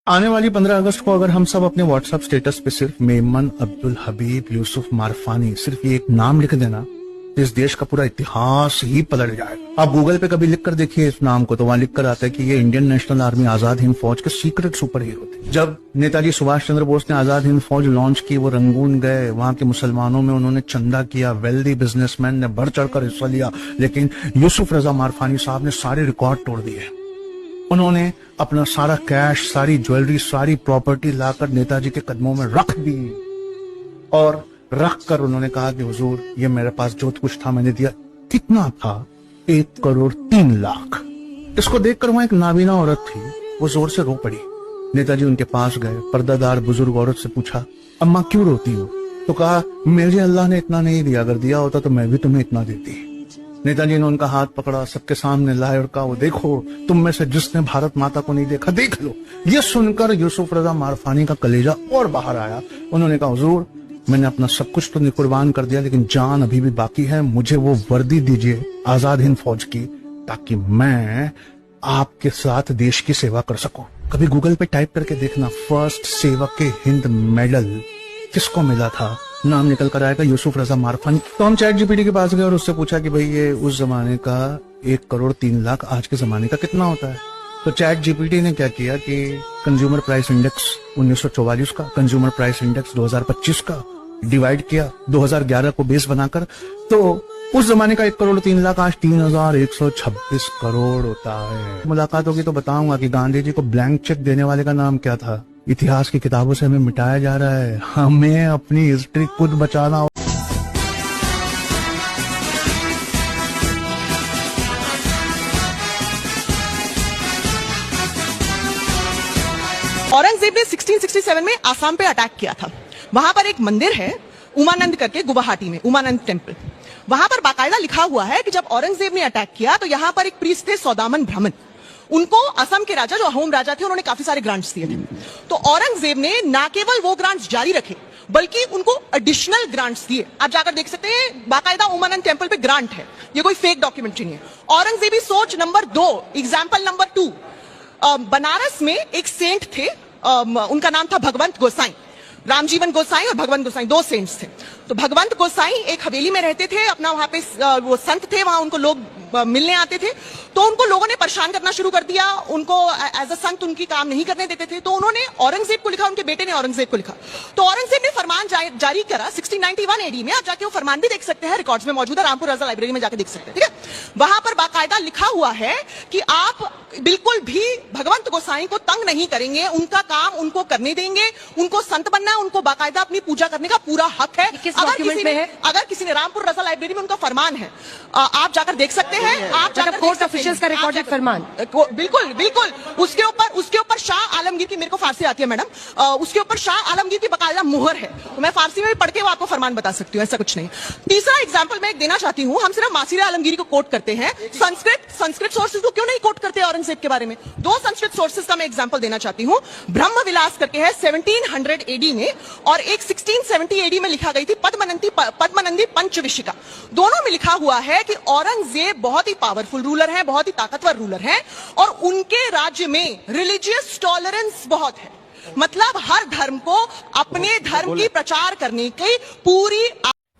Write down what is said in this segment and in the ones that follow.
आने वाली 15 अगस्त को अगर हम सब अपने व्हाट्सएप स्टेटस पे सिर्फ मेमन अब्दुल हबीब यूसुफ मारफानी सिर्फ ये एक नाम लिख देना, तो इस देश का पूरा इतिहास ही पलट जाएगा। आप गूगल पे कभी लिख कर देखिए इस नाम को, तो वहां लिख कर आता है कि ये Indian national army Azad Hind फौज के सीक्रेट सुपर हीरो थे। जब नेताजी सुभाष चंद्र बोस ने आजाद हिंद फौज लॉन्च की, वो रंगून गए, वहां के मुसलमानों में उन्होंने चंदा किया, वेल्दी बिजनेसमैन ने बढ़ चढ़कर हिस्सा लिया, लेकिन यूसुफ रजा मारफानी साहब ने सारे रिकॉर्ड तोड़ दिए। उन्होंने अपना सारा कैश, सारी ज्वेलरी, सारी प्रॉपर्टी लाकर नेताजी के कदमों में रख दी और रख कर उन्होंने कहा कि हुजूर, ये मेरे पास जो कुछ था मैंने दिया। कितना था? 1,03,00,000। इसको देखकर वहां एक नाबीना औरत थी, वो जोर से रो पड़ी। नेताजी उनके पास गए, पर्दादार बुजुर्ग औरत से पूछा, अम्मा क्यों रोती हो? तो कहा, मुझे अल्लाह ने इतना नहीं दिया, अगर दिया होता तो मैं भी तुम्हें इतना देती। नेताजी ने उनका हाथ पकड़ा, सबके सामने लाए और कहा, वो देखो, तुम में से जिसने भारत माता को नहीं देखा, देख लो। ये सुनकर यूसुफ रजा मारफानी का कलेजा और बाहर आया। उन्होंने कहा, हुजूर, मैंने अपना सब कुछ तो कुर्बान कर दिया, लेकिन जान अभी भी बाकी है। मुझे वो वर्दी दीजिए आजाद हिंद फौज की, ताकि मैं आपके साथ देश की सेवा कर सकूं। कभी गूगल पे टाइप करके देखना, फर्स्ट सेवक के हिंद मेडल किसको मिला था, नाम निकल कर आएगा यूसुफ रजा मारफानी। तो हम चैट जीपीटी के पास गए और उससे पूछा कि भाई ये उस जमाने का 1,03,00,000 आज के जमाने का कितना होता है। तो चैट जीपीटी ने क्या किया कि कंज्यूमर प्राइस इंडेक्स 1944 का, कंज्यूमर प्राइस इंडेक्स 2025 का डिवाइड किया 2011 को बेस बनाकर, तो उस जमाने का 1,03,00,000 आज 3,126 करोड़ होता है। मुलाकात होगी तो बताऊंगा कि गांधी जी को ब्लैंक चेक देने वाले का नाम क्या था। इतिहास की किताबों से हमें मिटाया जा रहा है, हमें अपनी हिस्ट्री खुद बचाना हो। औरंगजेब ने 1667 में आसाम पे अटैक किया था। वहां पर एक मंदिर है उमानंद करके, गुवाहाटी में उमानंद टेम्पल। वहां पर बाकायदा लिखा हुआ है कि जब औरंगजेब ने अटैक किया तो यहाँ पर एक प्रीस्ट थे सौदामन ब्राह्मण। उनको असम के राजा, जो अहोम राजा थे, उन्होंने काफी सारे ग्रांट्स दिए थे। तो औरंगजेब ने ना केवल वो ग्रांट्स जारी रखे, बल्कि उनको एडिशनल ग्रांट्स दिए। आप जाकर देख सकते हैं, बाकायदा उमानंद टेम्पल पे ग्रांट है, ये कोई फेक डॉक्यूमेंट्री नहीं है। औरंगजेबी सोच नंबर 2, एग्जाम्पल नंबर 2, बनारस में एक सेंट थे, उनका नाम था भगवंत गोसाई। रामजीवन गोसाई और भगवंत गोसाई 2 सेंट्स थे। तो भगवंत गोसाई एक हवेली में रहते थे, अपना वहां पे वो संत थे, वहां उनको लोग मिलने आते थे। तो उनको लोगों ने परेशान करना शुरू कर दिया, उनको एज अ संत उनकी काम नहीं करने देते थे। तो उन्होंने औरंगजेब को लिखा, उनके बेटे ने औरंगजेब को लिखा। तो औरंगजेब ने फरमान जारी करा 1691 एडी में। आप जाके वो फरमान भी देख सकते हैं, रिकॉर्ड्स में मौजूद है, रामपुर रजा लाइब्रेरी में जाके देख सकते हैं, ठीक है। वहां पर बाकायदा लिखा हुआ है कि आप बिल्कुल भी भगवंत गोसाई को तंग नहीं करेंगे, उनका काम उनको करने देंगे, उनको संत बनना है, उनको बाकायदा अपनी पूजा करने का पूरा हक है। अगर किसी ने रामपुर रजा लाइब्रेरी में उनका फरमान है, आप जाकर देख सकते हैं। आप जाकर कोर्ट ऑफिशियल्स का रिकॉर्डेड फरमान, बिल्कुल बिल्कुल, उसके ऊपर शाह आलमगीर की, मेरे को फारसी आती है मैडम, उसके ऊपर शाह आलमगीर की बाकायदा मुहर है। तो मैं फारसी में भी पढ़ के आपको फरमान बता सकती हूँ, ऐसा कुछ नहीं। तीसरा एग्जाम्पल मैं एक देना चाहती हूँ। हम सिर्फ मासीर आलमगीरी को कोट करते हैं, संस्कृत सोर्सेज को क्यों नहीं कोट करते औरंगजेब के बारे में? 2 संस्कृत सोर्सेज का मैं एग्जाम्पल देना चाहती हूँ। ब्रह्म विलास करके है 1700 एडी में, और एक 1670 एडी में लिखा गई थी पद्मनंदी पंचविशिका। दोनों में लिखा हुआ है कि औरंगजेब बहुत ही पावरफुल रूलर है, बहुत ही ताकतवर रूलर है, और उनके राज्य में रिलीजियस टॉलरेंस बहुत है। मतलब हर धर्म को अपने धर्म की प्रचार करने की पूरी।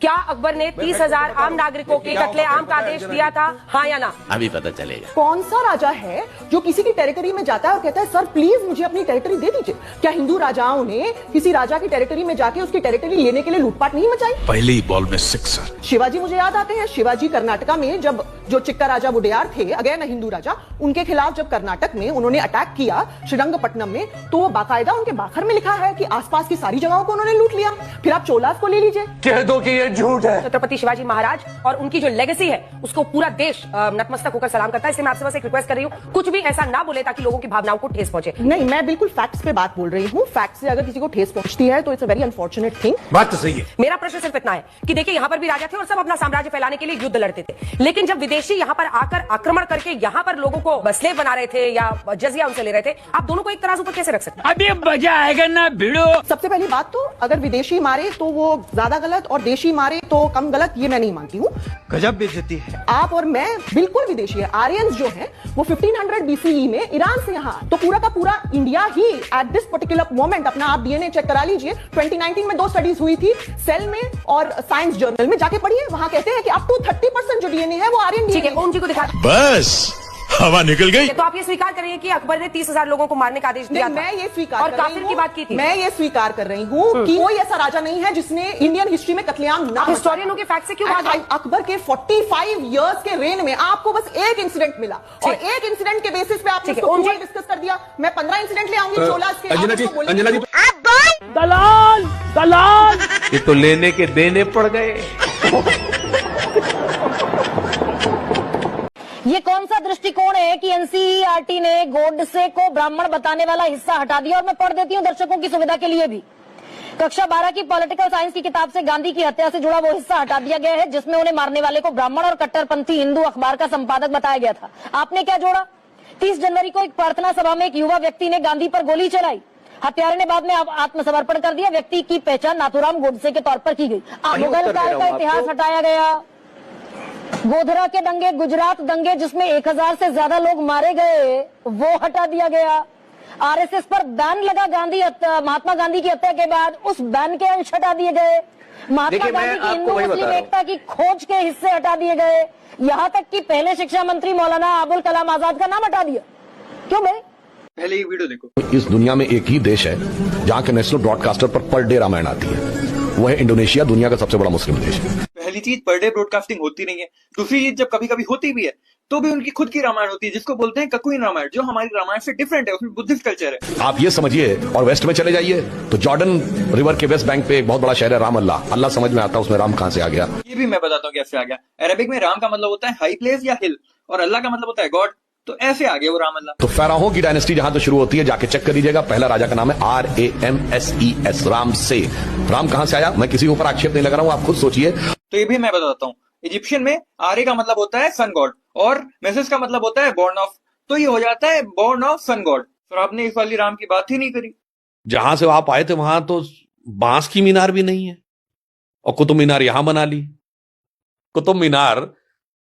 क्या अकबर ने 30,000 आम नागरिकों के कत्लेआम का आदेश दिया था, हाँ या ना? अभी पता चलेगा। कौन सा राजा है जो किसी की टेरिटरी में जाता है और कहता है सर प्लीज मुझे अपनी टेरिटरी दे दीजिए? क्या हिंदू राजाओं ने किसी राजा की टेरिटरी में जाके उसकी टेरिटरी लेने के लिए लूटपाट नहीं मचाई? पहले ही बॉल में 6 सर। शिवाजी मुझे याद आते हैं। शिवाजी कर्नाटका में जब जो चिक्का राजा वोडेयार थे, अगेन हिंदू राजा, उनके खिलाफ जब कर्नाटक में उन्होंने अटैक किया श्रीरंगपट्टनम में, तो वो बाकायदा उनके बाखर में लिखा है कि आसपास की सारी जगहों को उन्होंने लूट लिया। फिर आप चोलास को ले लीजिए, कह दो कि ये झूठ है। छत्रपति शिवाजी महाराज और उनकी जो लेगेसी है उसको पूरा देश नतमस्तक होकर सलाम करता है। इसलिए मैं आपसे बस एक रिक्वेस्ट कर रही हूँ, कुछ भी ऐसा ना बोले ताकि लोगों की भावनाओं को ठेस पहुंचे। नहीं, मैं बिल्कुल फैक्ट्स पे बात बोल रही हूँ। फैक्ट से अगर किसी को ठेस पहुंचती है तो it's a very unfortunate thing. बात तो सही है। मेरा प्रश्न सिर्फ इतना है कि देखिए, यहाँ पर भी राजा थे और सब अपना साम्राज्य फैलाने के लिए युद्ध लड़ते थे, लेकिन जब विदेशी यहाँ पर आकर आक्रमण करके यहाँ पर लोगों को स्लेव बना रहे थे या जजिया उनसे ले रहे थे, आप दोनों को एक तराजू पर कैसे रख सकते हैं? अभी मजा आएगा ना भिड़ो। सबसे पहली बात तो अगर विदेशी मारे तो वो ज्यादा गलत, और देशी मारे तो कम गलत, ये मैं नहीं मानती हूँ। गजब बेइज्जती है। आप और मैं बिल्कुल विदेशी है। आर्यंस जो है वो 1500 BCE में ईरान से यहाँ, तो पूरा का पूरा India he at this particular moment, अपना आप डीएनए चेक करा लीजिए। 2019 में 2 स्टडीज हुई थी, सेल में और साइंस जर्नल में, जाके पढ़िए। वहां कहते हैं कि अप टू 30% जो डीएनए है वो आर्यन ठीक है, डीएनए। ओम जी को दिखा। बस हवा निकल गई। तो आप ये स्वीकार कर रही हैं कि अकबर ने 30,000 लोगों को मारने का आदेश दिया था? मैं ये स्वीकार और कर रही काफिर हूं, की बात की थी। मैं ये स्वीकार कर रही हूँ कि कोई ऐसा राजा नहीं है जिसने इंडियन हिस्ट्री में कत्लेआम ना। हिस्टोरियनों के फैक्ट से क्यों भाग गए? अकबर के 45 इयर्स के रेन में आपको बस एक इंसिडेंट मिला, और एक इंसिडेंट के बेसिस पे आपने डिस्कस कर दिया। मैं 15 इंसिडेंट ले आऊंगी 16 के। अंजना जी दलाल दलाल ये तो लेने के देने पड़ गए। ये कौन सा दृष्टिकोण है कि एनसीईआरटी ने गोडसे को ब्राह्मण बताने वाला हिस्सा हटा दिया? और मैं पढ़ देती हूँ दर्शकों की सुविधा के लिए भी। कक्षा 12 की पॉलिटिकल साइंस की किताब से गांधी की हत्या से जुड़ा वो हिस्सा हटा दिया गया है जिसमें उन्हें मारने वाले को ब्राह्मण और कट्टरपंथी हिंदू अखबार का संपादक बताया गया था। आपने क्या जोड़ा? 30 जनवरी को एक प्रार्थना सभा में एक युवा व्यक्ति ने गांधी पर गोली चलाई। हत्यारे ने बाद में आत्मसमर्पण कर दिया। व्यक्ति की पहचान नाथूराम गोडसे के तौर पर की गई। मुगल काल का इतिहास हटाया गया। गोधरा के दंगे, गुजरात दंगे जिसमें 1000 से ज्यादा लोग मारे गए, वो हटा दिया गया। आरएसएस पर बैन लगा महात्मा गांधी की हत्या के बाद, उस बैन के अंश हटा दिए गए। महात्मा गांधी की हिंदू मुस्लिम एकता की खोज के हिस्से हटा दिए गए। यहाँ तक कि पहले शिक्षा मंत्री मौलाना अबुल कलाम आजाद का नाम हटा दिया। क्यों भाई? पहले ये वीडियो देखो। इस दुनिया में एक ही देश है जहाँ के नेशनल ब्रॉडकास्टर पर डे रामायण आती है, वो है इंडोनेशिया, दुनिया का सबसे बड़ा मुस्लिम देश है। पहली चीज, पर डे ब्रॉडकास्टिंग होती नहीं है। दूसरी चीज, जब कभी कभी होती भी है तो भी उनकी खुद की रामायण होती है जिसको बोलते हैं ककुइन रामायण, जो हमारी रामायण से डिफरेंट है, उसमें बुद्धिस्ट कल्चर है। आप ये समझिए, और वेस्ट में चले जाइए तो जॉर्डन रिवर के वेस्ट बैंक पे एक बहुत बड़ा शहर है राम अल्लाह। अल्लाह समझ में आता है, उसमें राम कहां से आ गया? ये भी मैं बताता हूँ कैसे आ गया। अरबिक में राम का मतलब होता है हाई प्लेस या हिल, और अल्लाह का मतलब होता है गॉड, तो ऐसे आ गया वो राम अल्लाह। तो फैराहों की डायनेस्टी जहां से शुरू होती है, जाके चेक कर लीजिएगा। पहला राजा का नाम है RAMSES, राम से। राम कहां से आया? मैं किसी के ऊपर आक्षेप नहीं लगा रहा हूं, आप खुद सोचिए। तो ये भी मैं बताता हूँ। इजिप्शियन में आर्य का मतलब होता है सन गॉड, और मेसेस का मतलब होता है बॉर्न ऑफ, तो ये हो जाता है बॉर्न ऑफ सन गॉड। तो आपने इस वाली राम की बात ही नहीं करी। जहां से आप आए थे वहां तो बांस की मीनार भी नहीं है, और कुतुब मीनार यहां बना ली। कुतुब मीनार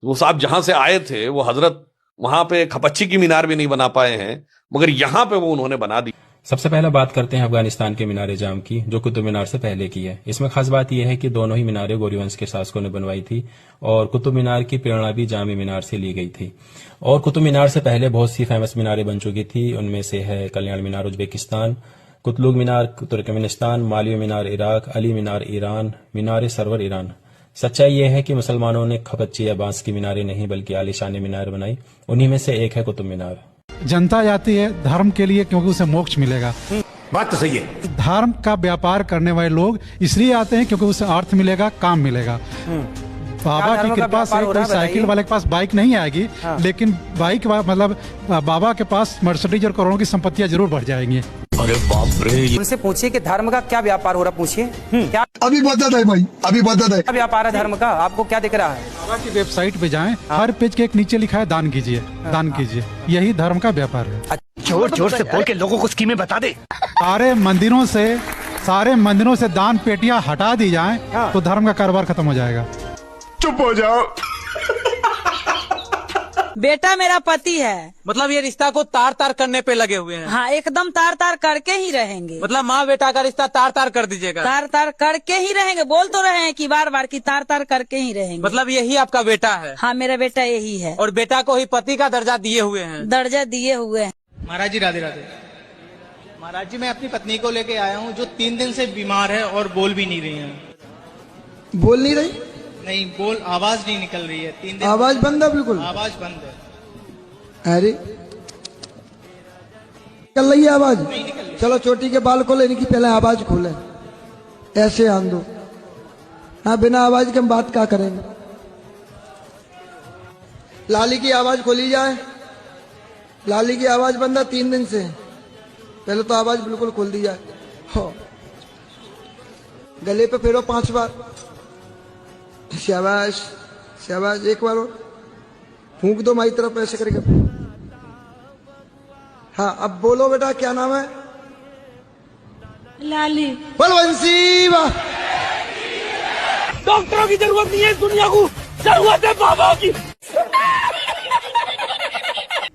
वो साहब जहां से आए थे वो हजरत वहां पे खपच्ची की मीनार भी नहीं बना पाए हैं, मगर यहां पे वो उन्होंने बना दी। सबसे पहले बात करते हैं अफगानिस्तान के मीनार जाम की, जो कुतुब मीनार से पहले की है। इसमें खास बात यह है कि दोनों ही मीनारें गौरी वंश के शासकों ने बनवाई थी, और कुतुब मीनार की प्रेरणा भी जामी मीनार से ली गई थी। और कुतुब मीनार से पहले बहुत सी फेमस मीनारें बन चुकी थी। उनमें से है कल्याण मीनार उज्बेकिस्तान, कुतलुग मीनार तुर्कमेनिस्तान, मालियो मीनार इराक, अली मीनार ईरान, मीनार सरवर ईरान। सच्चाई यह है कि मुसलमानों ने खपच्ची या बांस की मीनारें नहीं बल्कि आलीशान मीनार बनाई। उन्हीं में से एक है कुतुब मीनार। जनता जाती है धर्म के लिए क्योंकि उसे मोक्ष मिलेगा। बात तो सही है। धर्म का व्यापार करने वाले लोग इसलिए आते हैं क्योंकि उसे अर्थ मिलेगा, काम मिलेगा। बाबा की कृपा से कोई साइकिल वाले के पास बाइक नहीं आएगी, लेकिन बाइक मतलब बाबा के पास मर्सिडीज और करोड़ों की संपत्तियां जरूर बढ़ जाएंगी। अरे बाप रे। उनसे पूछिए कि धर्म का क्या व्यापार हो रहा, पूछिए क्या अभी बता है भाई, अभी बता है व्यापार है धर्म का, आपको क्या दिख रहा है? बाबा की वेबसाइट पे जाएं, हर पेज के एक नीचे लिखा है दान कीजिए, दान कीजिए। यही धर्म का व्यापार है। जोर जोर से बोल के लोगों को स्कीमें बता दे। सारे मंदिरों से दान पेटियां हटा दी जाएं तो धर्म का कारोबार खत्म हो जाएगा। चुप हो जाओ। बेटा मेरा पति है। मतलब ये रिश्ता को तार तार करने पे लगे हुए हैं? हाँ, एकदम तार तार करके ही रहेंगे। मतलब माँ बेटा का रिश्ता तार तार कर दीजिएगा? तार तार करके ही रहेंगे। बोल तो रहे हैं कि बार बार की तार तार करके ही रहेंगे। मतलब यही आपका बेटा है? हाँ, मेरा बेटा यही है। और बेटा को ही पति का दर्जा दिए हुए हैं? दर्जा दिए हुए हैं। महाराज जी राधे राधे। महाराज जी, मैं अपनी पत्नी को लेके आया हूँ जो 3 दिन से बीमार है और बोल भी नहीं रही है। बोल नहीं रही? नहीं, बोल आवाज नहीं निकल रही है। 3 दिन आवाज बंद है, बिल्कुल आवाज बंद है। अरे निकल रही है आवाज? चलो चोटी के बाल खोले, इनकी पहले आवाज खोले, ऐसे आन दो। हाँ, बिना आवाज के हम बात क्या करेंगे? लाली की आवाज खोली जाए। लाली की आवाज बंद है 3 दिन से, पहले तो आवाज बिल्कुल खोल दी जाए। हो, गले पे फेरो 5 बार। शाबाश शाबाश, एक बार और फूंक दो माई तरफ ऐसे करके। हाँ, अब बोलो बेटा, क्या नाम है? लाली। बलवंशी वाह। डॉक्टरों की जरूरत नहीं है इस दुनिया को, जरूरत है बाबा की।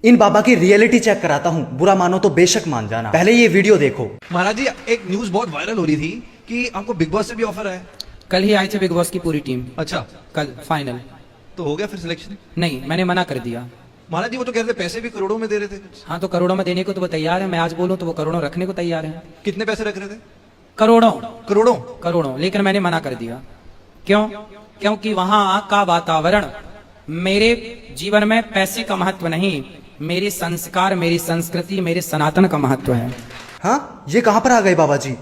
इन बाबा की रियलिटी चेक कराता हूँ, बुरा मानो तो बेशक मान जाना। पहले ये वीडियो देखो। महाराज जी, एक न्यूज बहुत वायरल हो रही थी कि आपको बिग बॉस से भी ऑफर है। कल ही आई थी बिग बॉस की पूरी टीम। अच्छा, कल फाइनल। तो हो गया फिर सिलेक्शन? नहीं, मैंने मना कर दिया। महाराज जी, वो तो कह रहे थे पैसे भी करोड़ों में दे रहे थे। हाँ, तो करोड़ों में देने को तो वो तैयार है। मैं आज बोलूं तो वो करोड़ों रखने को तैयार है। कितने पैसे रख रहे थे? करोड़ों करोड़ों करोड़ों। लेकिन मैंने मना कर दिया। क्यों? क्योंकि वहां का वातावरण, मेरे जीवन में पैसे का महत्व नहीं, मेरे संस्कार, मेरी संस्कृति, मेरे सनातन का महत्व है। हाँ, ये कहाँ पर आ गए बाबा जी?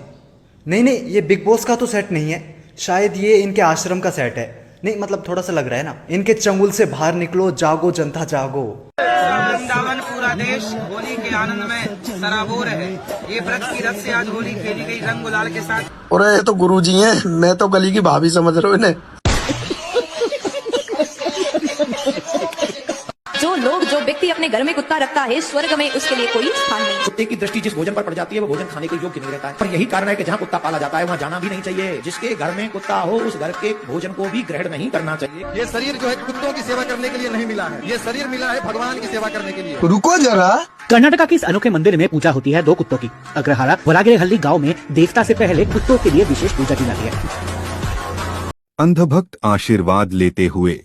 नहीं नहीं, ये बिग बॉस का तो सेट नहीं है, शायद ये इनके आश्रम का सेट है। नहीं मतलब थोड़ा सा लग रहा है ना। इनके चंगुल से बाहर निकलो, जागो जनता जागो। वृंदावन पूरा देश होली के आनंद में सराबोर है। ये वृक्ष की रस से आज होली खेली गई रंग गुलाल के साथ। और ये तो गुरुजी हैं, मैं तो गली की भाभी समझ रहा हूँ इन्हें। जो लोग, जो व्यक्ति अपने घर में कुत्ता रखता है, स्वर्ग में उसके लिए कोई स्थान नहीं। कुत्ते की दृष्टि जिस भोजन पर पड़ जाती है वो भोजन खाने के योग्य नहीं रहता है। पर यही कारण है कि जहाँ कुत्ता पाला जाता है वहाँ जाना भी नहीं चाहिए। जिसके घर में कुत्ता हो उस घर के भोजन को भी ग्रहण नहीं करना चाहिए। ये शरीर जो है कुत्तों की सेवा करने के लिए नहीं मिला है, ये शरीर मिला है भगवान की सेवा करने के लिए। रुको जरा। कर्नाटका के इस अनोखे मंदिर में पूजा होती है 2 कुत्तों की। अग्रहारा वरागिरेहल्ली गांव में देवता से पहले कुत्तों के लिए विशेष पूजा की जाती है। अंधभक्त आशीर्वाद लेते हुए।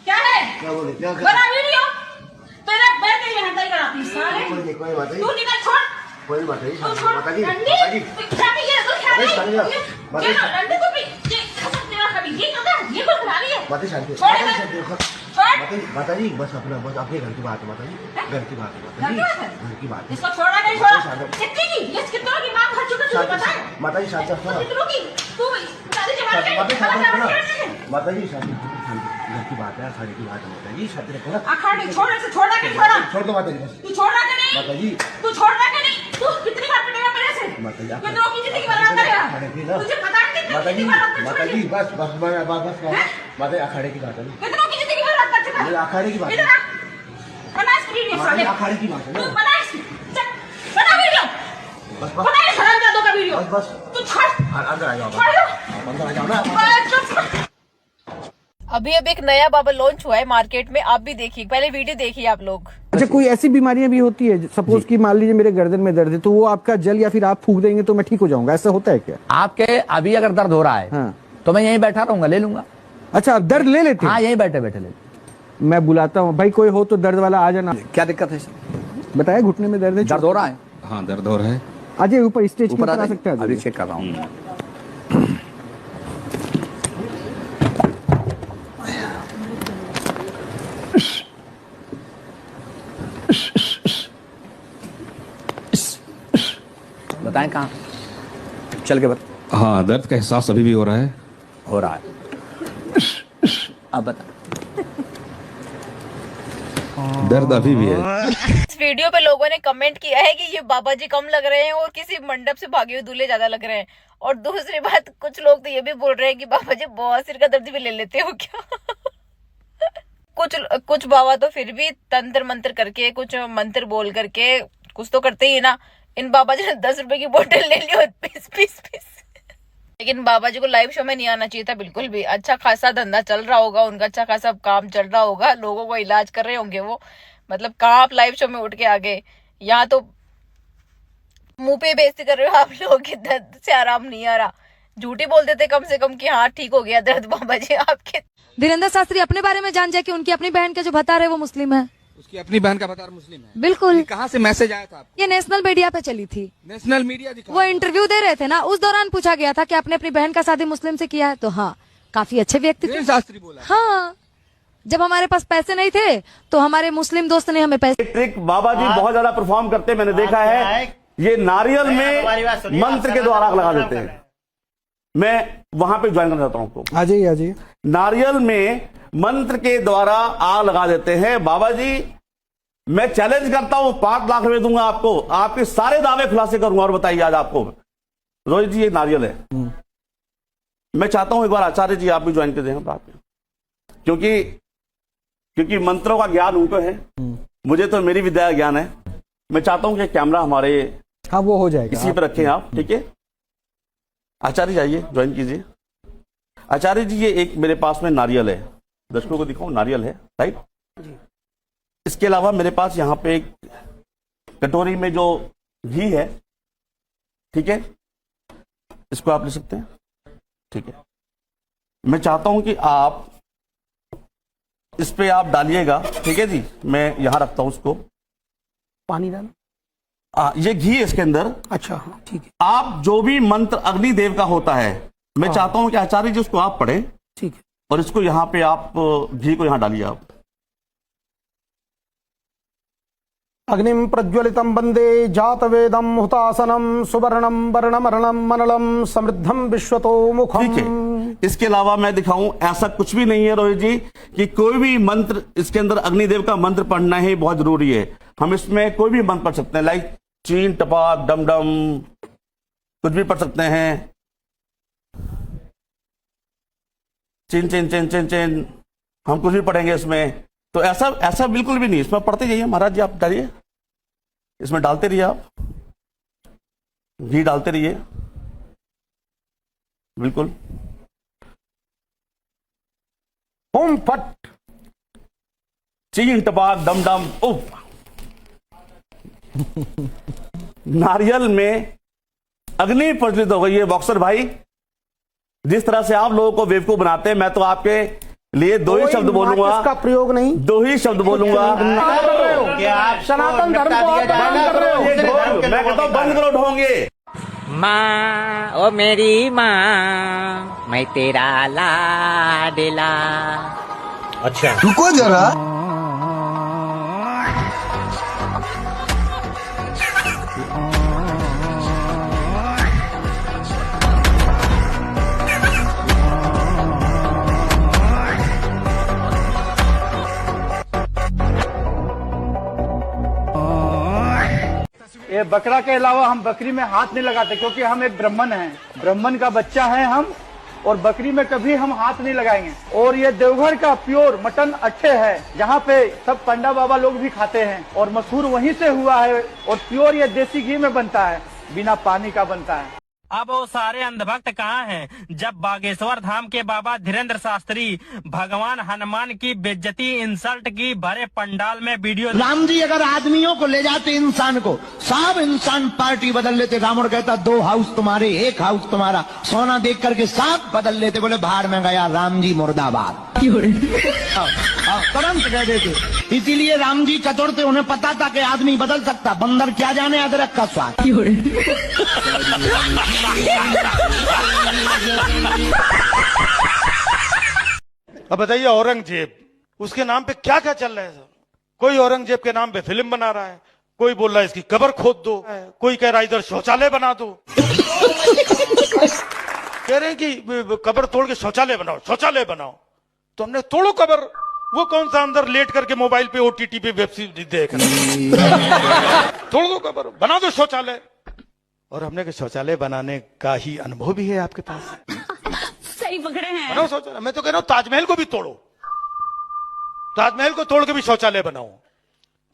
क्या है? बना वीडियो तेरा बैठ के यहाँ तक कराती साले। तू निकल, छोड़। कोई बात नहीं, माता जी, माता जी। क्या भी ये तो क्या नहीं? ये रंडी को भी ये खसक तेरा कभी ये करता है, ये कुछ करा रही है। माता शांति, माता जी बस अपना, बस अपने घर की बात है माता जी, घर की बात है माता जी, घर की बात है। इसको छोड़ा नहीं छोड़ा? कितनी की? ये कितनों की मांग खर्च चुका तुझे पता है? माता जी शांति, कितनों की? तू सारी जवान के माता जी शांति, घर की बात है, अखाड़े की बात है माता जी, शांति रखो ना। अखाड़े छोड़, ऐसे छोड़ा के छोड़ा? छोड़ दो माता जी बस। तू छोड़ा के नहीं? माता जी तू छोड़ा के नहीं? तू कितनी बार पिटेगा मेरे से? माता जी, कितनों की जिंदगी बर्बाद करेगा? तुझे पता है कितनी माता जी, बार माता जी बस बस बस माता जी, अखाड़े की बात है। कितनों की जिंदगी बर्बाद कर चुका है? अखाड़े की बात है। इधर आ, बना इस वीडियो साले। अखाड़े की बात है तू बना इस, चल बना वीडियो, बना इस हरामजादों का वीडियो। बस तू छोड़, अंदर आ जाओ, अंदर आ जाओ ना। अभी एक नया बाबा लॉन्च हुआ है मार्केट में, आप भी देखिए, पहले वीडियो देखिए आप लोग। अच्छा, कोई ऐसी बीमारियां भी होती है, सपोज कि मान लीजिए मेरे गर्दन में दर्द है, तो वो आपका जल या फिर आप फूंक देंगे तो मैं ठीक हो जाऊंगा, ऐसा होता है क्या? आपके अभी अगर दर्द हो रहा है हाँ। तो मैं यहीं बैठा रहूंगा, ले लूंगा। अच्छा, आप दर्द ले लेते हैं? हाँ, यहीं बैठे बैठे ले। मैं बुलाता हूँ भाई, कोई हो तो दर्द वाला आ जाना। क्या दिक्कत है? बताया घुटने में दर्द है, दर्द हो रहा है? हाँ, दर्द हो रहा है। आजे ऊपर स्टेज पर आ सकते हैं? अभी चेक कर रहा हूँ। बताएं कहाँ? चल के बता। हाँ, दर्द का एहसास अभी भी हो रहा है। हो रहा है। अब बता। दर्द अभी भी है। इस वीडियो पे लोगों ने कमेंट किया है कि ये बाबा जी कम लग रहे हैं और किसी मंडप से भागे हुए दूल्हे ज्यादा लग रहे हैं। और दूसरी बात, कुछ लोग तो ये भी बोल रहे हैं कि बाबा जी बहुत सिर का दर्द भी ले लेते हो क्या? कुछ बाबा तो फिर भी तंत्र मंत्र करके, कुछ मंत्र बोल करके कुछ तो करते ही ना। इन बाबा जी ने 10 रुपए की बोतल ले ली और पीस। लेकिन बाबा जी को लाइव शो में नहीं आना चाहिए था बिल्कुल भी। अच्छा खासा धंधा चल रहा होगा उनका, अच्छा खासा काम चल रहा होगा, लोगों को इलाज कर रहे होंगे वो। मतलब कहाँ आप लाइव शो में उठ के आ गए? यहाँ तो मुंह पे बेइज्जती कर रहे हो आप लोगों के, दर्द से आराम नहीं आ रहा। झूठी बोल देते कम से कम कि हाँ ठीक हो गया दर्द बाबा जी आपके। धीरेन्द्र शास्त्री अपने बारे में जान जाए कि उनकी अपनी बहन के जो भतार है वो मुस्लिम है। उसकी अपनी बहन का भतार मुस्लिम है? बिल्कुल। कहाँ से मैसेज आया था आपको? ये नेशनल मीडिया पे चली थी। नेशनल मीडिया वो इंटरव्यू दे रहे थे ना, उस दौरान पूछा गया था कि आपने अपनी बहन का शादी मुस्लिम से किया है, तो हाँ, काफी अच्छे व्यक्ति थे। शास्त्री बोला। हाँ, जब हमारे पास पैसे नहीं थे तो हमारे मुस्लिम दोस्त ने हमें पैसे। ट्रिक बाबा जी बहुत ज्यादा परफॉर्म करते हैं, मैंने देखा है। ये नारियल में मंत्र के द्वारा लगा देते हैं। मैं वहां पे ज्वाइन करना चाहता हूं आपको। आ जाइए। नारियल में मंत्र के द्वारा आग लगा देते हैं। बाबा जी मैं चैलेंज करता हूं, 5 लाख रुपए दूंगा आपको, आपके सारे दावे खुलासे करूंगा। और बताइए आज आपको रोहित जी ये नारियल है। मैं चाहता हूं एक बार आचार्य जी आप भी ज्वाइन कर दें बात में, क्योंकि मंत्रों का ज्ञान उनको है, मुझे तो मेरी विद्या का ज्ञान है। मैं चाहता हूं कि कैमरा हमारे हाँ वो हो जाएगा, इसी पर रखें आप, ठीक है। आचार्य जी आइए ज्वाइन कीजिए। आचार्य जी ये एक मेरे पास में नारियल है, दर्शकों को दिखाऊं, नारियल है राइट। इसके अलावा मेरे पास यहाँ पे एक कटोरी में जो घी है, ठीक है, इसको आप ले सकते हैं, ठीक है। मैं चाहता हूं कि आप इस पे आप डालिएगा, ठीक है जी। मैं यहां रखता हूं उसको, पानी डाल, ये घी है इसके अंदर। अच्छा ठीक है। आप जो भी मंत्र अग्निदेव का होता है, मैं चाहता हूं कि आचार्य जी उसको आप पढ़ें, ठीक है। और इसको यहां पे आप घी को यहां डालिए आप। अग्निम प्रज्वलितम वंदे जात वेदम हुतासनम सुवर्णम वर्णमरणम मनलम समृद्धम विश्वतो मुखम। ठीक है। इसके अलावा मैं दिखाऊं, ऐसा कुछ भी नहीं है रोहित जी कि कोई भी मंत्र इसके अंदर अग्निदेव का मंत्र पढ़ना ही बहुत जरूरी है। हम इसमें कोई भी मंत्र पढ़ सकते हैं, लाइक चीन टपाक डम डम, कुछ भी पढ़ सकते हैं। चिन चिन चिन चिन चिन, हम कुछ भी पढ़ेंगे इसमें। तो ऐसा बिल्कुल भी नहीं, इसमें पढ़ते जाइए महाराज जी, आप डालिए, इसमें डालते रहिए, आप घी डालते रहिए, बिल्कुल। ओम फट चीन टपाक डम डम उफ। नारियल में अग्नि प्रज्वलित हो गई है। बॉक्सर भाई जिस तरह से आप लोगों को बेवकूफ बनाते हैं, मैं तो आपके लिए 2 ही शब्द बोलूंगा, इसका प्रयोग नहीं, 2 ही शब्द बोलूंगा। सनातन धर्म को आप बंद कर रहे हो। मैं कहता हूं बंद करो ढोंगे। माँ ओ मेरी माँ, मैं तेरा लाडला। अच्छा रुको जरा, ये बकरा के अलावा हम बकरी में हाथ नहीं लगाते, क्योंकि हम एक ब्राह्मण हैं, ब्राह्मण का बच्चा है हम, और बकरी में कभी हम हाथ नहीं लगाएंगे। और ये देवघर का प्योर मटन अच्छे है, जहाँ पे सब पंडा बाबा लोग भी खाते हैं, और मशहूर वहीं से हुआ है। और प्योर ये देसी घी में बनता है, बिना पानी का बनता है। अब वो सारे अंधभक्त कहाँ हैं, जब बागेश्वर धाम के बाबा धीरेन्द्र शास्त्री भगवान हनुमान की बेइज्जती इंसल्ट की भरे पंडाल में वीडियो। राम जी अगर आदमियों को ले जाते इंसान को, सब इंसान पार्टी बदल लेते। रावण कहता 2 हाउस तुम्हारे 1 हाउस तुम्हारा, सोना देख करके सब बदल लेते, बोले बाहर में गया राम जी मुर्दाबाद। तुरंत कह देते। इसीलिए राम जी चतुर थे, उन्हें पता था कि आदमी बदल सकता, बंदर क्या जाने अदरक का स्वाद। अब बताइए औरंगजेब, उसके नाम पे क्या क्या चल रहा है सब। कोई औरंगजेब के नाम पे फिल्म बना रहा है, कोई बोल रहा है इसकी कब्र खोद दो, कोई कह रहा है इधर शौचालय बना दो। कह रहे हैं कि कब्र तोड़ के शौचालय बनाओ, शौचालय बनाओ। तो हमने तोड़ो कब्र, वो कौन सा अंदर लेट करके मोबाइल पे OTT पे वेब सीरीज देख रहे। तोड़ दो कब्र, बना दो शौचालय। और हमने के शौचालय बनाने का ही अनुभव भी है आपके पास। सही पकड़े हैं। बनाओ शौचालय। मैं तो कह रहा हूं ताजमहल को भी तोड़ो, ताजमहल को तोड़ के भी शौचालय बनाओ।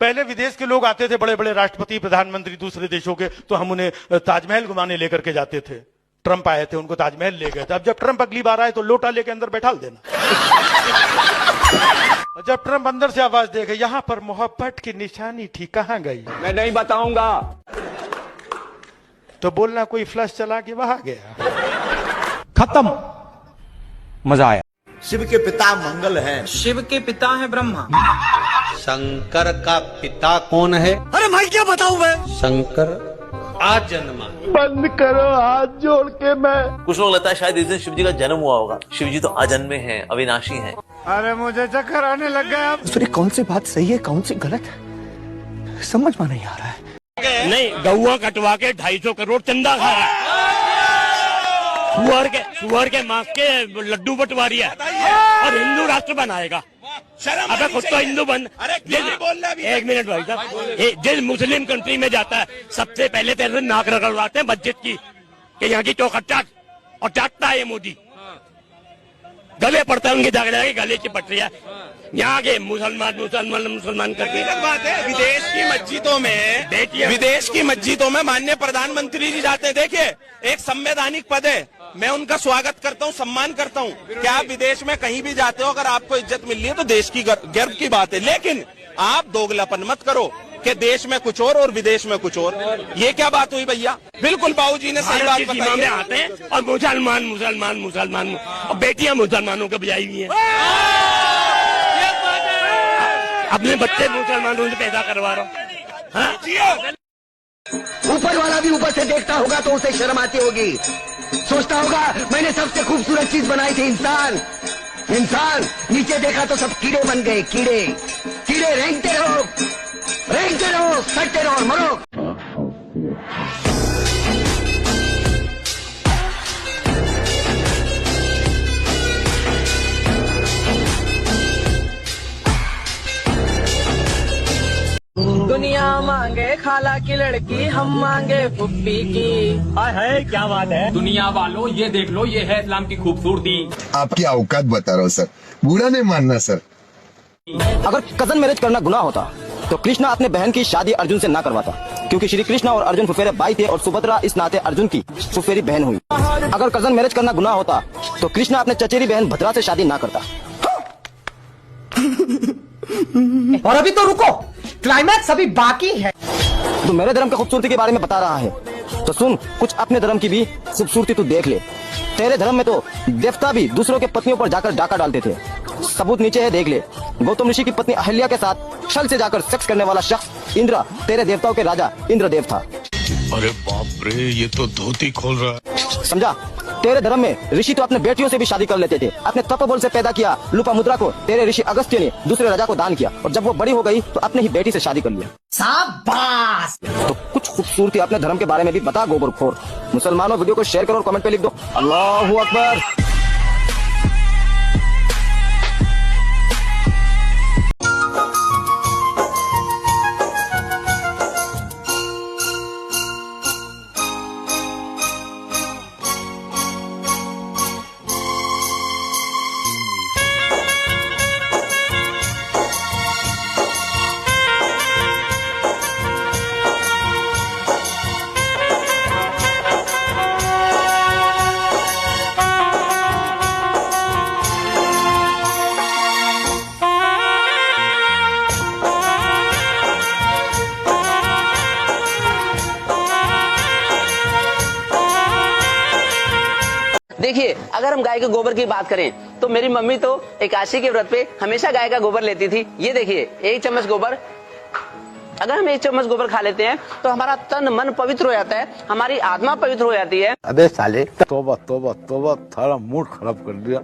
पहले विदेश के लोग आते थे, बड़े बड़े राष्ट्रपति प्रधानमंत्री दूसरे देशों के, तो हम उन्हें ताजमहल घुमाने लेकर के जाते थे। ट्रंप आए थे, उनको ताजमहल ले गए थे। अब जब ट्रंप अगली बार आए तो लोटा लेके अंदर बैठा देना। जब ट्रंप अंदर से आवाज देगा यहाँ पर मोहब्बत की निशानी थी, कहाँ गई? मैं नहीं बताऊंगा। तो बोलना कोई फ्लश चला के वहां गया, खत्म। मजा आया। शिव के पिता मंगल है। शिव के पिता है ब्रह्मा। शंकर का पिता कौन है? अरे भाई क्या बताऊं मैं। शंकर आज जन्मा। बंद करो हाथ जोड़ के। मैं कुछ लोग लगता है शायद इस दिन शिव जी का जन्म हुआ होगा। शिव जी तो अजन्मे हैं, अविनाशी हैं। अरे मुझे चक्कर आने लग गया। फिर कौन सी बात सही है कौन सी गलत है, समझ में नहीं आ रहा है। नहीं, गौआ कटवा के 250 करोड़ चंदा खा रहा है। सुअर के मांस के लड्डू बंटवारी है और हिंदू राष्ट्र बनाएगा। अबे खुद तो हिंदू बन। एक मिनट भाई साहब, जिस मुस्लिम कंट्री में जाता है सबसे पहले तेरे नाक रगड़वाते हैं मस्जिद की कि यहाँ की चौखट चाट, और चाटता है ये मोदी, गले पड़ता है उनके जाके गले चिपट रही है यहाँ के मुसलमान करके। बात है विदेश की मस्जिदों में माननीय प्रधानमंत्री जी जाते हैं। देखिए एक संवैधानिक पद है, मैं उनका स्वागत करता हूँ, सम्मान करता हूँ कि आप विदेश में कहीं भी जाते हो, अगर आपको इज्जत मिल रही है तो देश की गर्व की बात है। लेकिन आप दोगलापन मत करो कि देश में कुछ और विदेश में कुछ और। ये क्या बात हुई भैया? बिल्कुल बाबूजी ने सही बात बताई है। आते हैं और मुसलमान और बेटियां मुसलमानों को बजाई हुई है। अपने बच्चे मुसलमानों से पैदा करवा रहा हूँ। ऊपर वाला भी ऊपर से देखता होगा तो उसे शर्म आती होगी, सोचता होगा मैंने सबसे खूबसूरत चीज बनाई थी इंसान। नीचे देखा तो सब कीड़े बन गए, कीड़े रेंगते रहो, सटते रहो और मरो। दुनिया मांगे खाला की लड़की, हम मांगे पुप्पी की। है क्या बात है? दुनिया वालों ये देख लो, ये है इस्लाम की खूबसूरती। आपकी औकात बता रहा हूँ सर, बुरा नहीं मानना सर। अगर कजन मैरिज करना गुनाह होता तो कृष्णा अपने बहन की शादी अर्जुन से ना करवाता, क्योंकि श्री कृष्णा और अर्जुन फुफेरे भाई थे और सुभद्रा इस नाते अर्जुन की फुफेरी बहन हुई। अगर कजन मैरिज करना गुनाह होता तो कृष्णा अपने चचेरी बहन भद्रा से शादी ना करता। और अभी तो रुको, क्लाइमैक्स अभी बाकी है। तू मेरे धर्म की खूबसूरती के बारे में बता रहा है तो सुन, कुछ अपने धर्म की भी खूबसूरती तू देख ले। तेरे धर्म में तो देवता भी दूसरों के पत्नियों पर जाकर डाका डालते थे। सबूत नीचे है, देख ले। गौतम ऋषि की पत्नी अहिल्या के साथ छल से जाकर सेक्स करने वाला शख्स इंद्र तेरे देवताओं के राजा इंद्रदेव था। अरे बाप रे, ये तो धोती खोल रहा है। समझा? तेरे धर्म में ऋषि तो अपने बेटियों से भी शादी कर लेते थे। अपने तपोबल से पैदा किया लोपामुद्रा को तेरे ऋषि अगस्त्य ने दूसरे राजा को दान किया, और जब वो बड़ी हो गई तो अपने ही बेटी से शादी कर लिया। शाबाश। तो कुछ खूबसूरती अपने धर्म के बारे में भी बता गोबरखोर। मुसलमानों वीडियो को शेयर करो और कमेंट पे लिख दो अल्लाहू अकबर। देखिए, अगर हम गाय के गोबर की बात करें तो मेरी मम्मी तो एकादशी के व्रत पे हमेशा गाय का गोबर लेती थी। ये देखिए, एक चम्मच गोबर, अगर हम एक चम्मच गोबर खा लेते हैं तो हमारा तन मन पवित्र हो जाता है, हमारी आत्मा पवित्र हो जाती है। अबे साले, तौबा तौबा तौबा, थारा मूड खराब कर दिया।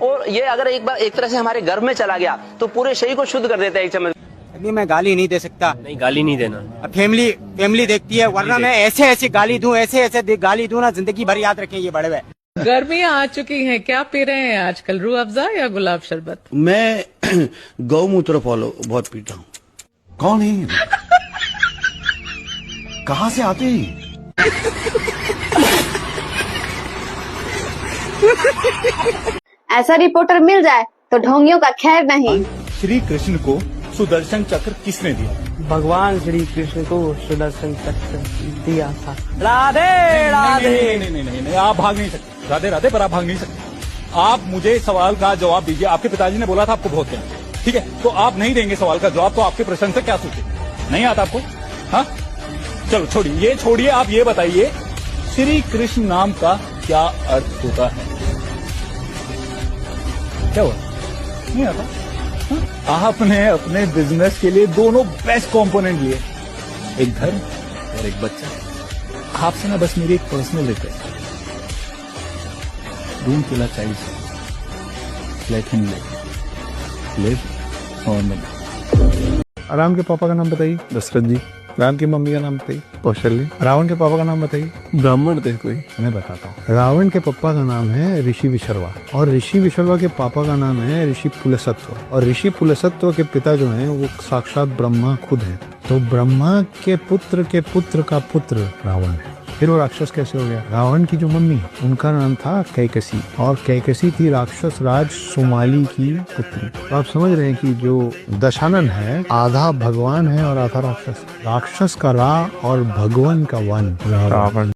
और ये अगर एक बार एक तरह से हमारे गर्भ में चला गया तो पूरे शरीर को शुद्ध कर देता है एक चम्मच। अभी मैं गाली नहीं दे सकता। नहीं, गाली नहीं देना। अब फैमिली देखती है, वरना मैं ऐसे गाली दूं, ऐसे गाली दूं ना, जिंदगी भर याद रखें ये बड़े हुए। गर्मियाँ आ चुकी हैं, क्या पी रहे हैं आजकल, रूह अफ़ज़ा या गुलाब शरबत? मैं गौमूत्र फॉलो बहुत पीता हूँ। कौन है? कहाँ से आते हैं? ऐसा रिपोर्टर मिल जाए तो ढोंगियों का खैर नहीं। श्री कृष्ण को सुदर्शन चक्र किसने दिया? भगवान श्री कृष्ण को सुदर्शन चक्र दिया था। राधे राधे। नहीं, आप भाग नहीं सकते। राधे राधे, पर आप भाग नहीं सकते। आप मुझे सवाल का जवाब दीजिए। आपके पिताजी ने बोला था आपको बहुत है, ठीक है, तो आप नहीं देंगे सवाल का जवाब, तो आपके प्रश्न से क्या सोचे? नहीं आता आपको? हाँ, चलो छोड़िए, आप ये बताइए श्री कृष्ण नाम का क्या अर्थ होता है? क्या हुआ? नहीं आता? आपने अपने बिजनेस के लिए दोनों बेस्ट कंपोनेंट लिए, एक घर और एक बच्चा। आपसे ना बस मेरी एक personal request, don't kill a child, let him live और आराम के पापा का नाम बताइए। दशरथ जी। राम की मम्मी का नाम बताइए। कौशल्य। रावण के पापा का नाम बताइए। ब्राह्मण थे कोई? मैं बताता हूँ। रावण के पापा का नाम है ऋषि विशर्वा, और ऋषि विशर्वा के पापा का नाम है ऋषि पुलसत्व, और ऋषि पुलसत्व के पिता जो हैं वो साक्षात ब्रह्मा खुद हैं। तो ब्रह्मा के पुत्र का पुत्र रावण है। फिर वो राक्षस कैसे हो गया? रावण की जो मम्मी उनका नाम था कैकसी, और कैकसी थी राक्षस राज सुमाली की पुत्री। तो आप समझ रहे हैं कि जो दशानन है आधा भगवान है और आधा राक्षस। राक्षस का रा और भगवान का वन रावण।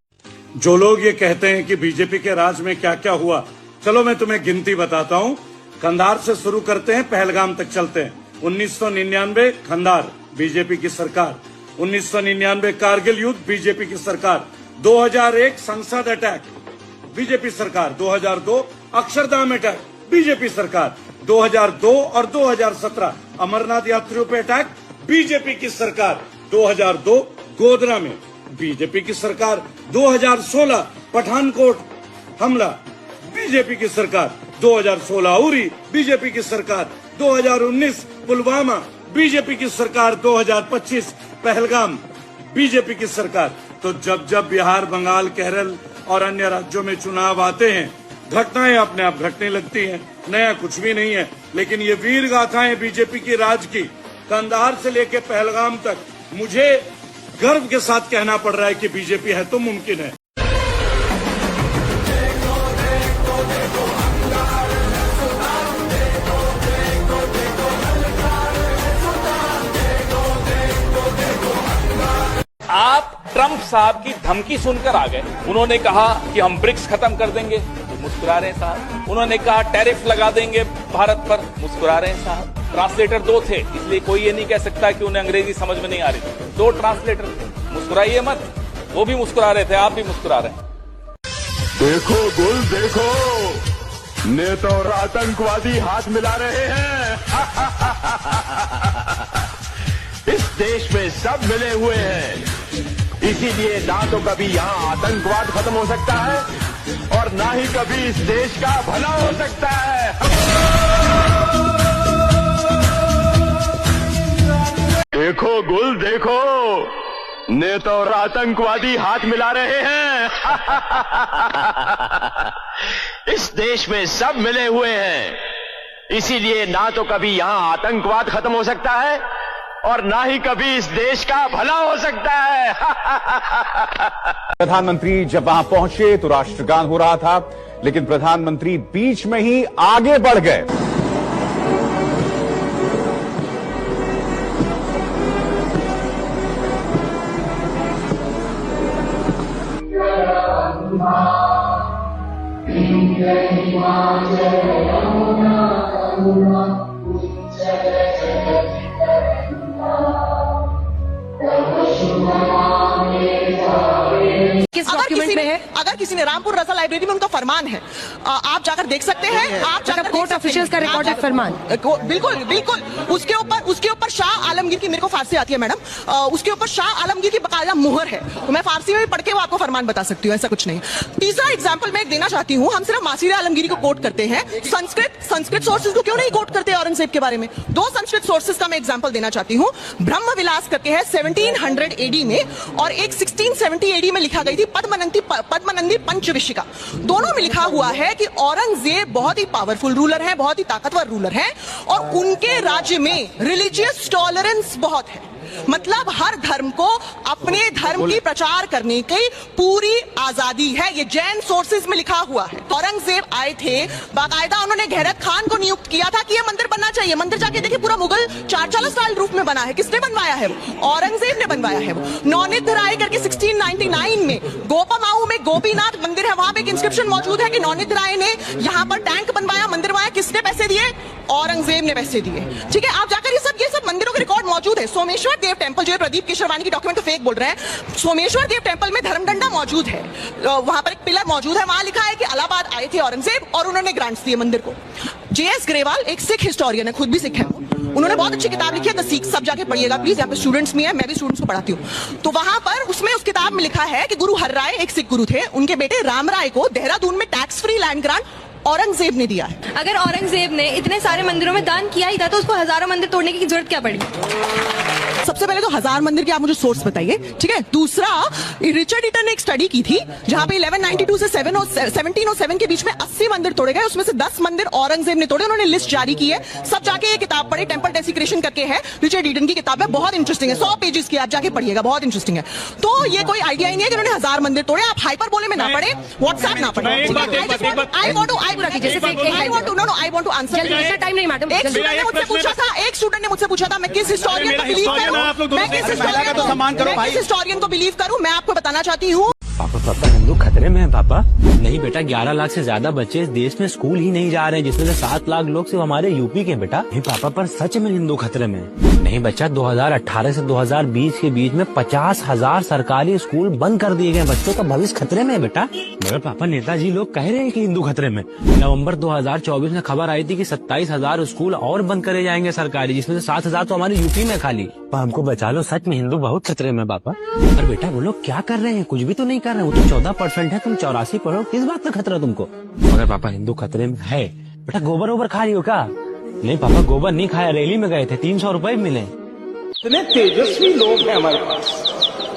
जो लोग ये कहते हैं कि बीजेपी के राज में क्या क्या हुआ, चलो मैं तुम्हें गिनती बताता हूँ। कंधार से शुरू करते हैं, पहलगाम तक चलते हैं। 1999 कंधार, बीजेपी की सरकार। 1999 कारगिल युद्ध, बीजेपी की सरकार। 2001 संसद अटैक, बीजेपी सरकार। 2002 अक्षरधाम अटैक, बीजेपी सरकार। 2002 और 2017 अमरनाथ यात्रियों पे अटैक, बीजेपी की सरकार। 2002 गोधरा में, बीजेपी की सरकार। 2016 पठानकोट हमला, बीजेपी की सरकार। 2016 उरी, बीजेपी की सरकार। 2019 पुलवामा, बीजेपी की सरकार। 2025 पहलगाम, बीजेपी की सरकार। तो जब जब बिहार, बंगाल, केरल और अन्य राज्यों में चुनाव आते हैं, घटनाएं अपने आप घटने लगती हैं। नया कुछ भी नहीं है, लेकिन ये वीर गाथाएं बीजेपी की राज की, कंधार से लेकर पहलगाम तक, मुझे गर्व के साथ कहना पड़ रहा है कि बीजेपी है तो मुमकिन है। आप ट्रंप साहब की धमकी सुनकर आ गए। उन्होंने कहा कि हम ब्रिक्स खत्म कर देंगे, मुस्कुरा रहे हैं साहब। उन्होंने कहा टैरिफ लगा देंगे भारत पर, मुस्कुरा रहे हैं साहब। ट्रांसलेटर 2 थे, इसलिए कोई ये नहीं कह सकता कि उन्हें अंग्रेजी समझ में नहीं आ रही थी। 2 ट्रांसलेटर थे, मुस्कुराइए मत। वो भी मुस्कुरा रहे थे, आप भी मुस्कुरा रहे हैं। देखो गुल देखो, नेता और आतंकवादी हाथ मिला रहे हैं। इस देश में सब मिले हुए हैं, इसीलिए ना तो कभी यहाँ आतंकवाद खत्म हो सकता है और ना ही कभी इस देश का भला हो सकता है। देखो गुल देखो, नेता और आतंकवादी हाथ मिला रहे हैं। इस देश में सब मिले हुए हैं, इसीलिए ना तो कभी यहाँ आतंकवाद खत्म हो सकता है और ना ही कभी इस देश का भला हो सकता है। प्रधानमंत्री जब वहां पहुंचे तो राष्ट्रगान हो रहा था, लेकिन प्रधानमंत्री बीच में ही आगे बढ़ गए। अगर किसी ने रामपुर रजा लाइब्रेरी में उनका फरमान है, आप जाकर देख सकते हैं। आप जाकर कोर्ट ऑफिशियल्स का रिकॉर्डेड फरमान, बिल्कुल बिल्कुल। उसके ऊपर शाह आलमगीर की, मेरे को फारसी आती है मैडम, उसके ऊपर शाह आलमगीर की बकायदा मुहर है। तो मैं फारसी में भी पढ़ के वो आपको फरमान बता सकती हूँ, ऐसा कुछ नहीं। तीसरा एग्जाम्पल मैं देना चाहती हूँ, हम सिर्फ मासीर आलमगीरी को कोट करते हैं, संस्कृत सोर्सेज को क्यों नहीं कोट करते औरंगजेब के बारे में? 2 संस्कृत सोर्सेज का मैं एग्जाम्पल देना चाहती हूँ। ब्रह्म विलास करके है 1700 AD में, और एक 1670 AD में लिखा गई थी पद्मनंदी पंचविशिका। दोनों में लिखा हुआ है कि औरंगजेब बहुत ही पावरफुल रूलर है, बहुत ही ताकतवर रूलर है, और उनके राज्य में रिलीजियस टॉलरेंस बहुत है। मतलब हर धर्म को अपने धर्म की प्रचार करने की पूरी आजादी है। ये जैन सोर्सेज में लिखा हुआ है। औरंगजेब आए थे, बाकायदा उन्होंने गैरत खान को नियुक्त किया था कि ये मंदिर बनना चाहिए। मंदिर जाके देखिए, पूरा मुगल चारचाला स्टाइल रूप में बना है। किसने बनवाया है? औरंगजेब ने बनवाया है। वो नौनिध राय करके 1699 में गोपामाऊ में गोपीनाथ मंदिर है, वहां पे एक इंस्क्रिप्शन मौजूद है कि नौनिध राय ने यहाँ पर टैंक बनवाया, मंदिर बनवाया। किसने पैसे दिए? औरंगजेब ने पैसे दिए। ठीक है, आप जाकर ये सब मंदिरों के रिकॉर्ड मौजूद है। सोमेश्वर देव टेंपल, जो है प्रदीप केशरवानी की डॉक्यूमेंट तो फेक बोल रहे हैं, सोमेश्वर देव टेंपल में धर्मडंडा मौजूद है, वहां पर एक पिलर मौजूद है, वहां लिखा है कि इलाहाबाद आए थे औरंगजेब और उन्होंने ग्रांट्स दिए मंदिर को। JS ग्रेवाल एक सिख हिस्टोरियन है, खुद भी सिख है, उन्होंने बहुत अच्छी किताब लिखी है द सिख, सब जाके पढ़िएगा प्लीज। यहाँ पे स्टूडेंट्स में है, मैं भी स्टूडेंट्स को पढ़ाती हूँ। तो वहां पर उसमें उस किताब में लिखा है कि गुरु हर राय एक सिख गुरु थे, उनके बेटे राम राय को देहरादून में tax free land grant Aurangzeb ने दिया है। अगर औरंगजेब ने इतने सारे मंदिरों में दान किया ही था तो उसको हजारों मंदिर तोड़ने की जरूरत क्या पड़ी? सबसे पहले तो 1000 मंदिर के आप मुझे सोर्स बताइए, ठीक है। दूसरा, रिचर्ड ईटन ने एक स्टडी की थी जहां पे 1192 से 1707 के बीच में 80 मंदिर तोड़े गए, उसमें से 10 मंदिर औरंगजेब ने तोड़े। उन्होंने लिस्ट जारी की है, सब जाके ये किताब पढ़े, टेम्पल डेसिक्रेशन करके है, रिचर्ड ईटन की किताब है, बहुत इंटरेस्टिंग है, 100 पेजेस की, आप जाके पढ़िएगा, बहुत इंटरेस्टिंग है। तो ये कोई आइडिया ही नहीं है कि उन्होंने 1000 मंदिर तोड़े। आप हाइपर बोले में ना पढ़े, व्हाट्सएप ना पढ़े। I want to answer. Time नहीं मैडम। एक स्टूडेंट ने मुझसे पूछा था, मैं किस हिस्टोरियन को बिलीव करूं, मैं किस हिस्टोरियन को बिलीव करूं, मैं आपको बताना चाहती हूँ। पापा हिंदू खतरे में है पापा। नहीं बेटा, 11 लाख से ज्यादा बच्चे इस देश में स्कूल ही नहीं जा रहे हैं, जिसमें से 7 लाख लोग सिर्फ हमारे यूपी के। बेटा नहीं पापा, पर सच में हिंदू खतरे में नहीं बच्चा। 2018 से 2020 के बीच में 50,000 सरकारी स्कूल बंद कर दिए गए, बच्चों का भविष्य खतरे में है बेटा। मगर पापा नेताजी लोग कह रहे हैं कि हिंदू खतरे में। नवंबर 2024 में खबर आई थी कि 27,000 स्कूल और बंद करे जाएंगे सरकारी, जिसमें से 7,000 तो हमारे यूपी में खाली। हमको बचा लो, सच में हिंदू बहुत खतरे में पापा। और बेटा वो लोग क्या कर रहे हैं, कुछ भी तो नहीं कर रहे हैं। वो तो 14% है, तुम 84 पढ़ो, किस बात का खतरा तुमको। मगर पापा हिंदू खतरे में है। बेटा गोबर ओबर खा रही हो क्या? नहीं पापा, गोबर नहीं खाया, रैली में गए थे, 300 रुपए मिले। कितने तेजस्वी लोग हैं हमारे पास,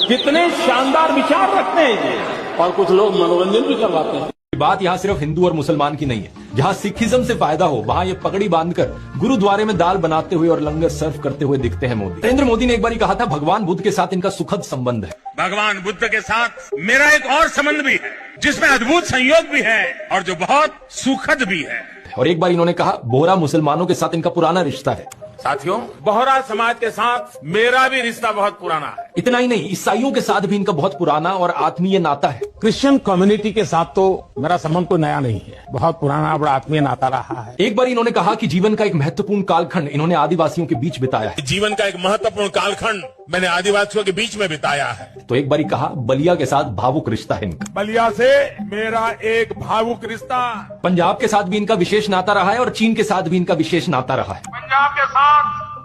कितने शानदार विचार रखते हैं ये, और कुछ लोग मनोरंजन भी करवाते हैं। बात यहाँ सिर्फ हिंदू और मुसलमान की नहीं है। जहाँ सिखिज्म से फायदा हो वहाँ ये पगड़ी बांधकर गुरुद्वारे में दाल बनाते हुए और लंगर सर्व करते हुए दिखते हैं मोदी। नरेंद्र मोदी ने एक बार कहा था, भगवान बुद्ध के साथ इनका सुखद संबंध है। भगवान बुद्ध के साथ मेरा एक और संबंध भी है, जिसमें अद्भुत संयोग भी है और जो बहुत सुखद भी है। और एक बार इन्होंने कहा, बोहरा मुसलमानों के साथ इनका पुराना रिश्ता है। साथियों, बोहरा समाज के साथ मेरा भी रिश्ता बहुत पुराना है। इतना ही नहीं, ईसाइयों के साथ भी इनका बहुत पुराना और आत्मीय नाता है। क्रिश्चियन कम्युनिटी के साथ तो मेरा संबंध कोई नया नहीं है, बहुत पुराना बड़ा आत्मीय नाता रहा है। एक बार इन्होंने कहा कि जीवन का एक महत्वपूर्ण कालखंड इन्होंने आदिवासियों के बीच बिताया है। जीवन का एक महत्वपूर्ण कालखंड मैंने आदिवासियों के बीच में बिताया है। तो एक बार कहा, बलिया के साथ भावुक रिश्ता है इनका। बलिया से मेरा एक भावुक रिश्ता। पंजाब के साथ भी इनका विशेष नाता रहा है और चीन के साथ भी इनका विशेष नाता रहा है। पंजाब के साथ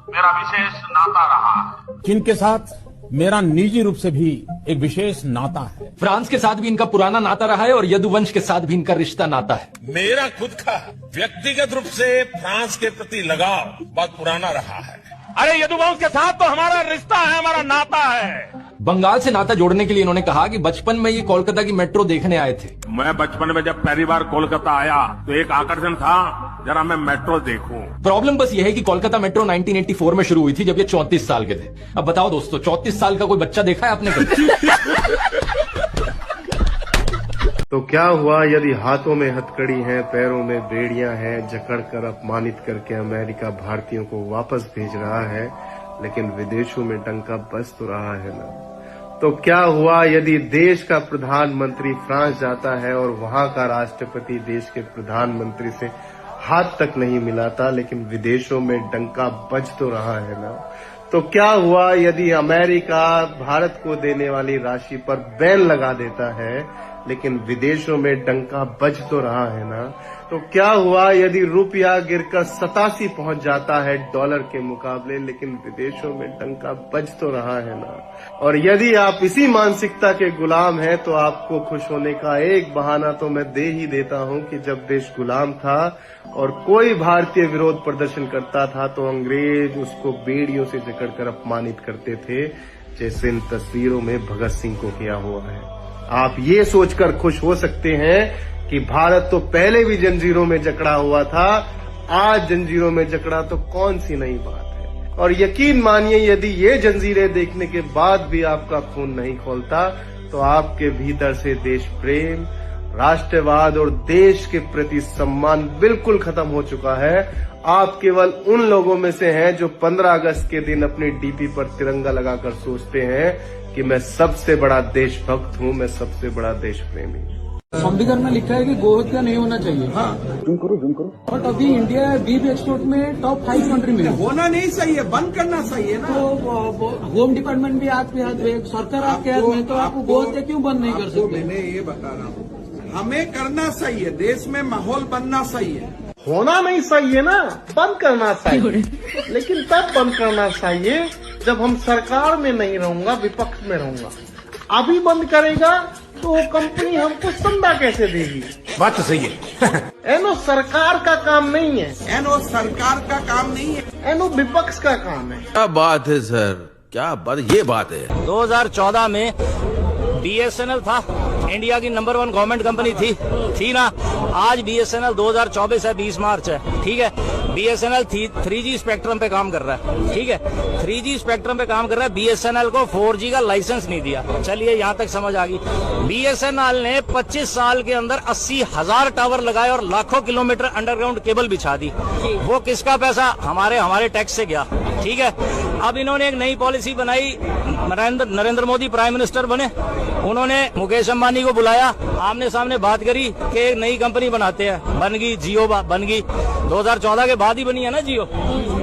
मेरा विशेष नाता रहा है। चीन के साथ मेरा निजी रूप से भी एक विशेष नाता है। फ्रांस के साथ भी इनका पुराना नाता रहा है और यदुवंश के साथ भी इनका रिश्ता नाता है। मेरा खुद का व्यक्तिगत रूप से फ्रांस के प्रति लगाव बहुत पुराना रहा है। अरे यदुवंश के साथ तो हमारा रिश्ता है, हमारा नाता है। बंगाल से नाता जोड़ने के लिए इन्होंने कहा कि बचपन में ये कोलकाता की मेट्रो देखने आए थे। मैं बचपन में जब पहली बार कोलकाता आया तो एक आकर्षण था, जरा मैं मेट्रो देखूं। प्रॉब्लम बस ये है कि कोलकाता मेट्रो 1984 में शुरू हुई थी, जब ये 34 साल के थे। अब बताओ दोस्तों, 34 साल का कोई बच्चा देखा है आपने कभी? तो क्या हुआ यदि हाथों में हथकड़ी है, पैरों में बेड़ियां हैं, जकड़कर अपमानित करके अमेरिका भारतीयों को वापस भेज रहा है, लेकिन विदेशों में डंका बज तो रहा है ना। तो क्या हुआ यदि देश का प्रधानमंत्री फ्रांस जाता है और वहां का राष्ट्रपति देश के प्रधानमंत्री से हाथ तक नहीं मिलाता, लेकिन विदेशों में डंका बज तो रहा है ना। तो क्या हुआ यदि अमेरिका भारत को देने वाली राशि पर बैन लगा देता है, लेकिन विदेशों में डंका बज तो रहा है ना। तो क्या हुआ यदि रुपया गिरकर 87 पहुंच जाता है डॉलर के मुकाबले, लेकिन विदेशों में डंका बज तो रहा है ना। और यदि आप इसी मानसिकता के गुलाम हैं, तो आपको खुश होने का एक बहाना तो मैं दे ही देता हूं कि जब देश गुलाम था और कोई भारतीय विरोध प्रदर्शन करता था तो अंग्रेज उसको बेड़ियों से जकड़कर अपमानित करते थे, जैसे इन तस्वीरों में भगत सिंह को किया हुआ है। आप ये सोचकर खुश हो सकते हैं कि भारत तो पहले भी जंजीरों में जकड़ा हुआ था, आज जंजीरों में जकड़ा तो कौन सी नई बात है। और यकीन मानिए, यदि ये जंजीरें देखने के बाद भी आपका खून नहीं खौलता, तो आपके भीतर से देश प्रेम, राष्ट्रवाद और देश के प्रति सम्मान बिल्कुल खत्म हो चुका है। आप केवल उन लोगों में से हैं जो 15 अगस्त के दिन अपनी डीपी पर तिरंगा लगाकर सोचते हैं कि मैं सबसे बड़ा देशभक्त हूं, मैं सबसे बड़ा देश प्रेमी हूं। संविधान में लिखा है कि गोहत्या नहीं होना चाहिए। हाँ, जूम करो। बट अभी इंडिया बीफ एक्सपोर्ट में टॉप 5 कंट्री में होना नहीं सही है, बंद करना सही है ना। तो होम डिपार्टमेंट भी आपके हाथ में, सरकार आपके हाथ में, तो आप गोहत्या क्यों बंद नहीं कर सकते? मैं ये बता रहा हूँ, हमें करना सही है, देश में माहौल बनना सही है। होना नहीं चाहिए ना, बंद करना चाहिए, लेकिन तब बंद करना चाहिए जब हम सरकार में नहीं रहूंगा, विपक्ष में रहूंगा। अभी बंद करेगा तो वो कंपनी हमको चंदा कैसे देगी? बात तो सही है। एनो सरकार का काम नहीं है, एनो सरकार का काम नहीं है, एनो विपक्ष का काम है। क्या बात है सर, क्या बात, ये बात है। 2014 में BSNL था, इंडिया की नंबर 1 गवर्नमेंट कंपनी थी ना। आज BSNL 2024 है, 20 मार्च है, ठीक है। BSNL 3G स्पेक्ट्रम पे काम कर रहा है, ठीक है। 3G स्पेक्ट्रम पे काम कर रहा है। BSNL को 4G का लाइसेंस नहीं दिया। चलिए यहाँ तक समझ आ गई। BSNL ने 25 साल के अंदर 80,000 टावर लगाए और लाखों किलोमीटर अंडरग्राउंड केबल बिछा दी। वो किसका पैसा? हमारे टैक्स से गया, ठीक है। अब इन्होंने एक नई पॉलिसी बनाई, नरेंद्र मोदी प्राइम मिनिस्टर बने, उन्होंने मुकेश अंबानी को बुलाया, आमने सामने बात करी कि एक नई कंपनी बनाते हैं। बन गई जियो, बन गई 2014 के बाद ही बनी है ना जियो।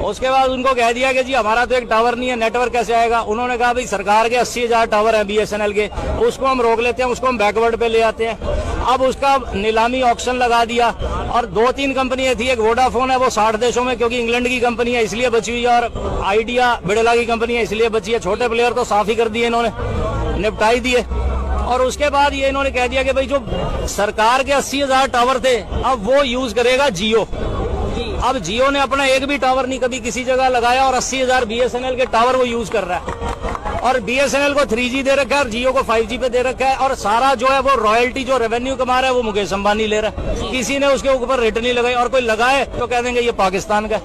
उसके बाद उनको कह दिया कि जी हमारा तो एक टावर नहीं है, नेटवर्क कैसे आएगा? उन्होंने कहा भाई सरकार के 80,000 टावर हैं BSNL के, उसको हम रोक लेते हैं, उसको हम बैकवर्ड पे ले आते हैं। अब उसका नीलामी ऑक्शन लगा दिया और 2-3 कंपनियां थी। एक वोडाफोन है, वो 60 देशों में, क्योंकि इंग्लैंड की कंपनी है इसलिए बची हुई है, और आइडिया बिड़ला की कंपनी है इसलिए बची है। छोटे प्लेयर तो साफ ही कर दिए इन्होंने, निपटाई दिए। और उसके बाद ये इन्होंने कह दिया कि भाई जो सरकार के 80,000 टावर थे अब वो यूज करेगा जियो। अब जियो ने अपना एक भी टावर नहीं कभी किसी जगह लगाया और 80,000 BSNL के टावर वो यूज कर रहा है। और BSNL को 3G दे रखा है और जियो को 5G पे दे रखा है। और सारा जो है वो रॉयल्टी, जो रेवेन्यू कमा रहा है वो मुकेश अंबानी ले रहा है। किसी ने उसके ऊपर रेट नहीं लगाई, और कोई लगाए तो कह देंगे ये पाकिस्तान का।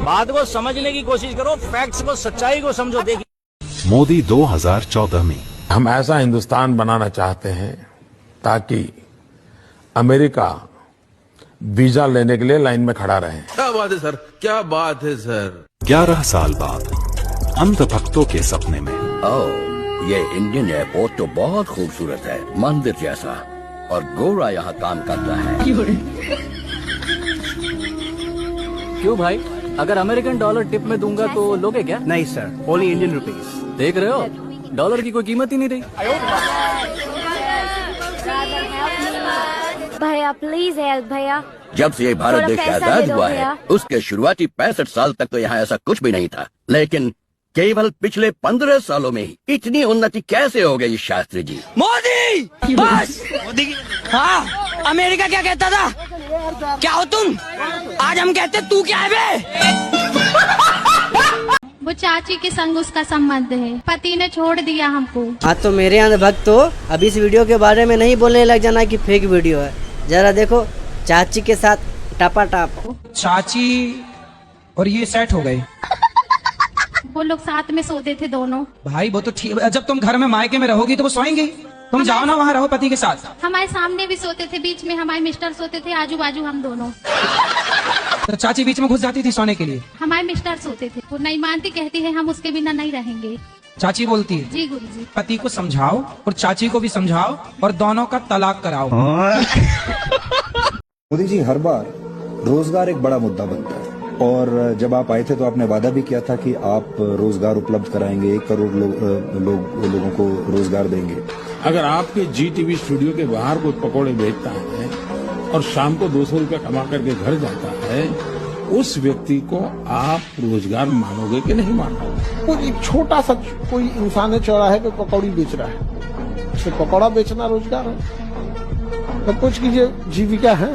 बात को समझने की कोशिश करो, फैक्ट्स को, सच्चाई को समझो। देखिए मोदी 2014 में हम ऐसा हिंदुस्तान बनाना चाहते हैं ताकि अमेरिका वीजा लेने के लिए लाइन में खड़ा रहे। क्या बात है सर, क्या बात है सर। 11 साल बाद अंधभक्तों के सपने में ओह, ये इंडियन एयरपोर्ट तो बहुत खूबसूरत है, मंदिर जैसा, और गोरा यहाँ काम करता है। क्यों भाई, अगर अमेरिकन डॉलर टिप में दूंगा तो लोगे क्या? नहीं सर, ओनली इंडियन रुपीज। देख रहे हो, डॉलर की कोई कीमत ही नहीं रही। भैया प्लीज हेल्प भैया। जब से ये भारत देश आजाद हुआ है, उसके शुरुआती 65 साल तक तो यहाँ ऐसा कुछ भी नहीं था, लेकिन केवल पिछले 15 सालों में ही इतनी उन्नति कैसे हो गई शास्त्री जी? मोदी बस। हाँ, अमेरिका क्या कहता था? क्या हो तुम? आज हम कहते तू क्या है बे? वो चाची के संग उसका संबंध है, पति ने छोड़ दिया हमको। हाँ तो मेरे अंधभक्त हो, अभी इस वीडियो के बारे में नहीं बोलने लग जाना कि फेक वीडियो है। जरा देखो चाची के साथ टपाटप। चाची और ये सेट हो गए। वो लोग साथ में सोते थे दोनों। भाई वो तो ठीक, जब तुम घर में मायके में रहोगी तो वो सोएंगे, तुम जाओ ना वहाँ रहो पति के साथ। हमारे सामने भी सोते थे, बीच में हमारे मिस्टर सोते थे, आजू बाजू हम दोनों। तो चाची बीच में घुस जाती थी सोने के लिए। हमारे मिस्टर सोते थे, वो नहीं मानती, कहती है हम उसके बिना नहीं रहेंगे। चाची बोलती है जी गुरुजी, पति को समझाओ और चाची को भी समझाओ और दोनों का तलाक कराओ। मोदी जी, हर बार रोजगार एक बड़ा मुद्दा बनता है, और जब आप आए थे तो आपने वादा भी किया था कि आप रोजगार उपलब्ध कराएंगे, 1 करोड़ लोगों को रोजगार देंगे। अगर आपके GTV स्टूडियो के बाहर कोई पकौड़े बेचता है और शाम को 200 रुपया कमा करके घर जाता है, उस व्यक्ति को आप रोजगार मानोगे कि नहीं मानोगे? कोई एक छोटा सा कोई इंसान है चौराहे पे पकौड़ी बेच रहा है, उसे पकौड़ा बेचना रोजगार है? तो कुछ कीजिए, जीविका है।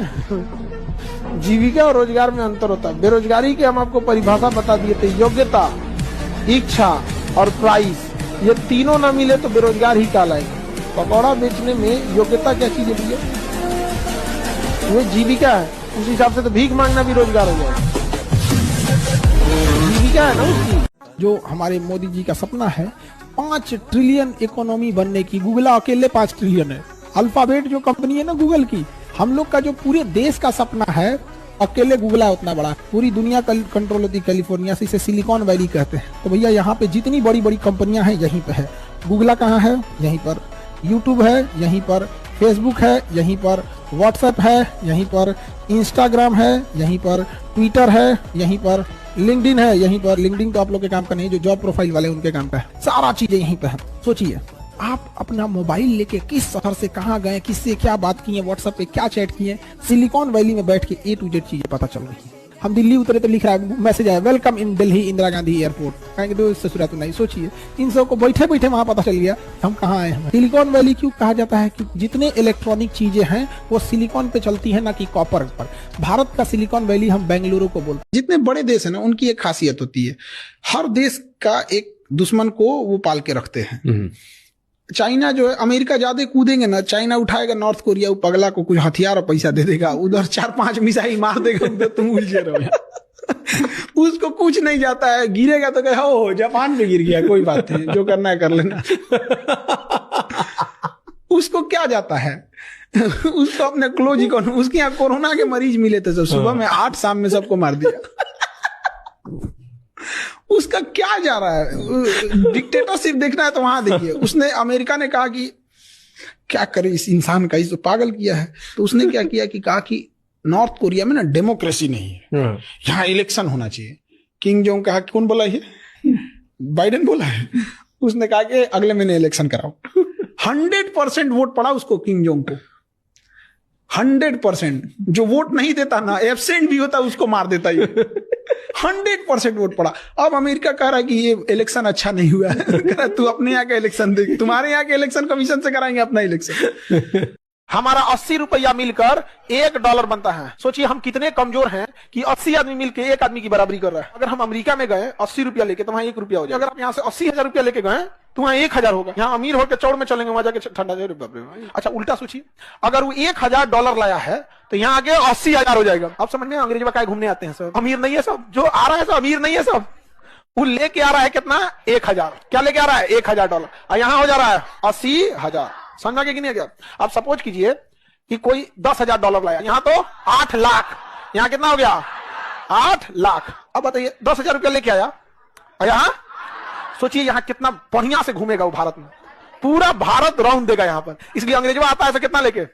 जीविका और रोजगार में अंतर होता है। बेरोजगारी की हम आपको परिभाषा बता दिए थे, योग्यता, इच्छा और प्राइस, ये तीनों ना मिले तो बेरोजगार ही कहलाएगा। पकौड़ा बेचने में योग्यता क्या चीज है भैया? वो जीविका है, उस हिसाब से तो भीख मांगना भी रोजगार हो जाएगा। जीविका है ना उसकी। जो हमारे मोदी जी का सपना है 5 ट्रिलियन इकोनॉमी बनने की, गूगल अकेले 5 ट्रिलियन है। अल्फाबेट जो कंपनी है ना गूगल की, हम लोग का जो पूरे देश का सपना है, अकेले गूगल है उतना बड़ा, पूरी दुनिया कंट्रोल होती है कैलिफोर्निया से, इसे सिलिकॉन वैली कहते हैं। तो भैया यहाँ पे जितनी बड़ी बड़ी कंपनियां हैं यहीं पे है। गूगल कहाँ है? यहीं पर। यूट्यूब है यहीं पर, फेसबुक है यहीं पर, व्हाट्सएप है यहीं पर, इंस्टाग्राम है यहीं पर, ट्विटर है यहीं पर, लिंक्डइन है यहीं पर। लिंक्डइन तो आप लोग के काम का नहीं, जो जॉब प्रोफाइल वाले उनके काम का है। सारा चीजें यहीं पे है। सोचिए आप अपना मोबाइल लेके किस शहर से कहाँ गए, किससे क्या बात की है, व्हाट्सएप पे क्या चैट किए, सिलिकॉन वैली में बैठ के A to Z चीजें पता चल रही है। हम दिल्ली उतरे तो लिख रहा है, मैसेज आया, welcome in Delhi Indira Gandhi airport. कहेंगे तो ससुरा तो नहीं। सोचिए इन सबको बैठे बैठे वहां पता चल गया हम कहाँ आए हैं। सिलिकॉन वैली क्यों कहा जाता है? कि जितने इलेक्ट्रॉनिक चीजें हैं वो सिलिकॉन पे चलती है, ना कि कॉपर पर। भारत का सिलिकॉन वैली हम बेंगलुरु को बोलते हैं। जितने बड़े देश है ना, उनकी एक खासियत होती है, हर देश का एक दुश्मन को वो पाल के रखते हैं। चाइना जो है, अमेरिका ज्यादा कूदेंगे ना, चाइना उठाएगा नॉर्थ कोरिया, वो पगला को कुछ हथियार और पैसा दे देगा, उधर 4-5 मिसाइल मार देगा, उधर तुम उलझे रहो। उसको कुछ नहीं जाता है, गिरेगा तो कहे हो जापान पे गिर गया, कोई बात नहीं, जो करना है कर लेना। उसको क्या जाता है, उसको अपने क्लोज इकोनॉमी, उसके यहाँ कोरोना के मरीज मिले थे, सब सुबह में 8 शाम में सबको मार दिया। उसका क्या जा रहा है, डिक्टेटरशिप देखना है तो वहां देखिए। उसने, अमेरिका ने कहा कि क्या करे इस इंसान का, इस तो पागल किया है, तो उसने क्या किया कि कहा कि नॉर्थ कोरिया में ना डेमोक्रेसी नहीं है, यहाँ इलेक्शन होना चाहिए। किंग जोंग कहा, कौन बोला ये, बाइडेन बोला है, उसने कहा कि अगले महीने इलेक्शन कराओ। 100% वोट पड़ा उसको, किंग जोंग को 100%। जो वोट नहीं देता ना, एब्सेंट भी होता, उसको मार देता ये। 100% वोट पड़ा। अब अमेरिका कह रहा है कि ये इलेक्शन अच्छा नहीं हुआ है। कह रहा तू अपने यहाँ का इलेक्शन देख, तुम्हारे यहाँ के इलेक्शन कमीशन से कराएंगे अपना इलेक्शन। हमारा 80 रुपया मिलकर $1 बनता है। सोचिए हम कितने कमजोर हैं कि 80 आदमी मिलकर 1 आदमी की बराबरी कर रहा है। अगर हम अमेरिका में गए 80 रुपया लेके, तो वहां 1 रुपया हो जाएगा। अगर आप यहाँ से 80,000 रुपया लेके गए तो वहां 1,000 होगा। यहाँ अमीर होकर चौड़ में चलेंगे, वहां जाके ठंडा जाए। अच्छा उल्टा सोचिए, अगर वो $1,000 लाया है तो यहाँ आके 80,000 हो जाएगा। आप समझ में, अंग्रेजी में क्या घूमने आते हैं सब, अमीर नहीं है सब, जो आ रहा है सब अमीर नहीं है सब। वो लेके आ रहा है कितना, 1,000। क्या लेके आ रहा है, $1,000। और यहाँ हो जा रहा है 80,000। समझा कि नहीं? क्या आप सपोज कीजिए कि कोई $10,000 लाया, यहाँ तो 8 लाख, यहाँ कितना हो गया, 8 लाख। अब बताइए 10,000 रुपया लेके आया, और यहाँ सोचिए यहाँ कितना बढ़िया से घूमेगा वो भारत में, पूरा भारत राउंड देगा यहाँ पर। इसलिए अंग्रेजी में आता है कितना लेके।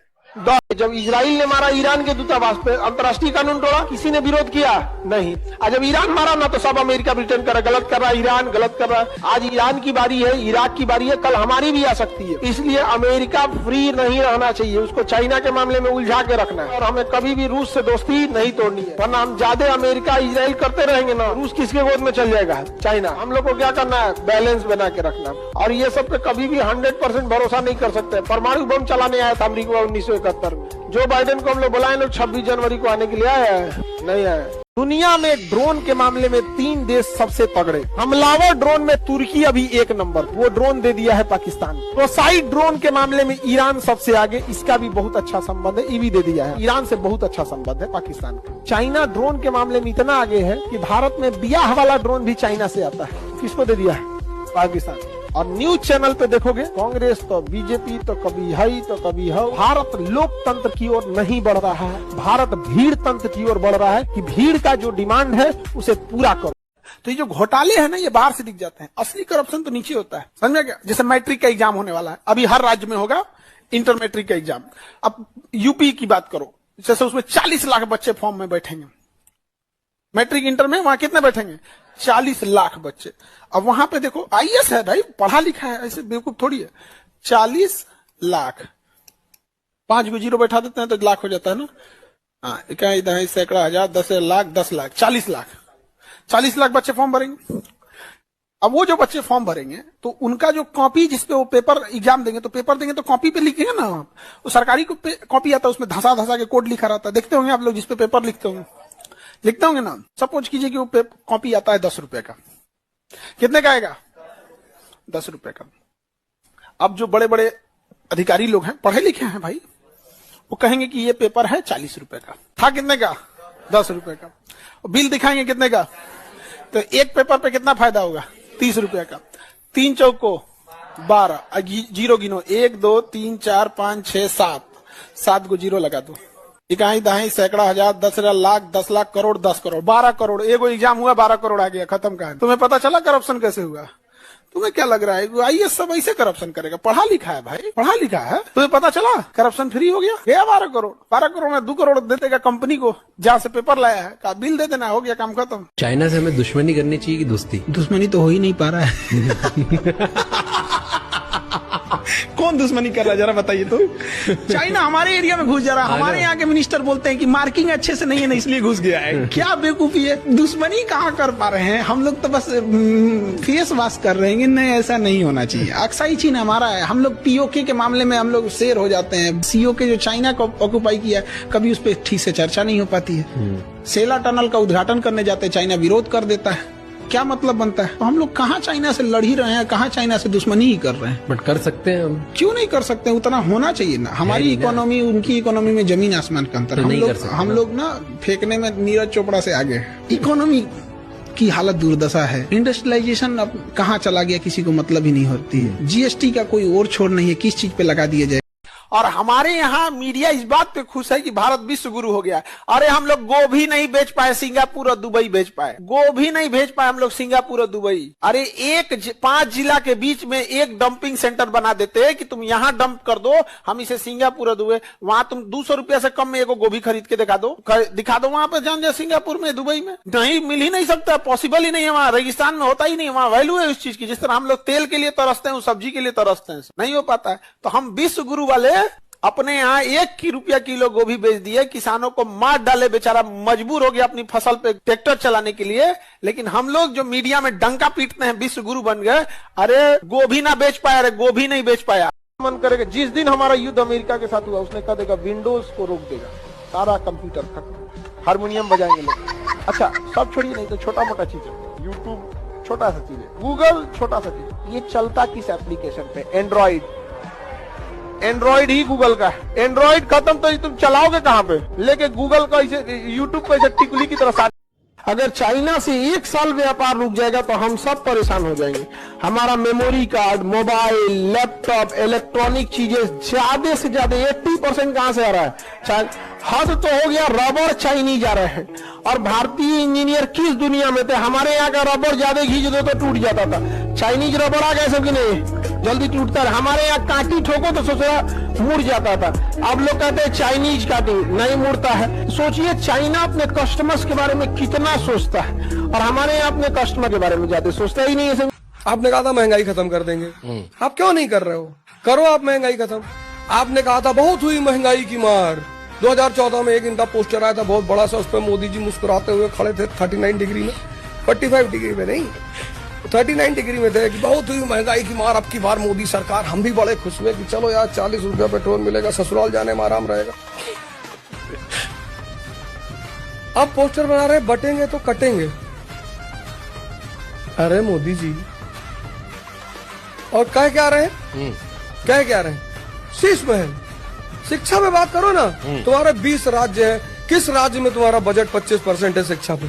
जब इजराइल ने मारा ईरान के दूतावास पे, अंतर्राष्ट्रीय कानून तोड़ा, किसी ने विरोध किया नहीं। और जब ईरान मारा ना, तो सब अमेरिका ब्रिटेन कर रहा, गलत कर रहा है, ईरान गलत कर रहा है। आज ईरान की बारी है, इराक की बारी है, कल हमारी भी आ सकती है। इसलिए अमेरिका फ्री नहीं रहना चाहिए, उसको चाइना के मामले में उलझा के रखना है। और हमें कभी भी रूस से दोस्ती नहीं तोड़नी है, वरना हम ज्यादा अमेरिका इजराइल करते रहेंगे ना, रूस किसके गोद में चल जाएगा, चाइना। हम लोग को क्या करना है, बैलेंस बना के रखना। और ये सब पे कभी भी 100% भरोसा नहीं कर सकते। परमाणु बम चलाने आया था अमरीका 1971 में। जो बाइडेन को हम लोग बुलाए, लोग 26 जनवरी को आने के लिए आया है, नहीं आया। दुनिया में ड्रोन के मामले में 3 देश सबसे तगड़े। हमलावर ड्रोन में तुर्की अभी 1 नंबर, वो ड्रोन दे दिया है पाकिस्तान। तो साइड ड्रोन के मामले में ईरान सबसे आगे, इसका भी बहुत अच्छा संबंध है, ये भी दे दिया है। ईरान से बहुत अच्छा संबंध है पाकिस्तान का। चाइना ड्रोन के मामले में इतना आगे है कि भारत में ब्याह वाला ड्रोन भी चाइना से आता है। किसको दे दिया है, पाकिस्तान। और न्यूज चैनल पे देखोगे, कांग्रेस तो बीजेपी तो कभी है तो कभी है। भारत लोकतंत्र की ओर नहीं बढ़ रहा है, भारत भीड़ तंत्र की ओर बढ़ रहा है कि भीड़ का जो डिमांड है उसे पूरा करो। तो ये जो घोटाले हैं ना, ये बाहर से दिख जाते हैं, असली करप्शन तो नीचे होता है। समझ में क्या? जैसे मैट्रिक का एग्जाम होने वाला है, अभी हर राज्य में होगा इंटर मैट्रिक का एग्जाम। अब यूपी की बात करो, जैसे उसमें 40 लाख बच्चे फॉर्म में बैठेंगे, मैट्रिक इंटर में वहां कितने बैठेंगे, 40 लाख बच्चे। अब वहां पे देखो, आईएएस है भाई, पढ़ा लिखा है, ऐसे बेवकूफ थोड़ी है। 40 लाख, 5 को 0 बैठा देते हैं तो लाख हो जाता है ना। हाँ, इकाई दहाई सैकड़ा हजार, 10 लाख, 10 लाख, 40 लाख, 40 लाख बच्चे फॉर्म भरेंगे। अब वो जो बच्चे फॉर्म भरेंगे तो उनका जो कॉपी, जिसपे वो पेपर एग्जाम देंगे, तो पेपर देंगे तो कॉपी पे लिखेंगे ना। वो सरकारी कॉपी आता है, उसमें धसा धसा के कोड लिखा रहता है, देखते होंगे आप लोग, जिसपे पेपर लिखते होंगे ना। सपोज कीजिए कि वो कॉपी आता है 10 रुपए का, कितने का आएगा, 10 रुपए का। अब जो बड़े बड़े अधिकारी लोग हैं, पढ़े लिखे हैं भाई, वो कहेंगे कि ये पेपर है 40 रुपए का, था कितने का, 10 रुपए का। बिल दिखाएंगे कितने का, तो एक पेपर पे कितना फायदा होगा, 30 रुपए का। 3 चौको 12, 0 गिनो, 1 2 3 4 5 6 7 को 0 लगा दो। इकाई दहाई सैकड़ा हजार, 10 लाख, 10 लाख, करोड़, 10 करोड़, 12 करोड़। एगो एग्जाम हुआ, 12 करोड़ आ गया, खत्म कहानी। तुम्हें पता चला करप्शन कैसे हुआ? तुम्हें क्या लग रहा है आईएएस सब ऐसे करप्शन करेगा? पढ़ा लिखा है भाई, पढ़ा लिखा है। तुम्हें पता चला करप्शन फ्री हो गया 12 करोड़। 12 करोड़ में 2 करोड़ दे देगा कंपनी को, जहां से पेपर लाया है, का बिल दे देना, हो गया काम खत्म। चाइना से हमें दुश्मनी करनी चाहिए कि दोस्ती? दुश्मनी तो हो ही नहीं पा रहा है। कौन दुश्मनी कर रहा है जरा बताइए तो। चाइना हमारे एरिया में घुस जा रहा है। हमारे यहाँ के मिनिस्टर बोलते हैं कि मार्किंग अच्छे से नहीं है ना, इसलिए घुस गया है। क्या बेवकूफी है, दुश्मनी कहाँ कर पा रहे हैं हम लोग, तो बस फेस वॉश कर रहे हैं। नहीं, ऐसा नहीं होना चाहिए। अक्साई चीन हमारा है, हम लोग पीओके के मामले में हम लोग शेर हो जाते हैं। सीओके जो चाइना को ऑक्युपाई किया, कभी उस पर ठीक से चर्चा नहीं हो पाती है। सेला टनल का उद्घाटन करने जाते हैं, चाइना विरोध कर देता है। क्या मतलब बनता है? तो हम लोग कहाँ चाइना से लड़ ही रहे हैं, कहाँ चाइना से दुश्मनी ही कर रहे हैं। बट कर सकते हैं हम, क्यों नहीं कर सकते? उतना होना चाहिए ना। हमारी इकोनॉमी उनकी इकोनॉमी में जमीन आसमान का अंतर। हम लोग ना फेंकने में नीरज चोपड़ा से आगे हैं। इकोनॉमी की हालत दुर्दशा है। इंडस्ट्रियलाइजेशन अब कहाँ चला गया किसी को मतलब ही नहीं होती है। जीएसटी का कोई और छोड़ नहीं है, किस चीज पे लगा दिया जाए। और हमारे यहाँ मीडिया इस बात पे खुश है कि भारत विश्व गुरु हो गया। अरे हम लोग गोभी नहीं बेच पाए, सिंगापुर और दुबई बेच पाए। गोभी नहीं भेज पाए हम लोग सिंगापुर और दुबई। अरे 5 जिला के बीच में एक डंपिंग सेंटर बना देते कि तुम यहाँ डंप कर दो, हम इसे सिंगापुर और दुबई, वहां तुम 200 रुपया से कम में एक गोभी खरीद के दिखा दो वहां पे जान जाए। सिंगापुर में, दुबई में नहीं, मिल ही नहीं सकता, पॉसिबल ही नहीं है। वहां रेगिस्तान में होता ही नहीं, वहां वैल्यू है उस चीज की। जिस तरह हम लोग तेल के लिए तरसते हैं, सब्जी के लिए तरसते हैं, नहीं हो पाता है। तो हम विश्व गुरु वाले अपने यहाँ 1 रुपया किलो गोभी बेच दिए, किसानों को मार डाले, बेचारा मजबूर हो गया अपनी फसल पे ट्रैक्टर चलाने के लिए। लेकिन हम लोग जो मीडिया में डंका पीटते हैं, विश्व गुरु बन गए। अरे गोभी ना बेच पाया, अरे गोभी नहीं बेच पाया। मन करेगा जिस दिन हमारा युद्ध अमेरिका के साथ हुआ, उसने कहा देगा विंडोज को रोक देगा, सारा कंप्यूटर खत्म, हारमोनियम बजाएंगे लोग। अच्छा सब छोड़िए, नहीं तो छोटा मोटा चीज है, यूट्यूब छोटा सा चीज है, गूगल छोटा सा चीज। ये चलता किस एप्लीकेशन पे? एंड्रॉइड ही गूगल का है। एंड्रॉइड खत्म तो तुम चलाओगे कहाँ पे? लेके गूगल का इसे यूट्यूब पे ऐसे टिकुली की तरह। अगर चाइना से 1 साल व्यापार रुक जाएगा तो हम सब परेशान हो जाएंगे। हमारा memory card, mobile, laptop, electronic चीजें ज्यादा से ज्यादा 80% कहाँ से आ रहा है? हद तो हो गया, रबर चाइनीज आ रहे हैं। और भारतीय इंजीनियर किस दुनिया में थे? हमारे यहाँ का रबर ज्यादा खींच दो तो टूट जाता था, चाइनीज रबर आ गए सब कि नहीं, जल्दी टूटता है। हमारे यहाँ काटी ठोको तो सोच रहा मुड़ जाता था, अब लोग कहते हैं चाइनीज काटी, नहीं मुड़ता है। सोचिए चाइना अपने कस्टमर्स के बारे में कितना सोचता है, और हमारे यहाँ अपने कस्टमर के बारे में ज्यादा सोचता ही नहीं है। आपने कहा था महंगाई खत्म कर देंगे, आप क्यों नहीं कर रहे हो? करो आप महंगाई खत्म। आपने कहा था बहुत हुई महंगाई की मार। 2014 में एक इनका पोस्टर आया था बहुत बड़ा सा, उस पर मोदी जी मुस्कुराते हुए खड़े थे 39 डिग्री में, 45 डिग्री में नहीं, 39 डिग्री में थे कि बहुत हुई महंगाई की मार, अब की बार मोदी सरकार। हम भी बड़े खुश हुए कि चलो यार 40 रुपया पेट्रोल मिलेगा, ससुराल जाने में आराम रहेगा। अब पोस्टर बना रहे बटेंगे तो कटेंगे। अरे मोदी जी, और कह क्या रहे हैं? कह क्या रहे हैं? शीश महल। शिक्षा में बात करो ना, तुम्हारे 20 राज्य है, किस राज्य में तुम्हारा बजट 25% है शिक्षा पे?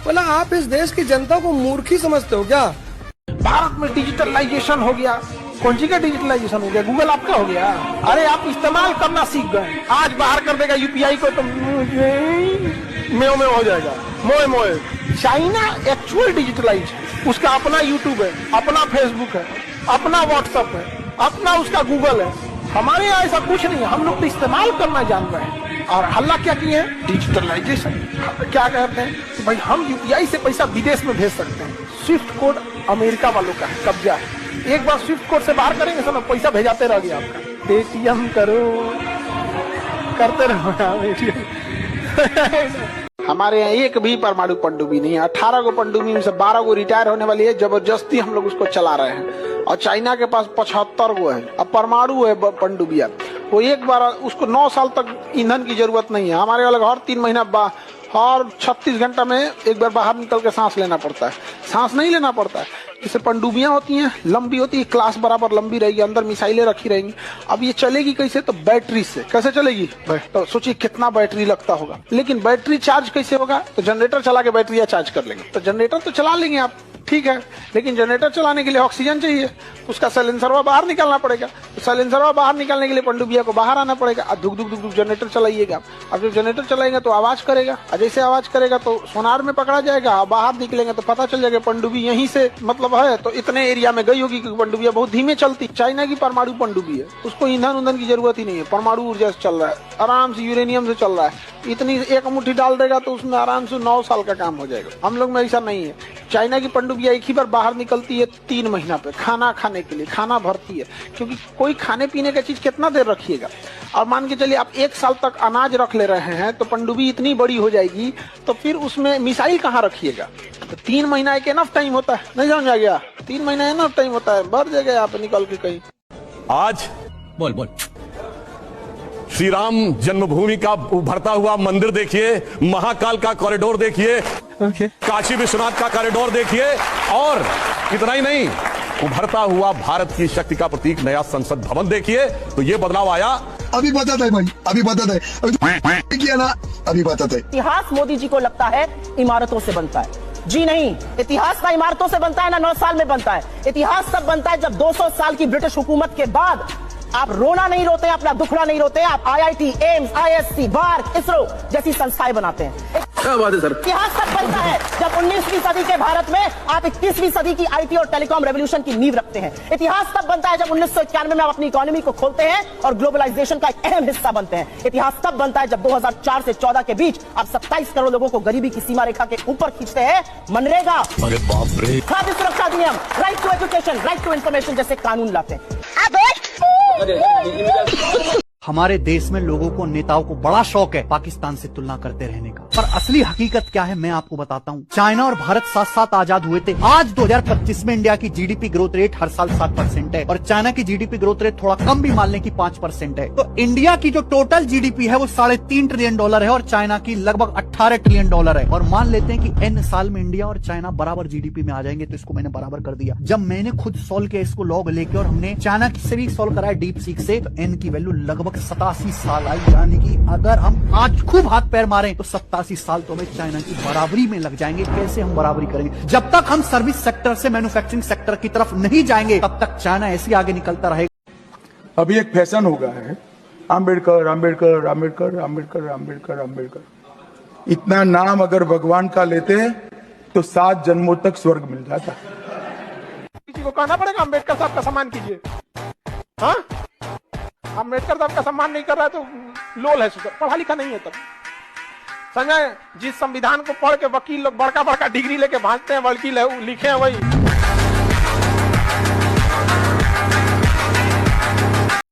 मतलब आप इस देश की जनता को मूर्खी समझते हो क्या? भारत में डिजिटलाइजेशन हो गया। कौन सी का डिजिटलाइजेशन हो गया? गूगल आपका हो गया। अरे आप इस्तेमाल करना सीख गए, आज बाहर कर देगा यूपीआई को तो मेओ में हो जाएगा, मोए मोए। चाइना एक्चुअल डिजिटलाइज है, उसका अपना यूट्यूब है, अपना फेसबुक है, अपना व्हाट्सएप है, अपना उसका गूगल है। हमारे यहाँ ऐसा कुछ नहीं है, हम लोग तो इस्तेमाल करना जान रहे हैं। और हल्ला क्या किए हैं? डिजिटलाइजेशन। क्या कहते हैं कि भाई हम यूपीआई से पैसा विदेश में भेज सकते हैं। स्विफ्ट कोड अमेरिका वालों का है, कब्जा है। एक बार स्विफ्ट कोड से बाहर करेंगे सब पैसा भेजाते रह गया आपका। पेटीएम करो, करते रहो। हमारे यहाँ एक भी परमाणु पनडुब्बी नहीं है। 18 गो पनडुब्बी में से 12 गो रिटायर होने वाली है, जबरदस्ती हम लोग उसको चला रहे हैं। और चाइना के पास 75 गो है। अब परमाणु है पनडुब्बिया, वो एक बार उसको 9 साल तक ईंधन की जरूरत नहीं है। हमारे वाले हर 3 महीना हर 36 घंटा में एक बार बाहर निकल के सांस लेना पड़ता है। सांस नहीं लेना पड़ता है। जैसे पनडुब्बियां होती हैं, लंबी होती है, क्लास बराबर लंबी रहेगी, अंदर मिसाइलें रखी रहेंगी। अब ये चलेगी कैसे? तो बैटरी से। कैसे चलेगी? तो सोचिए कितना बैटरी लगता होगा। लेकिन बैटरी चार्ज कैसे होगा? तो जनरेटर चला के बैटरी चार्ज कर लेंगे। तो जनरेटर तो चला लेंगे आप, ठीक है, लेकिन जनरेटर चलाने के लिए ऑक्सीजन चाहिए, तो उसका साइलेंसरवा बाहर निकालना पड़ेगा। तो साइलेंसरवा बाहर निकालने के लिए पनडुब्बिया को बाहर आना पड़ेगा। अब धुक धुक धुक धुक जनरेटर चलाइएगा। अब जब जनरेटर चलाएंगे तो आवाज करेगा, और जैसे आवाज करेगा तो सोनार में पकड़ा जाएगा। बाहर निकलेंगे तो पता चल जाएगा पनडुब्बी यहीं से मतलब है, तो इतने एरिया में गई होगी क्योंकि पनडुब्बिया बहुत धीमे चलती। चाइना की परमाणु पनडुब्बी है, उसको ईंधन उंधन की जरूरत ही नहीं है, परमाणु ऊर्जा से चल रहा है, आराम से यूरेनियम से चल रहा है। इतनी एक मुट्ठी डाल देगा तो उसमें आराम से 9 साल का काम हो जाएगा। हम लोग में ऐसा नहीं है। चाइना की पनडुब्बिया एक ही बार बाहर निकलती है 3 महीना पे, खाना खाने के लिए, खाना भरती है। क्योंकि कोई खाने पीने का चीज कितना देर रखिएगा। और मान के चलिए आप 1 साल तक अनाज रख ले रहे हैं, तो पनडुब्बी इतनी बड़ी हो जाएगी, तो फिर उसमें मिसाइल कहाँ रखिएगा? तो 3 महीना एक एनफ टाइम होता है, नहीं समझ आ गया? 3 महीना एनफ टाइम होता है, भर जाएगा आप निकल के कहीं। आज बोल श्री राम जन्मभूमि का उभरता हुआ मंदिर देखिए, महाकाल का कॉरिडोर देखिए। काशी विश्वनाथ का कॉरिडोर देखिए, और इतना ही नहीं, उभरता हुआ भारत की शक्ति का प्रतीक नया संसद भवन देखिए, तो ये बदलाव आया। अभी बताता है भाई, अभी बताता है, अभी किया ना, अभी बताता है। इतिहास मोदी जी को लगता है इमारतों से बनता है। जी नहीं, इतिहास का इमारतों से बनता है ना 9 साल में बनता है। इतिहास तब बनता है जब 200 साल की ब्रिटिश हुकूमत के बाद आप रोना नहीं रोते, अपना दुखड़ा नहीं रोते, आप IIT, एम्स, ISC, बार्क, इसरो जैसी संस्थाएं बनाते हैं। क्या बात है सर? इतिहास तब बनता है जब 19वीं सदी के भारत में आप 21वीं सदी की IT और टेलीकॉम रेवोल्यूशन की नींव रखते हैं। इतिहास तब बनता है जब 1991 में आप अपनी इकोनॉमी को खोलते हैं और ग्लोबलाइजेशन का एक अहम हिस्सा बनते हैं। इतिहास तब बनता है जब 2004 से 14 के बीच आप 27 करोड़ लोगों को गरीबी की सीमा रेखा के ऊपर खींचते हैं। मनरेगा, खाद्य सुरक्षा अधिनियम, right to education, right to information जैसे कानून लाते हैं। हमारे देश में लोगों को, नेताओं को बड़ा शौक है पाकिस्तान से तुलना करते रहने का, पर असली हकीकत क्या है मैं आपको बताता हूँ। चाइना और भारत साथ साथ आजाद हुए थे। आज 2025 में इंडिया की GDP ग्रोथ रेट हर साल 7% है और चाइना की GDP ग्रोथ रेट थोड़ा कम भी मान लें कि 5% है। तो इंडिया की जो टोटल GDP है वो $3.5 ट्रिलियन है और चाइना की लगभग $18 ट्रिलियन है। और मान लेते हैं कि N साल में इंडिया और चाइना बराबर GDP में आ जाएंगे, तो इसको मैंने बराबर कर दिया। जब मैंने खुद सॉल्व किया इसको लॉग लेके और हमने चाइना से भी सॉल्व कराया डीप सीक से, तो N की वैल्यू लगभग 87 साल आई। यानी कि अगर हम आज खूब हाथ पैर मारें तो 87 साल तो हमें चाइना की बराबरी में लग जाएंगे। कैसे हम बराबरी करेंगे? जब तक हम सर्विस सेक्टर से मैन्युफैक्चरिंग सेक्टर की तरफ नहीं जाएंगे तब तक चाइना ऐसे ही आगे निकलता रहेगा। अभी एक फैशन हो गया है, आम्बेडकर आम्बेडकर आम्बेडकर आम्बेडकर आम्बेडकर आम्बेडकर। इतना नाम अगर भगवान का लेते हैं तो 7 जन्मों तक स्वर्ग मिल जाता। किसी को कहना पड़ेगा अम्बेडकर साहब का सम्मान कीजिए? हाँ, अम्बेडकर साहब का सम्मान नहीं कर रहा है तो लोल है, पढ़ा लिखा नहीं है। तब संजय, जिस संविधान को पढ़ के वकील लोग बड़का बड़का डिग्री लेके भागते हैं, वकील लिखे हैं वही।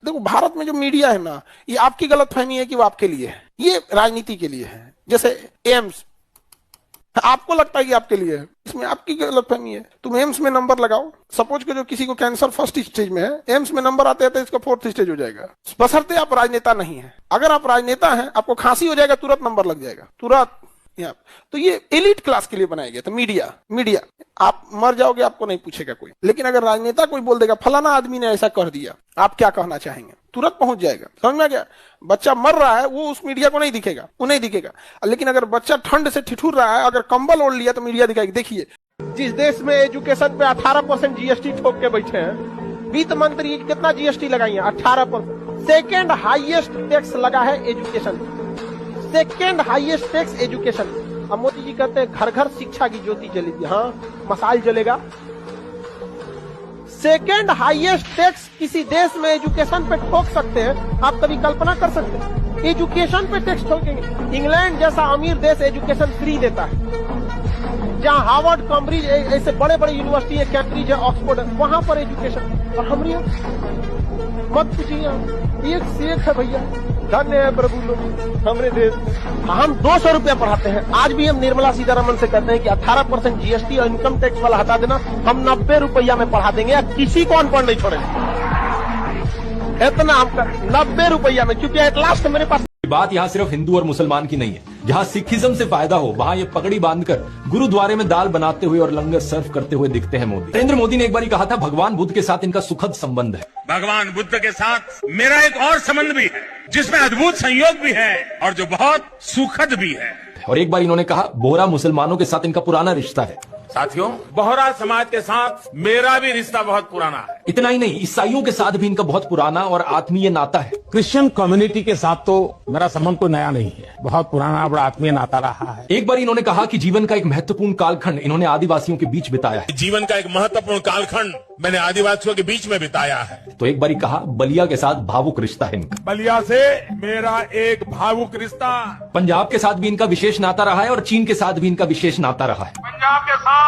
देखो, भारत में जो मीडिया है ना, ये आपकी गलतफहमी है कि वो आपके लिए है, ये राजनीति के लिए है। जैसे एम्स, आपको लगता है कि आपके लिए है, इसमें आपकी गलतफहमी है। तुम एम्स में नंबर लगाओ, सपोज के जो किसी को कैंसर फर्स्ट स्टेज में है, एम्स में नंबर आते हैं इसका 4th स्टेज हो जाएगा, बशर्ते आप राजनेता नहीं है। अगर आप राजनेता हैं, आपको खांसी हो जाएगा, तुरंत नंबर लग जाएगा, तुरंत। तो ये एलिट क्लास के लिए बनाया गया था मीडिया। आप मर जाओगे, आपको नहीं पूछेगा कोई। लेकिन अगर राजनेता कोई बोल देगा फलाना आदमी ने ऐसा कर दिया, आप क्या कहना चाहेंगे, तुरंत पहुंच जाएगा। समझ में आ गया? बच्चा मर रहा है, वो उस मीडिया को नहीं दिखेगा, वो नहीं दिखेगा। लेकिन अगर बच्चा ठंड से ठिठुर रहा है, अगर कंबल ओढ़ लिया तो मीडिया दिखाएगी। देखिए, जिस देश में एजुकेशन पे 18% GST ठोक के बैठे हैं, वित्त मंत्री कितना GST लगाई है? 18%। सेकेंड हाईएस्ट टैक्स लगा है education, second highest tax education. अब मोदी जी कहते हैं घर घर शिक्षा की ज्योति जलेगी। हाँ, मसाल जलेगा। सेकेंड हाईएस्ट टैक्स किसी देश में एजुकेशन पे ठोक सकते हैं, आप कभी कल्पना कर सकते हैं? एजुकेशन पे टैक्स ठोकेंगे। इंग्लैंड जैसा अमीर देश एजुकेशन फ्री देता है, जहां हार्वर्ड, कैम्ब्रिज ऐसे बड़े बड़े यूनिवर्सिटी है, कैम्ब्रिज है, ऑक्सफोर्ड है, वहां पर एजुकेशन। और हमारे मत पूछिए, एक से एक है भैया। धन्य है प्रभु लोग हमारे देश में। हम 200 रुपया पढ़ाते हैं। आज भी हम निर्मला सीतारमण से कहते हैं कि 18% GST और इनकम टैक्स वाला हटा देना, हम 90 रुपया में पढ़ा देंगे, या किसी को अनपढ़ नहीं छोड़ेंगे। इतना हम 90 रुपया में, क्योंकि एट लास्ट मेरे पास बात यहाँ सिर्फ हिंदू और मुसलमान की नहीं है। जहाँ सिखिज्म से फायदा हो वहाँ ये पगड़ी बांधकर गुरुद्वारे में दाल बनाते हुए और लंगर सर्व करते हुए दिखते हैं मोदी। नरेंद्र मोदी ने एक बार कहा था भगवान बुद्ध के साथ इनका सुखद संबंध है। भगवान बुद्ध के साथ मेरा एक और संबंध भी है, जिसमें अद्भुत संयोग भी है और जो बहुत सुखद भी है। और एक बार इन्होंने कहा बोहरा मुसलमानों के साथ इनका पुराना रिश्ता है। साथियों, बोहरा समाज के साथ मेरा भी रिश्ता बहुत पुराना है। इतना ही नहीं, ईसाइयों के साथ भी इनका बहुत पुराना और आत्मीय नाता है। क्रिश्चियन कम्युनिटी के साथ तो मेरा संबंध कोई नया नहीं है, बहुत पुराना बड़ा आत्मीय नाता रहा है। एक बार इन्होंने कहा कि जीवन का एक महत्वपूर्ण कालखंड इन्होंने आदिवासियों के बीच बिताया है। जीवन का एक महत्वपूर्ण कालखंड मैंने आदिवासियों के बीच में बिताया है। तो एक बार कहा बलिया के साथ भावुक रिश्ता है इनका। बलिया से मेरा एक भावुक रिश्ता। पंजाब के साथ भी इनका विशेष नाता रहा है और चीन के साथ भी इनका विशेष नाता रहा है। पंजाब के साथ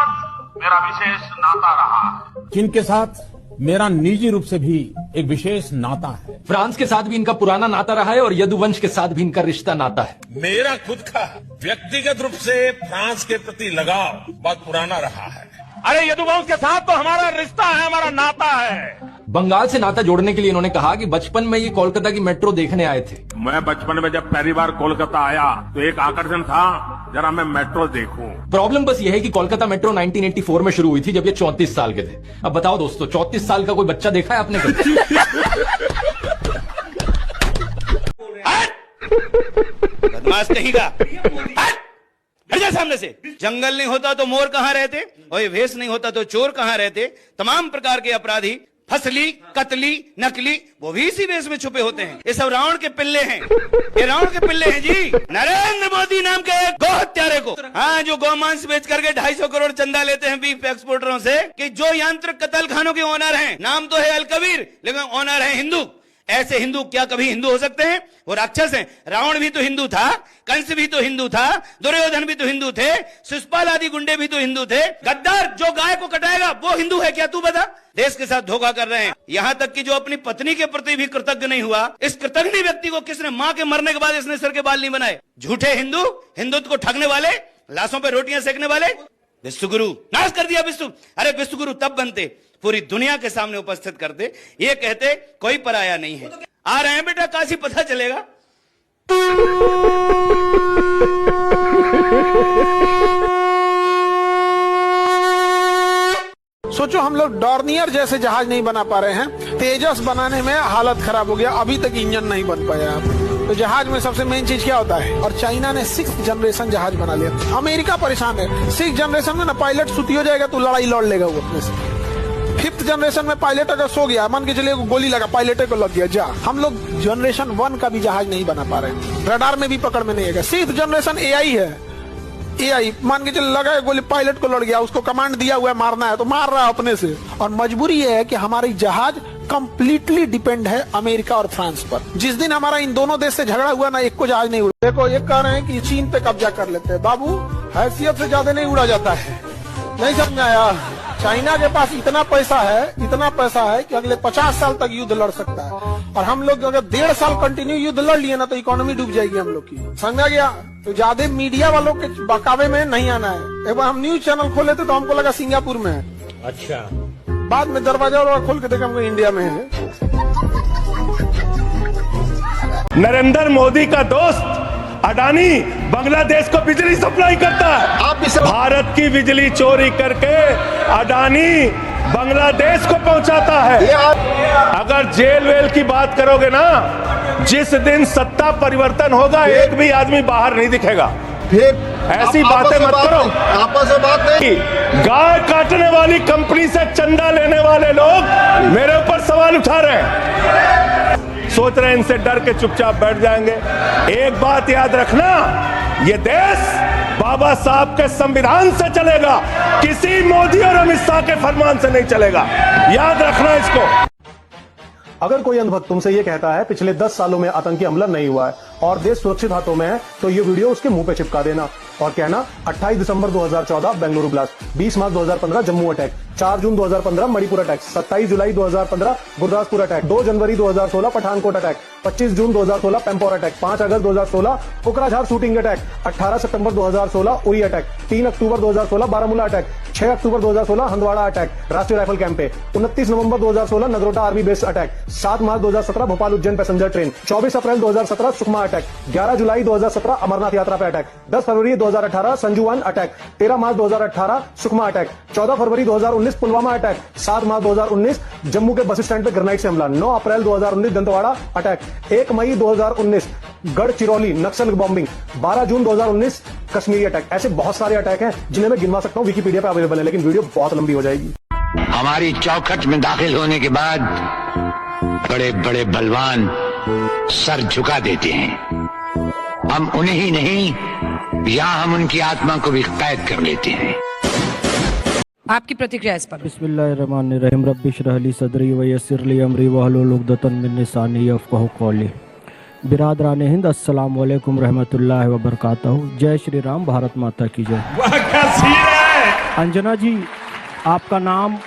मेरा विशेष नाता रहा है। चीन के साथ मेरा निजी रूप से भी एक विशेष नाता है। फ्रांस के साथ भी इनका पुराना नाता रहा है और यदुवंश के साथ भी इनका रिश्ता नाता है। मेरा खुद का व्यक्तिगत रूप से फ्रांस के प्रति लगाव बहुत पुराना रहा है। अरे यदुवंश के साथ तो हमारा रिश्ता है, हमारा नाता है। बंगाल से नाता जोड़ने के लिए इन्होंने कहा कि बचपन में ये कोलकाता की मेट्रो देखने आए थे। मैं बचपन में जब पहली बार कोलकाता आया तो एक आकर्षण था जरा मैं मेट्रो देखूं। प्रॉब्लम बस ये है कि कोलकाता मेट्रो 1984 में शुरू हुई थी जब ये 34 साल के थे। अब बताओ दोस्तों, 34 साल का कोई बच्चा देखा है आपने कभी? बदमाश कहीं का हट जा सामने से। जंगल नहीं होता तो मोर कहां रहते, और ये भेष नहीं होता तो चोर कहां रहते। तमाम प्रकार के अपराधी फसली, कतली, नकली, वो भी इसी वेश में छुपे होते हैं। ये सब रावण के पिल्ले हैं, ये रावण के पिल्ले हैं जी। नरेंद्र मोदी नाम के एक गौ हत्यारे को, हाँ, जो गौमांस बेच करके 250 करोड़ चंदा लेते हैं बीफ एक्सपोर्टरों से, कि जो यांत्रिक कतल खानों के ओनर हैं, नाम तो है अलकबीर लेकिन ओनर है हिंदू। ऐसे हिंदू क्या कभी हिंदू हो सकते हैं? वो राक्षस हैं। रावण भी तो हिंदू था, कंस भी तो हिंदू था, दुर्योधन भी तो हिंदू थे, शिशुपाल आदि गुंडे भी तो हिंदू थे। गद्दार जो गाय को कटाएगा वो हिंदू है क्या? तू बता। देश के साथ धोखा कर रहे हैं। यहाँ तक कि जो अपनी पत्नी के प्रति भी कृतज्ञ नहीं हुआ, इस कृतज्ञ व्यक्ति को किसने मां के मरने के बाद इसने सिर के बाल नहीं बनाए? झूठे हिंदू, हिंदुत्व को ठगने वाले, लाशों पर रोटियां सेकने वाले। विश्वगुरु नाश कर दिया विश्व। अरे विश्वगुरु तब बनते, पूरी दुनिया के सामने उपस्थित करते, ये कहते कोई पराया नहीं है। आ रहे हैं बेटा काशी, पता चलेगा। सोचो हम लोग डॉर्नियर जैसे जहाज नहीं बना पा रहे हैं, तेजस बनाने में हालत खराब हो गया, अभी तक इंजन नहीं बन पाया। तो जहाज में सबसे मेन चीज क्या होता है? और चाइना ने 6th जनरेशन जहाज बना लिया। अमेरिका परेशान है, 6th जनरेशन में ना पायलट सुती हो जाएगा तो लड़ाई लड़ लेगा वो अपने से। 5th जनरेशन में पायलट अगर सो गया, मान के चलिए गोली लगा, पायलट को लग गया, जा। हम लोग जनरेशन 1 का भी जहाज नहीं बना पा रहे, रडार में भी पकड़ में नहीं है। 6th जनरेशन AI है। AI मान के चल लगा गोली, पायलट को लड़ गया, उसको कमांड दिया हुआ है मारना है तो मार रहा है अपने से। और मजबूरी ये है कि हमारी जहाज कंप्लीटली डिपेंड है अमेरिका और फ्रांस पर। जिस दिन हमारा इन दोनों देश से झगड़ा हुआ ना, एक को जहाज नहीं उड़ा। देखो ये कह रहे हैं कि चीन पे कब्जा कर लेते हैं। बाबू, हैसियत से ज्यादा नहीं उड़ा जाता है, नहीं समझ आया? चाइना के पास इतना पैसा है कि अगले 50 साल तक युद्ध लड़ सकता है। और हम लोग अगर 1.5 साल कंटिन्यू युद्ध लड़ लिए ना तो इकोनॉमी डूब जाएगी हम लोग की, समझा गया? तो ज्यादा मीडिया वालों के बहकावे में नहीं आना है। एक बार हम न्यूज चैनल खोले थे तो हमको लगा सिंगापुर में है, अच्छा, बाद में दरवाजा खोल के देखा हमको इंडिया में है। नरेंद्र मोदी का दोस्त अडानी बांग्लादेश को बिजली सप्लाई करता है। भारत की बिजली चोरी करके अडानी बांग्लादेश को पहुंचाता है। अगर जेल वेल की बात करोगे ना, जिस दिन सत्ता परिवर्तन होगा एक भी आदमी बाहर नहीं दिखेगा। ऐसी बातें मत करो, आपस में बात नहीं। गाय काटने वाली कंपनी से चंदा लेने वाले लोग मेरे ऊपर सवाल उठा रहे हैं, सोच रहे हैं इनसे डर के चुपचाप बैठ जाएंगे। एक बात याद रखना, ये देश बाबा साहब के संविधान से चलेगा, किसी मोदी और अमित शाह के फरमान से नहीं चलेगा, याद रखना इसको। अगर कोई अंधभक्त तुमसे ये कहता है पिछले 10 सालों में आतंकी हमला नहीं हुआ है और देश सुरक्षित हाथों में है, तो ये वीडियो उसके मुंह पे चिपका देना और कहना 28 दिसंबर 2014 बेंगलुरु ब्लास्ट, 20 मार्च 2015 जम्मू अटैक, 4 जून 2015 मणिपुर अटैक, 27 जुलाई 2015 गुरदासपुर अटैक, 2 जनवरी 2016 पठानकोट अटैक, 25 जून 2016 पेम्पोर अटैक, 5 अगस्त 2016 कोकराझार शूटिंग अटैक, 18 सितंबर 2016 उरी अटैक, 3 अक्टूबर 2016 बारामूला अटैक, 6 अक्टूबर 2016 हंदवाड़ा अटैक राष्ट्रीय राइफल कैंप पे, 29 नवंबर 2016 नगरोटा आर्मी बेस अटैक, 7 मार्च 2017 भोपाल उज्जैन पैसेंजर ट्रेन, 24 अप्रैल 2017 सुकमा अटैक, 11 जुलाई 2017 अमरनाथ यात्रा पे अटैक, 10 फरवरी 2018 संजू 1 अटैक, 13 मार्च 2018 सुकमा अटैक, 14 फरवरी 2019 पुलवामा अटैक, 7 मार्च 2019 जम्मू के बस स्टैंड पे ग्रेनाइड से हमला, 9 अप्रैल 2019 दंतेवाड़ा अटैक, 1 मई 2019 गढ़चिरौली नक्सल बॉम्बिंग, 12 जून 2019 कश्मीरी अटैक। ऐसे बहुत सारे अटैक हैं जिन्हें मैं गिनवा सकता हूं, विकिपीडिया पे अवेलेबल है, लेकिन वीडियो बहुत लंबी हो जाएगी। हमारी चौखट में दाखिल होने के बाद बड़े बड़े बलवान सर झुका देते हैं, हम उन्हें ही नहीं या हम उनकी आत्मा को भी कैद कर लेते हैं। आपकी प्रतिक्रिया इस पर? बिस्मिल्लाहिर्रहमानिर्रहीम, रब्बि इश्रह ली सदरी व यस्सिर ली अमरी वहलुल उक़दतन मिन लिसानी यफ़क़हू क़ौली। बिरादरान हिंद, अस्सलाम वालेकुम रहमतुल्लाहि व बरकातहू। जय श्री राम, भारत माता की जय। अंजना जी, आपका नाम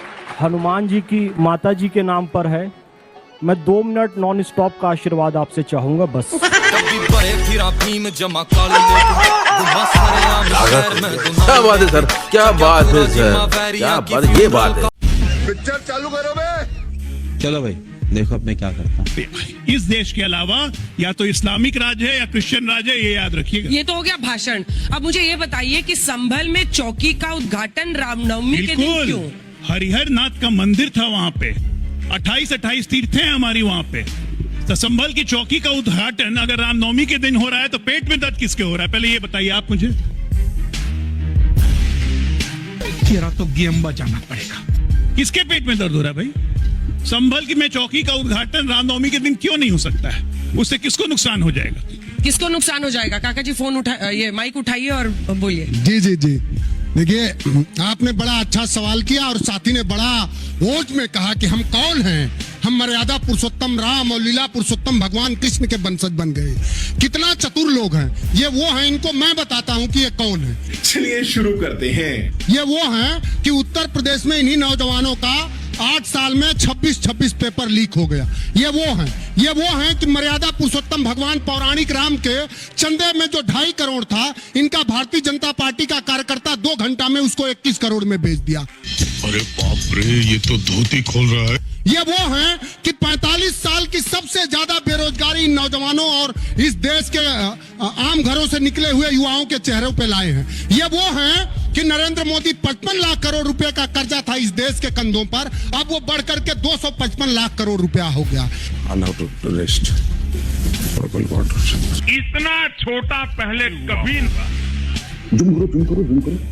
हनुमान जी की माता जी के नाम पर है। मैं 2 मिनट नॉन स्टॉप का आशीर्वाद आपसे चाहूंगा बस। क्या बात है सर, क्या बात है सर, क्या बात, ये बात है। पिक्चर चालू करो बे। चलो भाई। देखो अब मैं क्या करता हूँ। इस देश के अलावा या तो इस्लामिक राज है या क्रिश्चियन राज है, ये याद रखिएगा। ये तो हो गया भाषण। अब मुझे ये बताइए कि संभल में चौकी का उद्घाटन रामनवमी के दिन क्यों? हरिहर नाथ का मंदिर था वहाँ पे, 28 तीर्थें हैं हमारी वहाँ पे। तो संभल की चौकी का उद्घाटन अगर रामनवमी के दिन हो रहा है तो पेट में दर्द किसके हो रहा है, पहले ये बताइए आप मुझे। तेरा तो गेम बचाना पड़ेगा। किसके पेट में दर्द हो रहा है भाई? संभल की मैं चौकी का उद्घाटन रामनवमी के दिन क्यों नहीं हो सकता है? उससे किसको नुकसान हो जाएगा? किसको नुकसान हो जाएगा? काका जी फोन ये माइक उठाइए और बोलिए। जी जी जी, देखिए आपने बड़ा अच्छा सवाल किया और साथी ने बड़ा वोट में कहा कि हम कौन हैं। हम मर्यादा पुरुषोत्तम राम और लीला पुरुषोत्तम भगवान कृष्ण के वंशज बन गए। कितना चतुर लोग हैं ये। वो हैं, इनको मैं बताता हूँ कि ये कौन है। चलिए शुरू करते हैं। ये वो हैं कि उत्तर प्रदेश में इन्हीं नौजवानों का 8 साल में 26 पेपर लीक हो गया। ये वो हैं कि मर्यादा पुरुषोत्तम भगवान पौराणिक राम के चंदे में जो 2.5 करोड़ था, इनका भारतीय जनता पार्टी का कार्यकर्ता 2 घंटा में उसको 21 करोड़ में बेच दिया। अरे बाप रे, ये तो धोती खोल रहा है। ये वो हैं कि 45 साल की सबसे ज्यादा बेरोजगारी इन नौजवानों और इस देश के आम घरों से निकले हुए युवाओं के चेहरों पे लाए हैं। ये वो हैं कि नरेंद्र मोदी 55 लाख करोड़ रुपए का कर्जा था इस देश के कंधों पर, अब वो बढ़ करके 255 लाख करोड़ रुपया हो गया। इतना छोटा पहले कभी नहीं।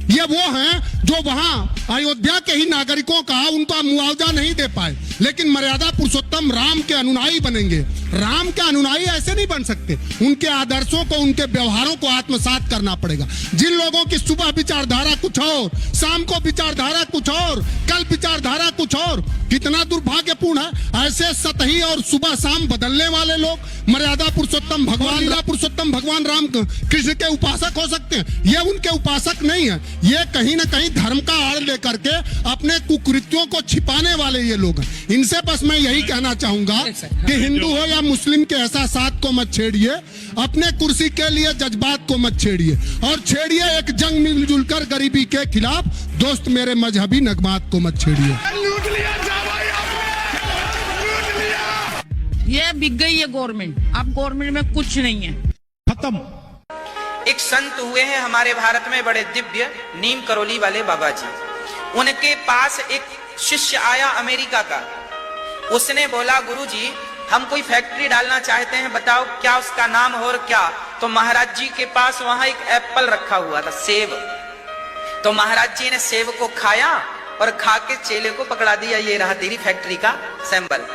ये वो हैं जो वहां अयोध्या के ही नागरिकों का उनका मुआवजा नहीं दे पाए, लेकिन मर्यादा पुरुषोत्तम राम के अनुयायी बनेंगे। राम के अनुयायी ऐसे नहीं बन सकते। उनके आदर्शों को, उनके व्यवहारों को आत्मसात करना पड़ेगा। जिन लोगों की सुबह विचारधारा कुछ और, शाम को विचारधारा कुछ और, कल विचारधारा कुछ और, कितना दुर्भाग्यपूर्ण है। ऐसे सतही और सुबह शाम बदलने वाले लोग मर्यादा पुरुषोत्तम भगवान, लीला पुरुषोत्तम भगवान राम कृष्ण के उपासक हो सकते हैं? ये उनके उपासक नहीं है। ये कहीं ना कहीं धर्म का आड़ लेकर के अपने कुकृत्यों को छिपाने वाले ये लोग हैं। इनसे बस मैं यही कहना चाहूंगा कि हिंदू हो या मुस्लिम के एहसासात को मत छेड़िए, अपने कुर्सी के लिए जज्बात को मत छेड़िए, और छेड़िए एक जंग मिलजुल कर गरीबी के खिलाफ। दोस्त मेरे मजहबी नगमात को मत छेड़िए। ये बिक गई है गवर्नमेंट, अब गवर्नमेंट में कुछ नहीं है, खत्म। एक संत हुए हैं हमारे भारत में बड़े दिव्य, नीम करोली वाले बाबा जी। उनके पास एक शिष्य आया अमेरिका का। उसने बोला, गुरुजी हम कोई फैक्ट्री डालना चाहते हैं, बताओ क्या उसका नाम हो और क्या। तो महाराज जी के पास वहां एक एप्पल रखा हुआ था, सेब। तो महाराज जी ने सेब को खाया और खा के चेले को पकड़ा दिया, ये रहा तेरी फैक्ट्री का सैंपल।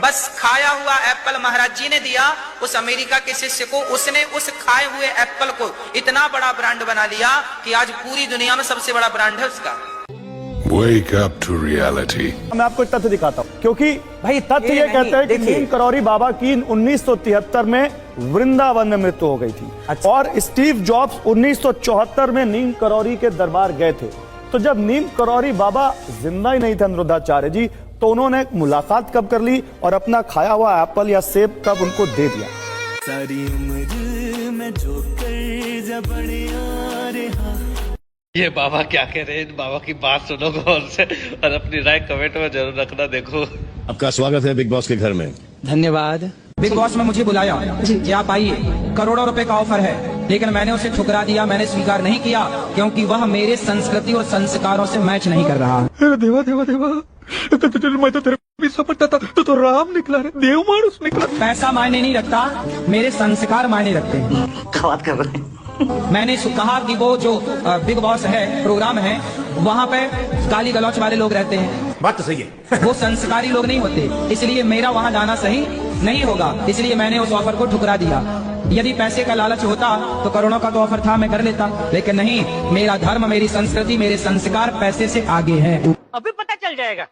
बस खाया हुआ एप्पल महाराज जी ने दिया उस अमेरिका के शिष्य को। उसने उस खाए हुए एप्पल को इतना बड़ा ब्रांड बना लिया कि आज पूरी दुनिया में सबसे बड़ा ब्रांड है उसका। Wake up to reality. मैं आपको एक तथ्य दिखाता हूँ, क्योंकि भाई तथ्य ये कहते हैं कि नीम करौरी बाबा की 1973 में वृंदावन में मृत्यु हो गई थी। अच्छा। और स्टीव जॉब्स 1974 में नीम करौरी के दरबार गए थे। तो जब नीम करौरी बाबा जिंदा ही नहीं थे अनिरुद्धाचार्य जी, तो उन्होंने मुलाकात कब कर ली और अपना खाया हुआ एप्पल या सेब कब उनको दे दिया। सारी उम्र में जो ये बाबा क्या कह रहे हैं, बाबा की बात सुनो गौर से और अपनी राय कमेंट में जरूर रखना। देखो, आपका स्वागत है बिग बॉस के घर में। धन्यवाद। बिग बॉस में मुझे बुलाया कि आप आइए, करोड़ों रुपए का ऑफर है, लेकिन मैंने उसे ठुकरा दिया। मैंने स्वीकार नहीं किया क्योंकि वह मेरे संस्कृति और संस्कारों से मैच नहीं कर रहा। देवा देवा देवा, मैं तो तेरे पीछे पड़ता था, तो राम निकला रे, देव मानुस निकला। पैसा मायने नहीं रखता, मेरे संस्कार मायने रखते हैं। बात कर रहे हैं। मैंने कहा कि वो जो बिग बॉस है, प्रोग्राम है, वहाँ पे गाली गलौच वाले लोग रहते हैं। बात तो सही है। वो संस्कारी लोग नहीं होते, इसलिए मेरा वहाँ जाना सही नहीं होगा। इसलिए मैंने उस ऑफर को ठुकरा दिया। यदि पैसे का लालच होता तो करोड़ों का तो ऑफर था, मैं कर लेता, लेकिन नहीं। मेरा धर्म, मेरी संस्कृति, मेरे संस्कार पैसे से आगे है। अभी पता चल जाएगा।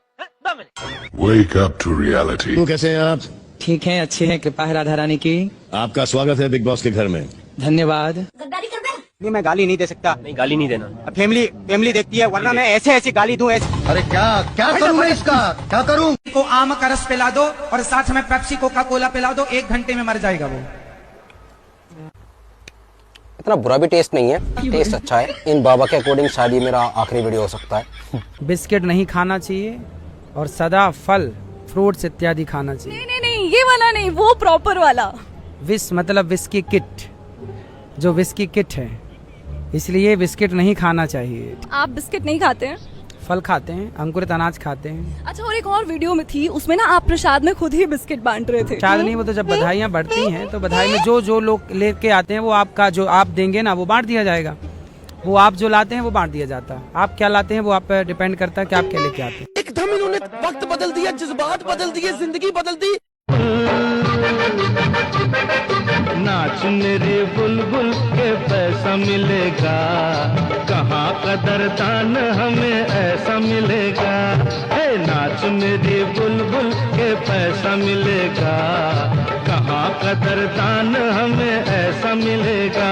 Wake up to reality. तो कैसे हैं आप? ठीक है, अच्छे हैं, कृपा है राधा रानी की। आपका स्वागत है बिग बॉस के घर में। धन्यवाद। नहीं, मैं गाली नहीं दे सकता। नहीं, गाली नहीं देना। फैमिली देखती है, वरना मैं ऐसे गाली दूं। अरे क्या करूं मैं इसका, क्या करूं? को आम का रस पिला दो और साथ में पेप्सी कोका कोला पिला दो, 1 घंटे में मर जाएगा वो। इतना बुरा भी टेस्ट नहीं है, टेस्ट अच्छा है। इन बाबा के अकॉर्डिंग शायद मेरा आखिरी वीडियो हो सकता है। बिस्किट नहीं खाना चाहिए और सदा फल फ्रूट्स इत्यादि खाना चाहिए। नहीं नहीं ये वाला नहीं, वो प्रॉपर वाला। विस मतलब विस्की किट, जो विस्की किट है, इसलिए बिस्किट नहीं खाना चाहिए। आप बिस्किट नहीं खाते हैं? फल खाते हैं, अंकुरित अनाज खाते हैं। अच्छा, और एक और वीडियो में थी, उसमें ना आप प्रसाद में खुद ही बिस्किट बांट रहे थे। शायद नहीं, वो तो जब बधाइयाँ बढ़ती हैं तो बधाई में जो लोग लेके आते हैं वो आपका जो आप देंगे ना वो बांट दिया जाएगा। वो आप जो लाते हैं वो बांट दिया जाता है। आप क्या लाते हैं वो आप पे डिपेंड करता है कि आप क्या लेके आते हैं। एकदम इन्होंने वक्त बदल दिया, जज्बात बदल दिए, जिंदगी बदल दी। नाच मेरी बुलबुल के पैसा मिलेगा, कहाँ कदरदान हमें ऐसा मिलेगा। हे नाच मेरी बुलबुल के पैसा मिलेगा, कहाँ कदरदान हमें ऐसा मिलेगा।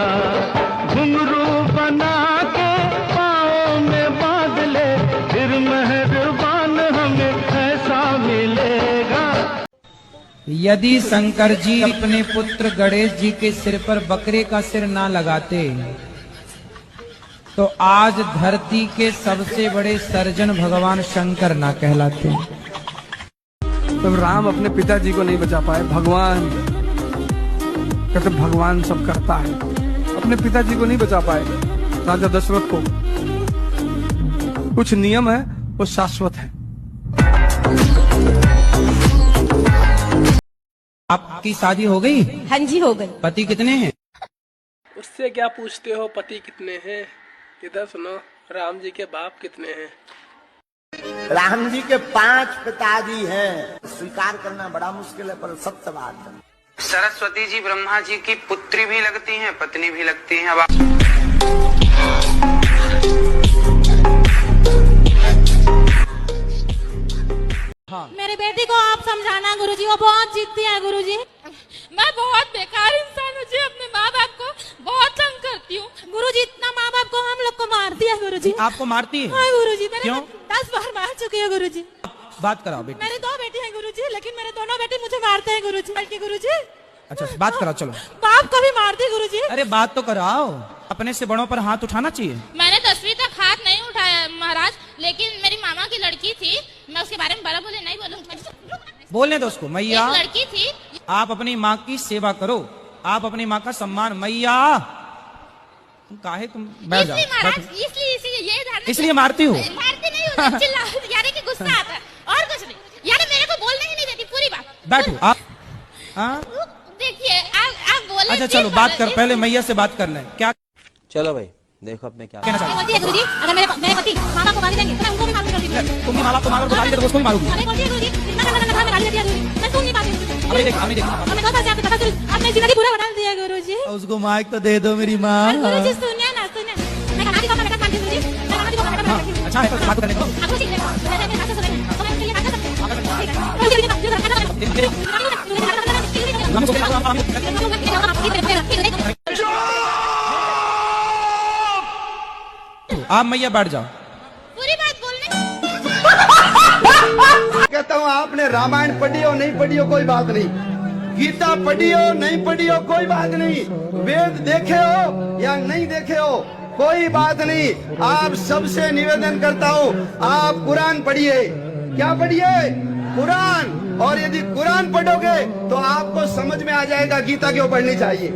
घुंघरू बना के पाँव में बांध ले, फिर मेहरबान हमें ऐसा मिलेगा। यदि शंकर जी अपने पुत्र गणेश जी के सिर पर बकरे का सिर ना लगाते तो आज धरती के सबसे बड़े सर्जन भगवान शंकर ना कहलाते। तब राम अपने पिताजी को नहीं बचा पाए, भगवान कहते भगवान सब करता है, अपने पिताजी को नहीं बचा पाए राजा दशरथ को। कुछ नियम है वो शाश्वत है। आपकी शादी हो गई? हाँ जी हो गई। पति कितने हैं? उससे क्या पूछते हो पति कितने हैं? इधर सुनो, राम जी के बाप कितने हैं? राम जी के 5 पिताजी हैं। स्वीकार करना बड़ा मुश्किल है पर सत्य बात है। सरस्वती जी ब्रह्मा जी की पुत्री भी लगती हैं, पत्नी भी लगती हैं। अब मेरे बेटी को आप समझाना गुरुजी, वो बहुत जिद्दी है गुरुजी। मैं बहुत बेकार इंसान हूँ जी, अपने माँ बाप को बहुत तंग करती हूँ गुरुजी। इतना माँ बाप को हम लोग को मारती है गुरुजी। आपको मारती है? हाँ गुरुजी, मैंने क्यों? 10 बार मार चुकी है गुरुजी। बात कराओ बेटी। मेरे 2 बेटी हैं गुरुजी, लेकिन मेरे दोनों बेटे मुझे मारते हैं गुरुजी। बल्कि गुरुजी अच्छा बात कराओ, चलो। बाप को भी मारती है गुरुजी। अरे बात तो कराओ, अपने से बड़ों पर हाथ उठाना चाहिए। मैंने 10वीं तक हाथ नहीं उठाया महाराज, लेकिन मेरी मामा की लड़की थी, मैं उसके बारे में बड़ा बोले नहीं बोलूंगी। बोलने दो उसको। मैया लड़की थी, आप अपनी माँ की सेवा करो, आप अपनी माँ का सम्मान। मैया तुम काहे तुम बैठ जाओ। इसलिए मारती हूँ? मारती नहीं हूँ, चिल्ला यानी कि गुस्सा आता है और कुछ नहीं, यानी मेरे को बोलने ही नहीं देती पूरी बात। बैठो आप। हाँ देखिए आप बोले। अच्छा चलो बात कर, पहले मैया से बात कर लें। क्या? चलो भाई देखो अब मैं क्या कहना चाहती हूँ। गुरुजी अगर मेरे पति मामा को गाली देंगे तो मैं उनको भी मालूम कर दूंगी। तुम मामा को गाली देते, उसको भी मारूंगी। अरे गुरुजी इतना गाली देती है गुरुजी, मैं सुन नहीं पाती। हमें देखो हमने कहा था आपके कथा आपने जिंदगी पूरा बना दिया गुरुजी। उसको माइक तो दे दो मेरी माँ। गुरुजी सुनिए ना, सुनिए। मैं गाली को मैं मानती हूँ गुरुजी, मैं गाली को मैं मानती हूँ। अच्छा है तो बात करने दो। आपको ठीक है, मैं बात सुनिए तो मैं इसके लिए बात आप मैया बैठ जाओ। पूरी बात बोलने। कहता हूँ आपने रामायण पढ़ी हो नहीं पढ़ी हो कोई बात नहीं, गीता पढ़ी हो नहीं पढ़ी हो कोई बात नहीं, वेद देखे हो या नहीं देखे हो कोई बात नहीं। आप सबसे निवेदन करता हूँ आप कुरान पढ़िए। क्या पढ़िए? कुरान। और यदि कुरान पढ़ोगे तो आपको समझ में आ जाएगा गीता क्यों पढ़नी चाहिए।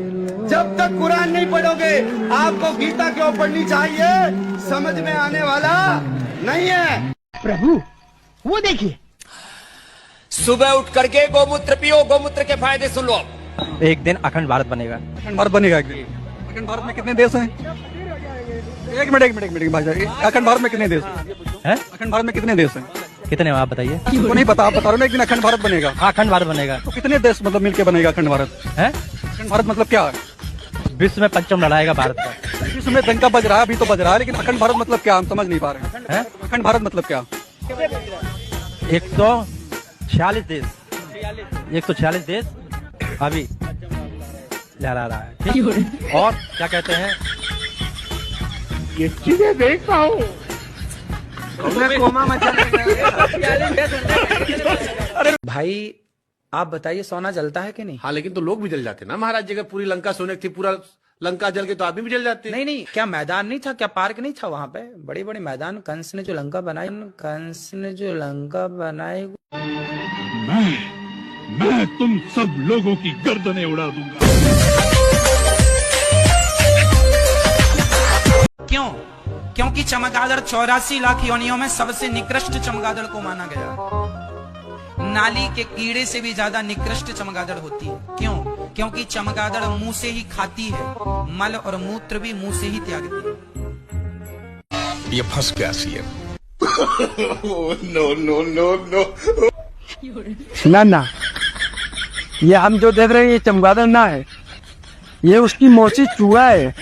जब तक कुरान नहीं पढ़ोगे आपको गीता क्यों पढ़नी चाहिए समझ में आने वाला नहीं है। प्रभु वो देखिए, सुबह उठ करके गोमूत्र पियो, गोमूत्र के फायदे सुन लो। एक दिन अखंड भारत बनेगा। अखंड भारत बनेगा एक दिन। अखंड भारत में कितने देश हैं? एक मिनट भाई, अखंड भारत में कितने देश हैं? अखंड भारत में कितने देश हैं? कितने आप बताइए? तो नहीं पता, आप बता रहे हो। एक दिन अखंड भारत बनेगा। हाँ अखंड भारत बनेगा। तो कितने देश मतलब मिलके बनेगा अखंड भारत? है अखंड भारत मतलब क्या है? विश्व में 5वीं लड़ाएगा भारत का। विश्व में डंका बज रहा है, अभी तो बज रहा है, लेकिन अखंड भारत मतलब क्या हम समझ नहीं पा रहे हैं। अखंड भारत मतलब क्या? 146 देश, 146 देश अभी लहरा रहा है। ठीक? और क्या कहते हैं? ये चीजें देखता हूँ। भाई आप बताइए सोना जलता है कि नहीं? हाँ लेकिन तो लोग भी जल जाते ना महाराज जी, अगर पूरी लंका सोने की थी, पूरा लंका जल के तो आदमी भी जल जाते। नहीं, क्या मैदान नहीं था? क्या पार्क नहीं था वहाँ पे? बड़े बड़े मैदान। कंस ने जो लंका बनाई मैं तुम सब लोगों की गर्दनें उड़ा दूंगा। क्यों? क्योंकि चमगादड़ 84 लाख योनियों में सबसे निकृष्ट चमगादड़ को माना गया। नाली के कीड़े से भी ज्यादा निकृष्ट चमगादड़ होती है। क्यों? क्योंकि चमगादड़ मुंह से ही खाती है, मल और मूत्र भी मुंह से ही त्यागती है। ये फंस गया CM. No no no no. ना ये हम जो देख रहे हैं ये चमगादड़ ना है, ये उसकी मौसी चूहा है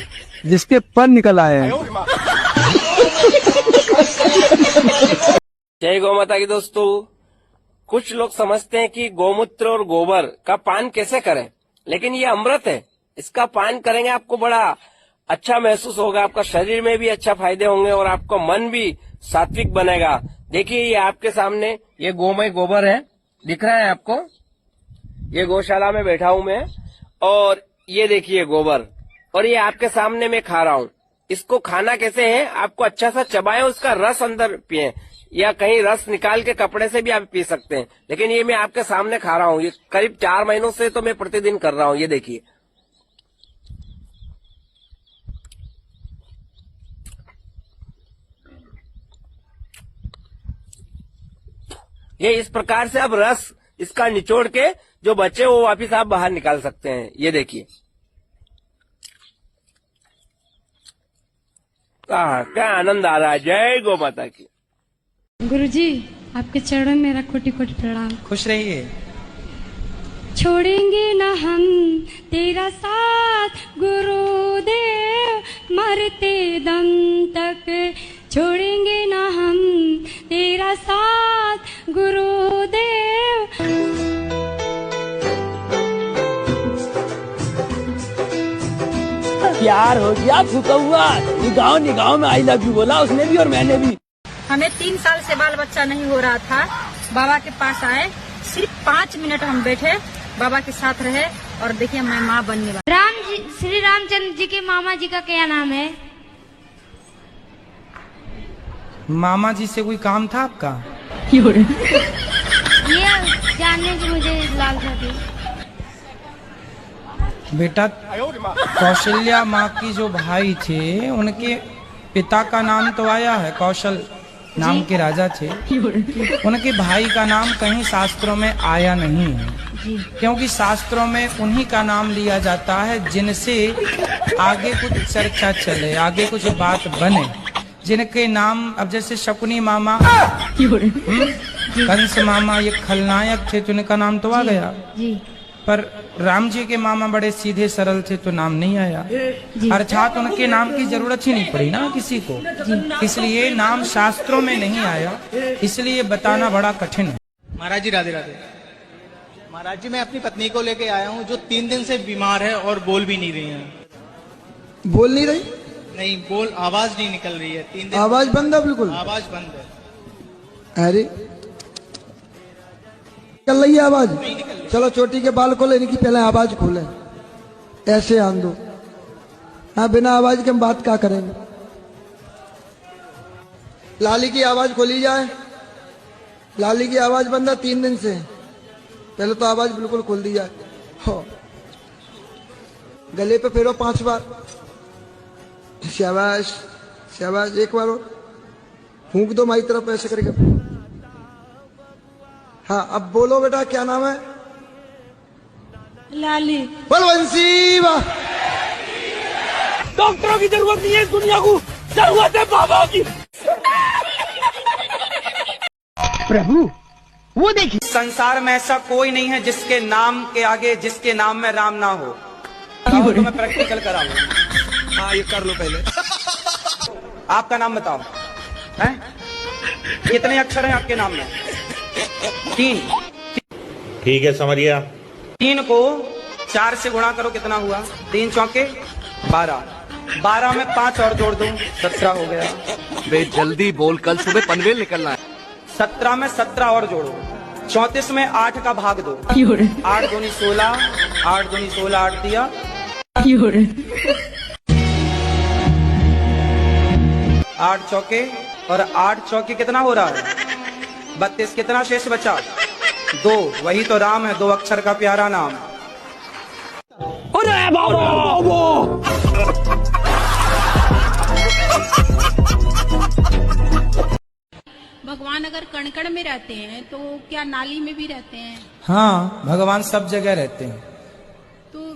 जिसके पर निकल आए हैं। जय गौ माता की दोस्तों। कुछ लोग समझते हैं कि गौमूत्र और गोबर का पान कैसे करें, लेकिन ये अमृत है। इसका पान करेंगे आपको बड़ा अच्छा महसूस होगा, आपका शरीर में भी अच्छा फायदे होंगे और आपका मन भी सात्विक बनेगा। देखिए ये आपके सामने ये गोमय गोबर है, दिख रहा है आपको? ये गौशाला में बैठा हूं मैं और ये देखिए गोबर, और ये आपके सामने मैं खा रहा हूं। इसको खाना कैसे है, आपको अच्छा सा चबाएं, उसका रस अंदर पिए, या कहीं रस निकाल के कपड़े से भी आप पी सकते हैं, लेकिन ये मैं आपके सामने खा रहा हूं। ये करीब 4 महीनों से तो मैं प्रतिदिन कर रहा हूं। ये देखिए ये इस प्रकार से आप रस इसका निचोड़ के जो बचे वो वापिस आप बाहर निकाल सकते हैं। ये देखिए क्या आनंद आ रहा है। जय गौ माता की। गुरुजी आपके चरणों में मेरा कोटि कोटि प्रणाम। खुश रहिए। छोड़ेंगे न हम तेरा साथ गुरुदेव, मरते दम तक छोड़ेंगे न हम तेरा साथ गुरुदेव। प्यार हो गया फूका हुआ, निगाहों में आई लव यू बोला उसने भी और मैंने भी। हमें 3 साल से बाल बच्चा नहीं हो रहा था, बाबा के पास आए, सिर्फ 5 मिनट हम बैठे, बाबा के साथ रहे और देखिए मैं माँ बनने वाली। श्री रामचंद्र जी के मामा जी का क्या नाम है? मामा जी से कोई काम था आपका? ये जानने की मुझे लालसा थी। बेटा कौशल्या माँ की जो भाई थे उनके पिता का नाम तो आया है, कौशल नाम के राजा थे। उनके भाई का नाम कहीं शास्त्रों में आया नहीं है, क्योंकि शास्त्रों में उन्हीं का नाम लिया जाता है जिनसे आगे कुछ चर्चा चले, आगे कुछ बात बने, जिनके नाम अब जैसे शकुनी मामा, कंस मामा ये खलनायक थे तो उनका नाम तो आ गया, पर राम जी के मामा बड़े सीधे सरल थे तो नाम नहीं आया। अर्थात उनके नाम की जरूरत ही नहीं पड़ी ना किसी को, इसलिए नाम शास्त्रों में नहीं आया, इसलिए बताना बड़ा कठिन है। महाराज जी राधे राधे। महाराज जी मैं अपनी पत्नी को लेके आया हूँ जो 3 दिन से बीमार है और बोल भी नहीं रही है। बोल नहीं रही? नहीं बोल, आवाज नहीं निकल रही है 3 दिन। आवाज बंद है? बिल्कुल आवाज बंद है। अरे निकल रही है आवाज? चलो चोटी के बाल खोले, इनकी पहले आवाज खोले, ऐसे आन दो। हाँ बिना आवाज के हम बात क्या करेंगे। लाली की आवाज खोली जाए। लाली की आवाज बंद है 3 दिन से, पहले तो आवाज बिल्कुल खोल दी जाए। हो गले पे फेरो 5 बार। शाबाश शाबाश, एक बार और फूंक दो माई तरफ ऐसे करके। हाँ अब बोलो बेटा क्या नाम है? लाली। बलवंशी वाह। डॉक्टरों की जरूरत नहीं है इस दुनिया को, जरूरत है बाबा की। प्रभु वो देखिए, संसार में ऐसा कोई नहीं है जिसके नाम के आगे जिसके नाम में राम ना हो। तो मैं प्रैक्टिकल कराऊंगा। हाँ ये कर लो पहले। आपका नाम बताओ, हैं? कितने अक्षर हैं आपके नाम में? 3। ठीक है समझिए। 3 को 4 से गुणा करो, कितना हुआ? 3 चौके 12, 12 में 5 और जोड़ दो, 17 हो गया। बे जल्दी बोल, कल सुबह पनवेल निकलना है। 17 में 17 और जोड़ो, 34 में 8 का भाग दो। 8 दूनी 16, 8 दूनी 16, 8 दिया। 8 चौके और 8 चौके कितना हो रहा है? 32। कितना शेष बचा? दो, वही तो राम है, 2 अक्षर का प्यारा नाम। अरे बाबा भगवान अगर कण-कण में रहते हैं तो क्या नाली में भी रहते हैं? हाँ, भगवान सब जगह रहते हैं,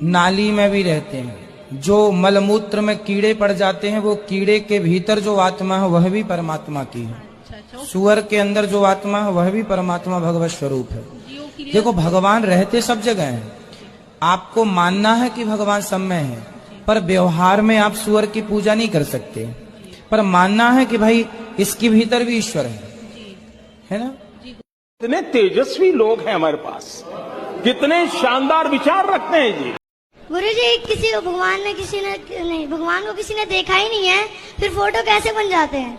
नाली में भी रहते हैं। जो मलमूत्र में कीड़े पड़ जाते हैं, वो कीड़े के भीतर जो आत्मा है वह भी परमात्मा की है। सुअर के अंदर जो आत्मा है वह भी परमात्मा भगवत स्वरूप है। देखो, भगवान रहते सब जगह हैं। आपको मानना है कि भगवान सब में है, पर व्यवहार में आप सुअर की पूजा नहीं कर सकते। पर मानना है कि भाई इसके भीतर भी ईश्वर है ना। कितने तेजस्वी लोग हैं हमारे पास, कितने शानदार विचार रखते हैं जी। गुरुजी, किसी को भगवान को किसी ने देखा ही नहीं है, फिर फोटो कैसे बन जाते हैं?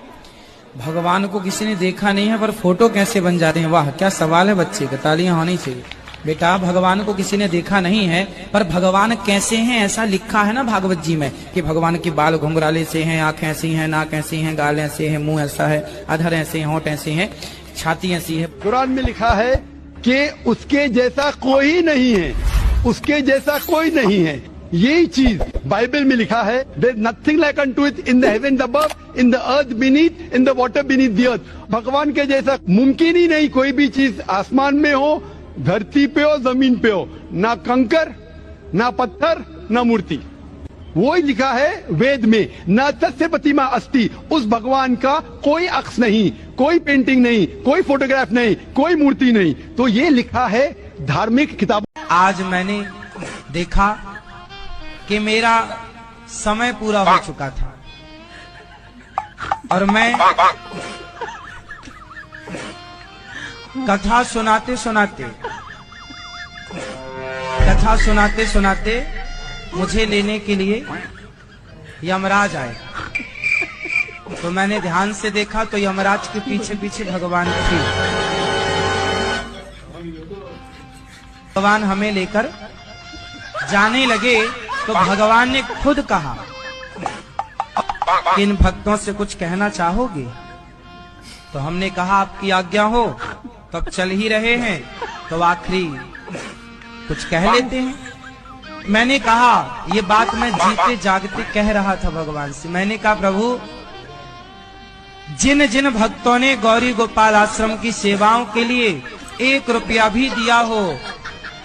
भगवान को किसी ने देखा नहीं है पर फोटो कैसे बन जाते हैं? वाह, क्या सवाल है बच्चे का, तालियां होनी चाहिए। बेटा, भगवान को किसी ने देखा नहीं है पर भगवान कैसे हैं ऐसा लिखा है ना भागवत जी में, कि भगवान के बाल घुंघराले से हैं, आंखें ऐसी हैं, नाक ऐसी हैं, गाल ऐसे हैं, मुंह ऐसा है, अधर ऐसे हैं, होंठ ऐसे हैं, छाती ऐसी है। कुरान में लिखा है कि उसके जैसा कोई नहीं है, उसके जैसा कोई नहीं है। यही चीज बाइबल में लिखा है, there nothing like unto it in the heaven above, in the earth beneath, in the water beneath the earth. भगवान के जैसा मुमकिन ही नहीं, कोई भी चीज आसमान में हो, धरती पे हो, जमीन पे हो, ना कंकर, ना पत्थर, ना मूर्ति। वो ही लिखा है वेद में, न तस्य प्रतिमा अस्ति। उस भगवान का कोई अक्ष नहीं, कोई पेंटिंग नहीं, कोई फोटोग्राफ नहीं, कोई मूर्ति नहीं। तो ये लिखा है धार्मिक किताबों। आज मैंने देखा कि मेरा समय पूरा हो चुका था और मैं कथा सुनाते सुनाते मुझे लेने के लिए यमराज आए। तो मैंने ध्यान से देखा तो यमराज के पीछे पीछे भगवान थे। भगवान हमें लेकर जाने लगे तो भगवान ने खुद कहा कि इन भक्तों से कुछ कहना चाहोगे? तो हमने कहा आपकी आज्ञा हो। तो अब चल ही रहे हैं तो आखिरी कुछ कह लेते हैं। मैंने कहा, ये बात मैं जीते जागते कह रहा था भगवान से। मैंने कहा, प्रभु, जिन जिन भक्तों ने गौरी गोपाल आश्रम की सेवाओं के लिए 1 रुपया भी दिया हो,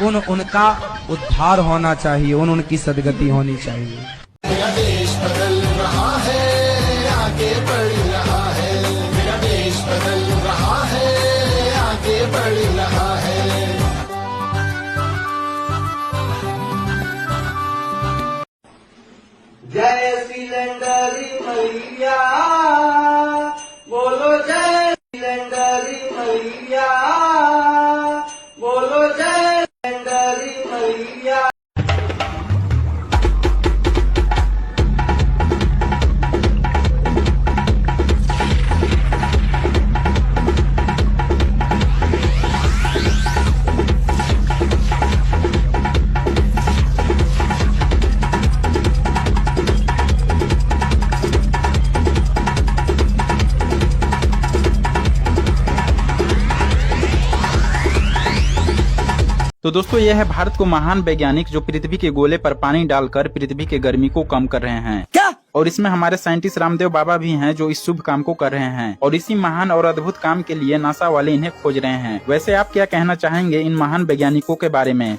उनका उद्धार होना चाहिए, उनकी सदगति होनी चाहिए। मेरा देश बदल रहा है, आगे बढ़ रहा है। मेरा देश बदल रहा है, आगे बढ़ रहा है। जय सिलेंडरी मैया, बोलो जय सिलेंडरी मैया, बोलो जय सिलेंडरी मैया। तो दोस्तों, यह है भारत को महान वैज्ञानिक जो पृथ्वी के गोले पर पानी डालकर पृथ्वी के गर्मी को कम कर रहे हैं। क्या? और इसमें हमारे साइंटिस्ट रामदेव बाबा भी हैं जो इस शुभ काम को कर रहे हैं। और इसी महान और अद्भुत काम के लिए नासा वाले इन्हें खोज रहे हैं। वैसे आप क्या कहना चाहेंगे इन महान वैज्ञानिकों के बारे में?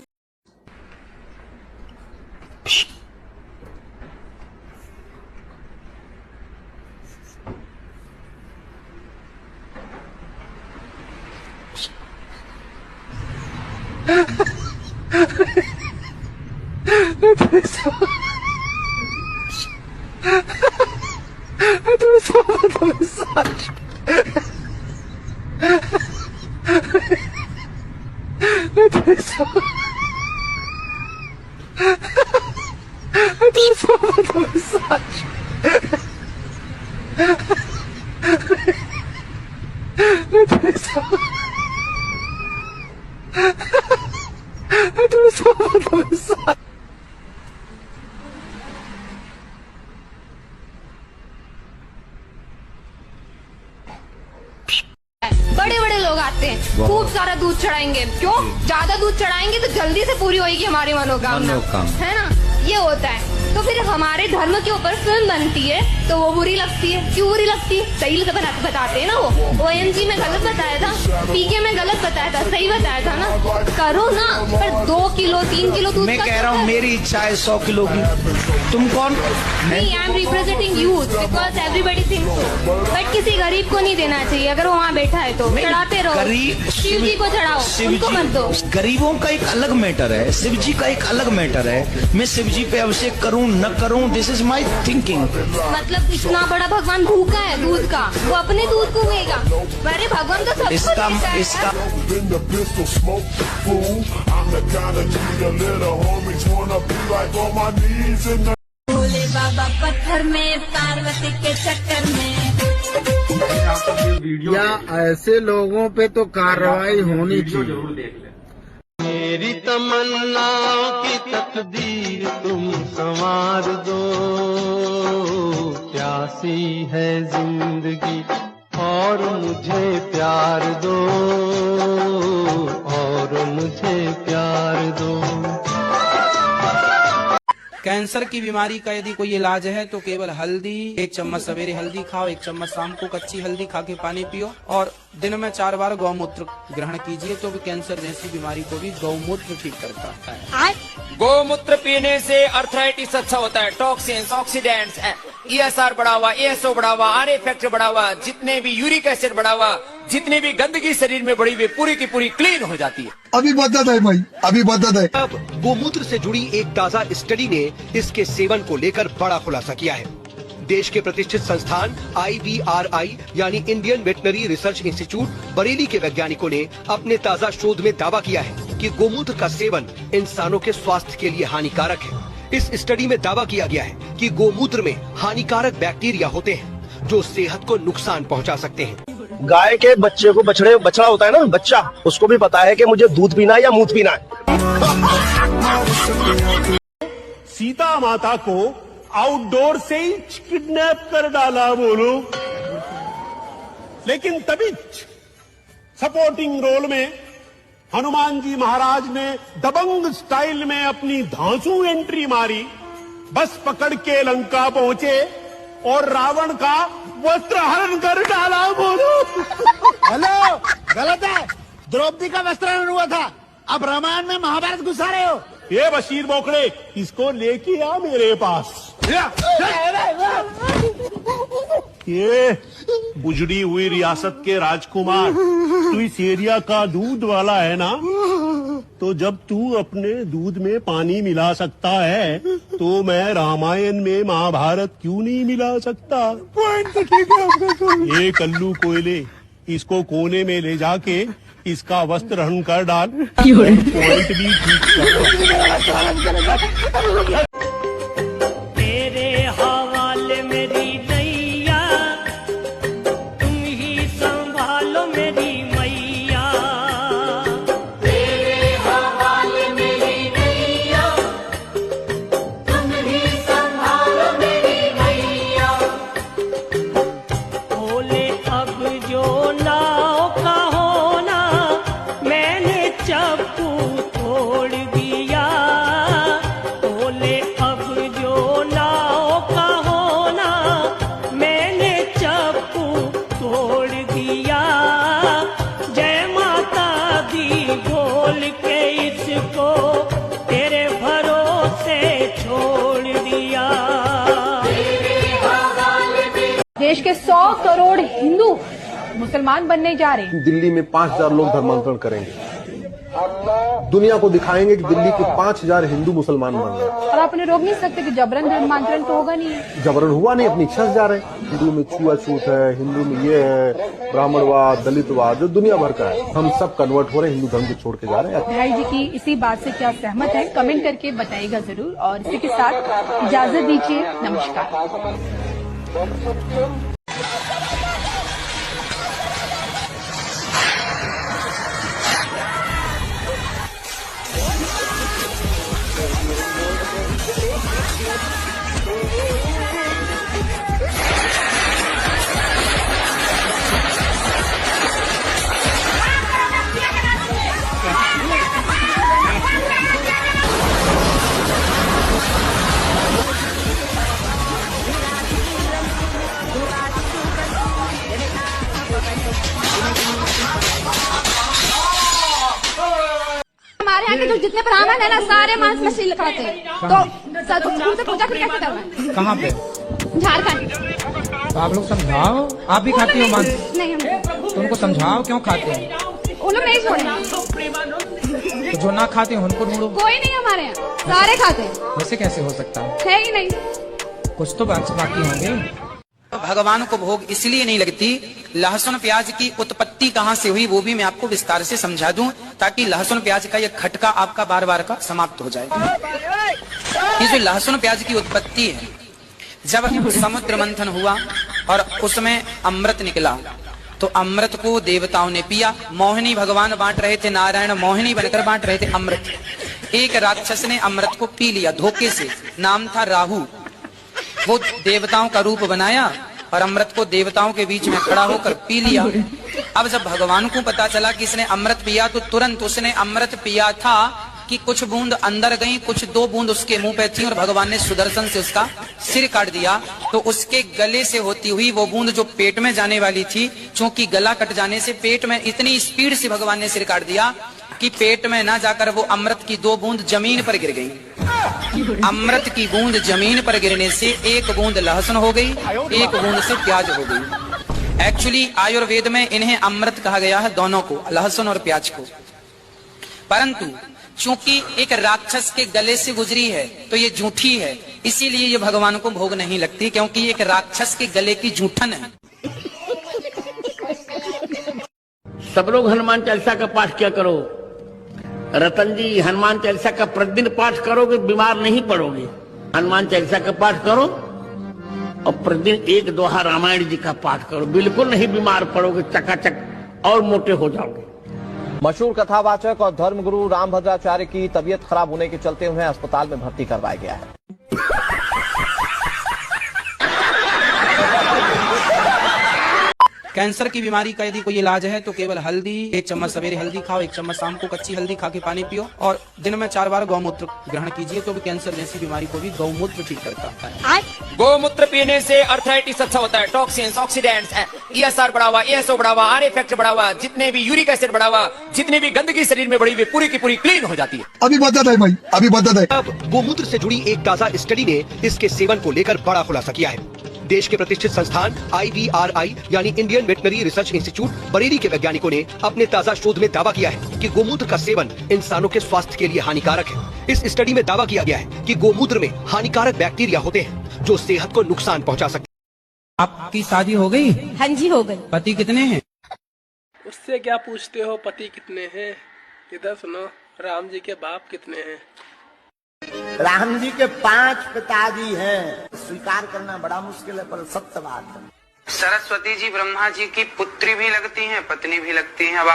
बड़े बड़े लोग आते हैं, खूब सारा दूध चढ़ाएंगे। क्यों? ज्यादा दूध चढ़ाएंगे तो जल्दी से पूरी होगी हमारी मनोकामना, है ना? ये होता है। तो फिर हमारे धर्म के ऊपर फिल्म बनती है तो वो बुरी लगती है। क्यों बुरी लगती है? सही बताते हैं ना। वो OMG में गलत बताया था, PK में गलत बताया था, सही बताया था ना। करो ना, पर 2 किलो 3 किलो दूध। मैं कह रहा हूँ मेरी इच्छा है 100 किलो की। तुम कौन? I am representing youth because everybody thinks so. But किसी गरीब को नहीं देना चाहिए। अगर वो वहाँ बैठा है तो चढ़ाते रहो। शिव जी को चढ़ाओ, उनको मत दो। गरीबों का एक अलग मैटर है, शिव जी का एक अलग मैटर है। मैं शिव जी पे अभिषेक करूँ न करूँ, दिस इज माई थिंकिंग। मतलब इतना बड़ा भगवान भूखा है दूध का, वो अपने दूध को पिएगा। अरे भगवान तो सब इसका भोले बाबा पत्थर में, पार्वती के चक्कर में। या ऐसे लोगों पे तो कार्रवाई होनी चाहिए। मेरी तमन्ना की तकदीर तुम संवार दो, प्यासी है जिंदगी और मुझे प्यार दो, और मुझे प्यार दो। कैंसर की बीमारी का यदि कोई इलाज है तो केवल हल्दी, 1 चम्मच सवेरे हल्दी खाओ, 1 चम्मच शाम को कच्ची हल्दी खा के पानी पियो और दिन में 4 बार गौमूत्र ग्रहण कीजिए तो भी कैंसर जैसी बीमारी को भी गौमूत्र ठीक करता है। गौमूत्र पीने से अर्थराइटिस अच्छा होता है, टॉक्सिन्स, ऑक्सीडेंट्स, ESR बढ़ा हुआ, ASO बढ़ा हुआ, RA फैक्टर बढ़ा हुआ, जितने भी यूरिक एसिड बढ़ा हुआ, जितनी भी गंदगी शरीर में बढ़ी हुई पूरी की पूरी क्लीन हो जाती है। अभी बदत है भाई, अभी बदत है। अब गोमूत्र से जुड़ी एक ताजा स्टडी ने इसके सेवन को लेकर बड़ा खुलासा किया है। देश के प्रतिष्ठित संस्थान IVRI यानी Indian veterinary research institute Bareilly के वैज्ञानिकों ने अपने ताजा शोध में दावा किया है कि गोमूत्र का सेवन इंसानों के स्वास्थ्य के लिए हानिकारक है। इस स्टडी में दावा किया गया है कि गोमूत्र में हानिकारक बैक्टीरिया होते हैं जो सेहत को नुकसान पहुंचा सकते हैं। गाय के बच्चे को बछड़ा होता है ना, बच्चा, उसको भी पता है कि मुझे दूध पीना है या मूत पीना है। सीता माता को आउटडोर से ही किडनैप कर डाला बोलो, लेकिन तभी सपोर्टिंग रोल में हनुमान जी महाराज ने दबंग स्टाइल में अपनी धांसू एंट्री मारी, बस पकड़ के लंका पहुंचे और रावण का वस्त्र हरण कर डाला बोलो। हेलो, गलत है। द्रौपदी का वस्त्रहरण हुआ था, अब रामायण में महाभारत घुसा रहे हो। ये बशीर बोकड़े, इसको लेके आ मेरे पास। ये उजड़ी हुई रियासत के राजकुमार, तू इस एरिया का दूध वाला है ना, तो जब तू अपने दूध में पानी मिला सकता है तो मैं रामायण में महाभारत क्यों नहीं मिला सकता? पॉइंट तो ठीक है। ये कल्लू कोयले, इसको कोने में ले जाके इसका वस्त्र हरण कर डाल, पॉइंट भी ठीक कर। तेरे हवाले मेरी नैया, तुम ही संभालो मेरी मैया। तेरे हवाले मेरी नैया, तुम ही संभालो मेरी मैया। बोले अब जो नाव का होना, मैंने चप्पू तोड़ दिया। बोले अब जो नाव का होना, मैंने चप्पू तोड़ दिया। जय माता दी बोल के इसको तेरे भरोसे छोड़ दिया। देश के 100 करोड़ हिंदू मुसलमान बनने जा रहे हैं। दिल्ली में 5000 लोग धर्मांतरण करेंगे, दुनिया को दिखाएंगे कि दिल्ली के 5000 हिंदू मुसलमान बन गए। और आप उन्हें रोक नहीं सकते कि जबरन धर्मांतरण तो होगा नहीं। जबरन हुआ नहीं, अपनी इच्छा से जा रहे हैं। हिंदू में छुआछूत है, हिंदू में ये है, ब्राह्मणवाद, दलितवाद, जो दुनिया भर का है, हम सब कन्वर्ट हो रहे हैं, हिंदू धर्म को छोड़ के जा रहे हैं। भाई जी की इसी बात से क्या सहमत है, कमेंट करके बताइएगा जरूर। और इसी के साथ इजाजत दीजिए, नमस्कार। जितने ब्राह्मण है ना सारे मांस मछली खाते हैं, तो उनसे पूजा फिर कैसे करना? कहाँ पे? झारखंड। तो आप लोग समझाओ, आप भी खाती हो मांस? नहीं, हम तो उनको समझाओ क्यों खाते हैं। वो लोग नहीं छोड़े। तो जो ना खाते हैं उनको ढूंढो। कोई नहीं हमारे यहाँ, सारे खाते हैं। वैसे कैसे हो सकता है ही नहीं। कुछ तो बाकी होंगे। भगवान को भोग इसलिए नहीं लगती, लहसुन प्याज की उत्पत्ति कहाँ से हुई वो भी मैं आपको विस्तार से समझा दूं, ताकि लहसुन प्याज का यह खटका आपका बार बार का समाप्त हो जाए। ये जो लहसुन प्याज की उत्पत्ति है, जब समुद्र मंथन हुआ और उसमें अमृत निकला, तो अमृत को देवताओं ने पिया। मोहिनी भगवान बांट रहे थे, नारायण मोहिनी बनकर बांट रहे थे अमृत। एक राक्षस ने अमृत को पी लिया धोखे से, नाम था राहु। वो देवताओं का रूप बनाया और अमृत को देवताओं के बीच में खड़ा होकर पी लिया। अब जब भगवान को पता चला कि इसने अमृत पिया, तो तुरंत उसने अमृत पिया था कि कुछ बूंद अंदर गई, कुछ 2 बूंद उसके मुंह पे थी, और भगवान ने सुदर्शन से उसका सिर काट दिया। तो उसके गले से होती हुई वो बूंद जो पेट में जाने वाली थी, चूंकि गला कट जाने से पेट में इतनी स्पीड से भगवान ने सिर काट दिया कि पेट में ना जाकर वो अमृत की 2 बूंद जमीन पर गिर गई। अमृत की बूंद जमीन पर गिरने से 1 बूंद लहसुन हो गई, 1 बूंद से प्याज हो गई। एक्चुअली आयुर्वेद में इन्हें अमृत कहा गया है, दोनों को, लहसुन और प्याज को। परंतु चूंकि एक राक्षस के गले से गुजरी है तो ये झूठी है, इसीलिए ये भगवान को भोग नहीं लगती, क्योंकि एक राक्षस के गले की जूठन है। सब लोग हनुमान चालीसा का पाठ किया करो। रतन जी, हनुमान चालीसा का प्रतिदिन पाठ करोगे बीमार नहीं पड़ोगे। हनुमान चालीसा का पाठ करो और प्रतिदिन 1 दोहा रामायण जी का पाठ करो, बिल्कुल नहीं बीमार पड़ोगे, चकाचक और मोटे हो जाओगे। मशहूर कथावाचक और धर्मगुरु रामभद्राचार्य की तबीयत खराब होने के चलते उन्हें अस्पताल में भर्ती करवाया गया है। कैंसर की बीमारी का यदि कोई इलाज है तो केवल हल्दी, 1 चम्मच सवेरे हल्दी खाओ, 1 चम्मच शाम को कच्ची हल्दी खा के पानी पियो, और दिन में 4 बार गौमूत्र ग्रहण कीजिए, तो भी कैंसर जैसी बीमारी को भी गौमूत्र ठीक करता है। गौमूत्र पीने से अर्थराइटिस अच्छा होता है, टॉक्सिन्स, ऑक्सीडेंट्स, ESR बढ़ा हुआ, ESO बढ़ा हुआ, R इफेक्ट बढ़ा हुआ, जितने भी यूरिक एसिड बढ़ा हुआ, जितनी भी गंदगी शरीर में बढ़ी हुई पूरी की पूरी क्लीन हो जाती है। अभी बता दे भाई, अभी बता दे। अब गोमूत्र से जुड़ी एक ताजा स्टडी ने इसके सेवन को लेकर बड़ा खुलासा किया है। देश के प्रतिष्ठित संस्थान IVRI यानी Indian veterinary research institute Bareilly के वैज्ञानिकों ने अपने ताजा शोध में दावा किया है कि गोमूत्र का सेवन इंसानों के स्वास्थ्य के लिए हानिकारक है। इस स्टडी में दावा किया गया है कि गोमूत्र में हानिकारक बैक्टीरिया होते हैं जो सेहत को नुकसान पहुंचा सकते हैं। आपकी शादी हो गई? हाँ जी, हो गई। पति कितने हैं? उससे क्या पूछते हो पति कितने हैं? इधर सुनो, राम जी के बाप कितने हैं? राम जी के 5 पिताजी हैं। स्वीकार करना बड़ा मुश्किल है, पर सत्य बात है। सरस्वती जी ब्रह्मा जी की पुत्री भी लगती हैं, पत्नी भी लगती हैं। अब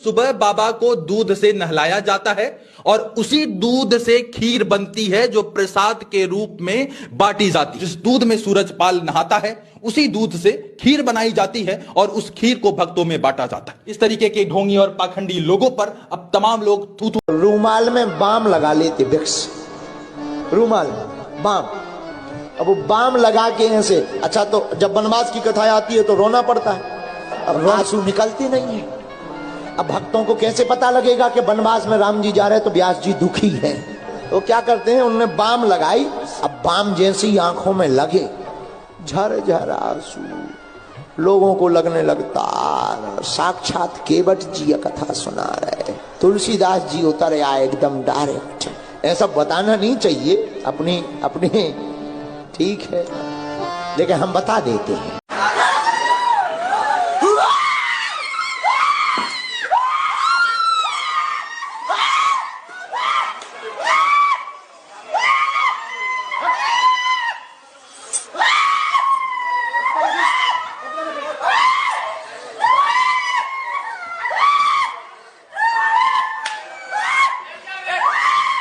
सुबह बाबा को दूध से नहलाया जाता है और उसी दूध से खीर बनती है जो प्रसाद के रूप में बांटी जाती है। जिस दूध में सूरजपाल नहाता है उसी दूध से खीर बनाई जाती है और उस खीर को भक्तों में बांटा जाता है। इस तरीके के ढोंगी और पाखंडी लोगों पर अब तमाम लोग थू थू। रूमाल में बाम लगा लेते, विक्स रूमाल बाम। अब वो बाम लगा के ऐसे, अच्छा तो जब वनवास की कथा आती है तो रोना पड़ता है, अब आंसू निकलते नहीं है। अब भक्तों को कैसे पता लगेगा कि वनवास में राम जी जा रहे हैं, तो व्यास जी दुखी हैं। तो क्या करते हैं, उन्होंने बाम लगाई। अब बाम जैसे ही आंखों में लगे, झरझर आंसू लोगों को लगने लगता। साक्षात केवट जी कथा सुना रहे, तुलसीदास जी उतर आए एकदम डायरेक्ट। ऐसा बताना नहीं चाहिए, अपनी ठीक है, लेकिन हम बता देते हैं।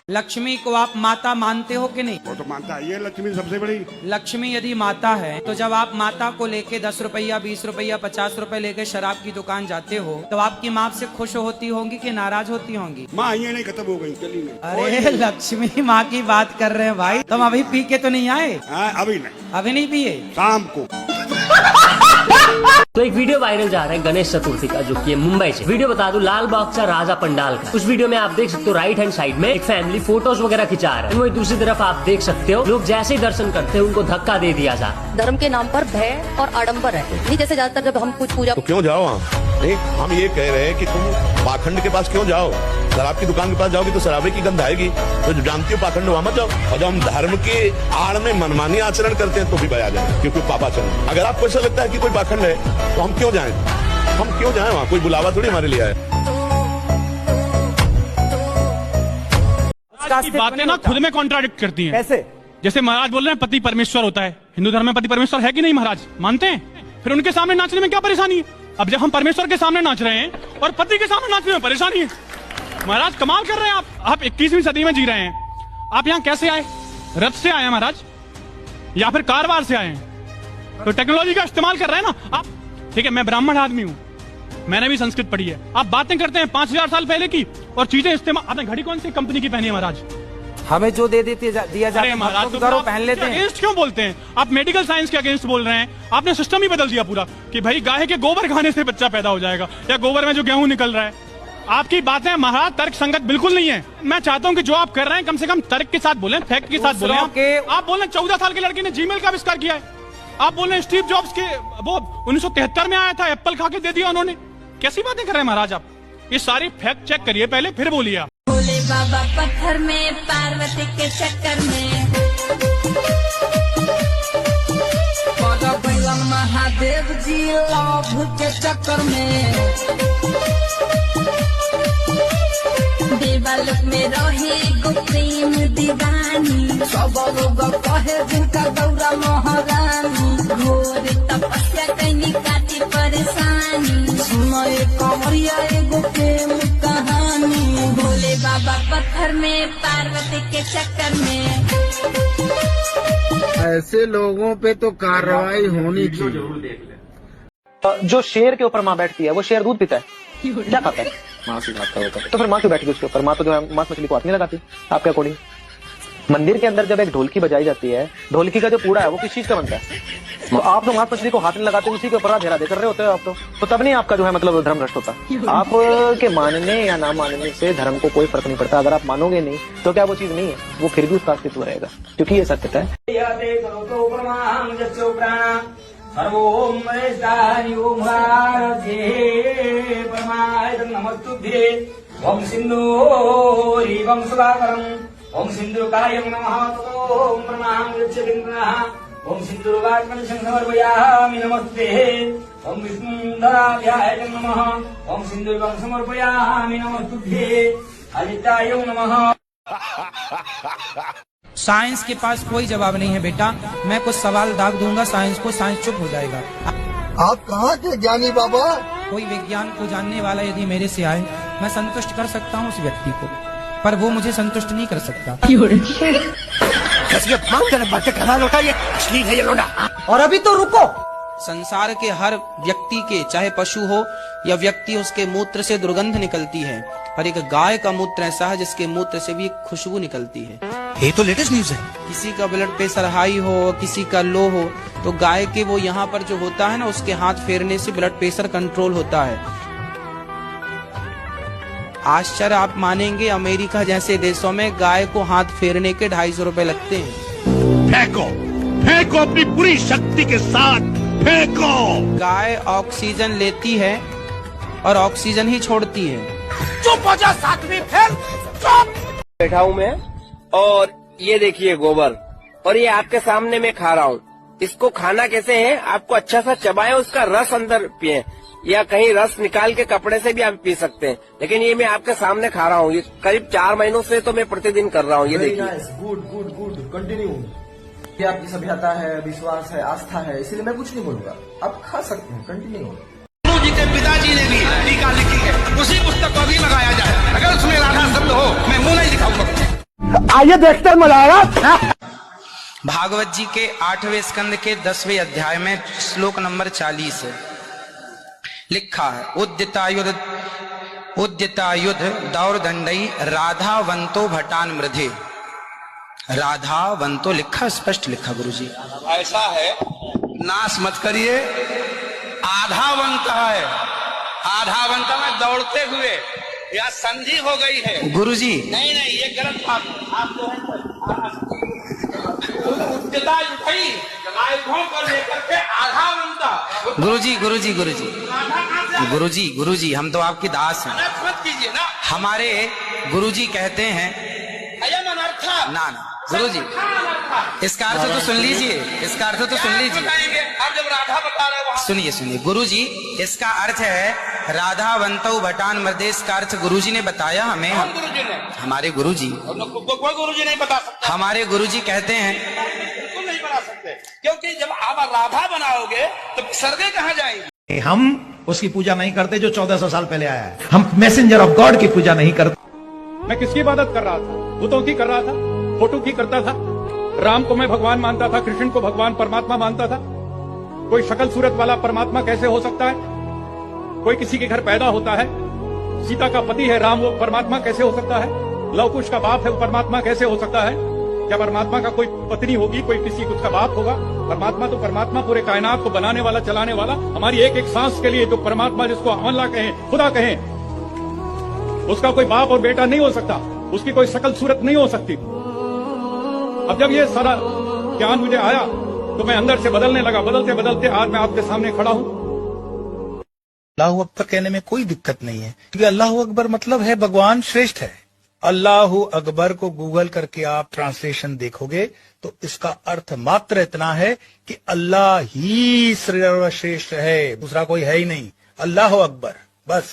लक्ष्मी को आप माता मानते हो कि नहीं? वो तो मानता है, ये लक्ष्मी सबसे बड़ी। लक्ष्मी यदि माता है तो जब आप माता को लेके 10 रुपया, 20 रुपया, 50 रुपए लेके शराब की दुकान जाते हो तो आपकी माँ से खुश होती होंगी कि नाराज होती होंगी? माँ ये नहीं खत्म हो गई, चली नहीं। अरे लक्ष्मी माँ की बात कर रहे हैं भाई, तुम अभी पी के तो नहीं आए? अभी नहीं, अभी नहीं पिए? शाम को। तो एक वीडियो वायरल जा रहा है गणेश चतुर्थी का, जो कि मुंबई से। वीडियो बता दूं, लाल बागचा राजा पंडाल का। उस वीडियो में आप देख सकते हो राइट हैंड साइड में एक फैमिली फोटोज वगैरह खिंचा रहा है। वही दूसरी तरफ आप देख सकते हो लोग जैसे ही दर्शन करते हैं उनको धक्का दे दिया जा। धर्म के नाम पर भय और आडंबर है, नहीं जैसे ज्यादातर जब हम कुछ पूजा। तो क्यों जाओ वहाँ? नहीं, हम ये कह रहे हैं कि तुम पाखंड के पास क्यों जाओ? शराब की दुकान के पास जाओगी तो शराबे की गंध आएगी। तो जो जानती हो पाखंड वहाँ मत जाओ। और जब हम धर्म के आड़ में मनमानी आचरण करते हैं तो भी बया जाए, क्योंकि पापाचरण। अगर आपको ऐसा लगता है कि कोई पाखंड है तो हम क्यों जाएं? हम क्यों जाएं वहाँ? कोई बुलावा थोड़ी हमारे लिए है। बातें ना खुद में कॉन्ट्राडिक्ट करती हैं। कैसे? जैसे महाराज बोल रहे हैं पति परमेश्वर होता है, हिंदू धर्म में पति परमेश्वर है कि नहीं महाराज? मानते हैं? फिर उनके सामने नाचने में क्या परेशानी है? अब जब हम परमेश्वर के सामने नाच रहे हैं और पति के सामने नाचने में परेशानी है, महाराज कमाल कर रहे हैं आप 21वीं सदी में जी रहे हैं। आप यहाँ कैसे आए? रथ से आए हैं महाराज, या फिर कारवार से आए हैं? तो टेक्नोलॉजी का इस्तेमाल कर रहे हैं ना आप। ठीक है, मैं ब्राह्मण आदमी हूँ, मैंने भी संस्कृत पढ़ी है। आप बातें करते हैं 5000 साल पहले की और चीजें इस्तेमाल। आपने घड़ी कौन सी कंपनी की पहनी है महाराज? हमें जो दे देती दिया जाता है महाराज तो पहन लेते हैं। अगेंस्ट क्यों बोलते हैं आप? मेडिकल साइंस के अगेंस्ट बोल रहे हैं। आपने सिस्टम ही बदल दिया पूरा कि भाई गाय के गोबर खाने से बच्चा पैदा हो जाएगा, या गोबर में जो गेहूं निकल रहा है। आपकी बातें महाराज तर्क संगत बिल्कुल नहीं है। मैं चाहता हूं कि जो आप कर रहे हैं कम से कम तर्क के साथ बोलें, फैक्ट के साथ बोलें। आप बोल रहे हैं 14 साल के लड़के ने जीमेल का आविष्कार किया है। आप बोल रहे हैं स्टीव जॉब्स के वो 1973 में आया था, एप्पल खा के दे दिया उन्होंने। कैसी बातें कर रहे हैं महाराज आप? ये सारी फैक्ट चेक करिए पहले, फिर बोलिए आप। भोले बाबा पत्थर में, पार्वती के चक्कर में, महादेव जी लव के चक्कर में, देवालोक में रहे गो प्रेम दीवानी, सब लोग कहे जिनका गौरा महारानी, घोर तपस्या कैनी काटी परेशानी, सुनो एक कमरिया एगो प्रेम कहानी, भोले बाबा पत्थर में, पार्वती के चक्कर में। ऐसे लोगों पे तो कार्रवाई होनी चाहिए। जो शेर के ऊपर माँ बैठती है वो शेर दूध पीता है, क्या खाता है? माँ से खाता होता है। तो फिर माँ क्यों बैठेगी उसके ऊपर? माँ तो जो है मांस मछली को हाथ नहीं लगाती आपके अकॉर्डिंग। मंदिर के अंदर जब एक ढोलकी बजाई जाती है, ढोलकी का जो पूड़ा है वो किस चीज का बनता है? तो आप तो मांस मछली को हाथ नहीं लगाते, उसी के ऊपर आप दे कर रहे होते हो आप तो तब नहीं आपका जो है मतलब धर्म भ्रष्ट होता। आप के मानने या ना मानने से धर्म को कोई फर्क नहीं पड़ता। अगर आप मानोगे नहीं तो क्या वो चीज नहीं है? वो फिर भी उसका अस्तित्व रहेगा, क्योंकि ये सत्य है। ओम सिंधूरी वम सुधाकरम, ओम सिंधुकायं नमः, ओम प्रणाम गच्छतिं, ओम सिंधुर्वाक्मं समर्पयामि नमस्ते, ओम विष्णुधराभ्याय नमः, ओम सिंधुर्वं समर्पयामि नमस्तुभ्ये, अजितायं नमः। साइंस के पास कोई जवाब नहीं है बेटा। मैं कुछ सवाल दाग दूंगा साइंस को, साइंस चुप हो जाएगा। आप कहाँ के ज्ञानी बाबा? कोई विज्ञान को जानने वाला यदि मेरे से आए, मैं संतुष्ट कर सकता हूँ उस व्यक्ति को, पर वो मुझे संतुष्ट नहीं कर सकता। और अभी तो रुको। संसार के हर व्यक्ति के, चाहे पशु हो या व्यक्ति, उसके मूत्र से दुर्गंध निकलती है, पर एक गाय का मूत्र ऐसा है जिसके मूत्र से भी खुशबू निकलती है। ये तो लेटेस्ट न्यूज है। किसी का ब्लड प्रेशर हाई हो, किसी का लो हो, तो गाय के वो यहाँ पर जो होता है ना, उसके हाथ फेरने से ब्लड प्रेशर कंट्रोल होता है। आश्चर्य आप मानेंगे, अमेरिका जैसे देशों में गाय को हाथ फेरने के 250 रुपए लगते हैं। फेंको, फेंको अपनी पूरी शक्ति के साथ फेंको। गाय ऑक्सीजन लेती है और ऑक्सीजन ही छोड़ती है। चुप हो जा सातवीं, फिर चुप। बैठा हूँ मैं और ये देखिए गोबर, और ये आपके सामने मैं खा रहा हूँ। इसको खाना कैसे है? आपको अच्छा सा चबाएं, उसका रस अंदर पिए, या कहीं रस निकाल के कपड़े से भी आप पी सकते हैं, लेकिन ये मैं आपके सामने खा रहा हूँ। ये करीब 4 महीनों से तो मैं प्रतिदिन कर रहा हूँ। ये देखिए, गुड गुड गुड, कंटिन्यू। ये आपकी सभ्यता है, विश्वास है, आस्था है, इसलिए मैं कुछ नहीं बोलूंगा। आप खा सकते हैं, कंटिन्यू। गुरु जी के पिताजी ने भी टीका लिखी है, उसी पुस्तक को भी लगाया जाए। अगर उसमें राधा शब्द हो, मैं मुंह नहीं दिखाऊंगा। आइए देखते मजा आएगा। भागवत जी के 8वें स्कंद के 10वें अध्याय में श्लोक नंबर 40 है, लिखा है, उद्यतायुध दौरदंडई राधावंतो भटान मृधे। राधावंतो लिखा, स्पष्ट लिखा गुरुजी। ऐसा है, नाश मत करिए, आधा वन कहा है, आधा वन का मैं दौड़ते हुए या संधि हो गई है गुरुजी। नहीं नहीं, ये गलत बात है। आप जो है उच्चता उठाई आयुधों को लेकर के आधा वन का। गुरुजी गुरुजी गुरुजी गुरुजी गुरुजी, हम तो आपकी दास हैं। मत कीजिए ना। हमारे गुरुजी कहते हैं अयम अनर्था ना ना गुरुजी, इसका अर्थ तो सुन लीजिए, इसका अर्थ तो सुन लीजिए। आप जब राधा बता रहे हो सुनिए सुनिए गुरुजी, इसका अर्थ है राधा वंतौ भटान मर्देश का अर्थ गुरुजी ने बताया हमें। गुरुजी ने, हमारे गुरुजी, कोई गुरुजी नहीं बता सकता। हमारे गुरुजी कहते हैं बिल्कुल नहीं बना सकते, क्योंकि जब आप राधा बनाओगे तो सर्गे कहाँ जाएंगे। हम उसकी पूजा नहीं करते जो 1400 साल पहले आया है। हम मैसेंजर ऑफ गॉड की पूजा नहीं करते। मैं किसकी इबादत कर रहा था? भूतों की कर रहा था, फोटो की करता था। राम को मैं भगवान मानता था, कृष्ण को भगवान परमात्मा मानता था। कोई शक्ल सूरत वाला परमात्मा कैसे हो सकता है? कोई किसी के घर पैदा होता है, सीता का पति है राम, वो परमात्मा कैसे हो सकता है? लव कुश का बाप है, वो परमात्मा कैसे हो सकता है? क्या परमात्मा का कोई पत्नी होगी, कोई किसी कुछ का बाप होगा? परमात्मा तो परमात्मा, पूरे कायनात को बनाने वाला, चलाने वाला। हमारी एक एक सांस के लिए जो परमात्मा, जिसको हम अल्लाह कहें, खुदा कहें, उसका कोई बाप और बेटा नहीं हो सकता, उसकी कोई शक्ल सूरत नहीं हो सकती। अब जब ये सारा ज्ञान मुझे आया तो मैं अंदर से बदलने लगा। बदलते बदलते आज मैं आपके सामने खड़ा हूं। अल्लाह अकबर कहने में कोई दिक्कत नहीं है, क्योंकि अल्लाह अकबर मतलब है भगवान श्रेष्ठ है। अल्लाह अकबर को गूगल करके आप ट्रांसलेशन देखोगे तो इसका अर्थ मात्र इतना है कि अल्लाह ही सर्वश्रेष्ठ है, दूसरा कोई है ही नहीं। अल्लाह अकबर बस।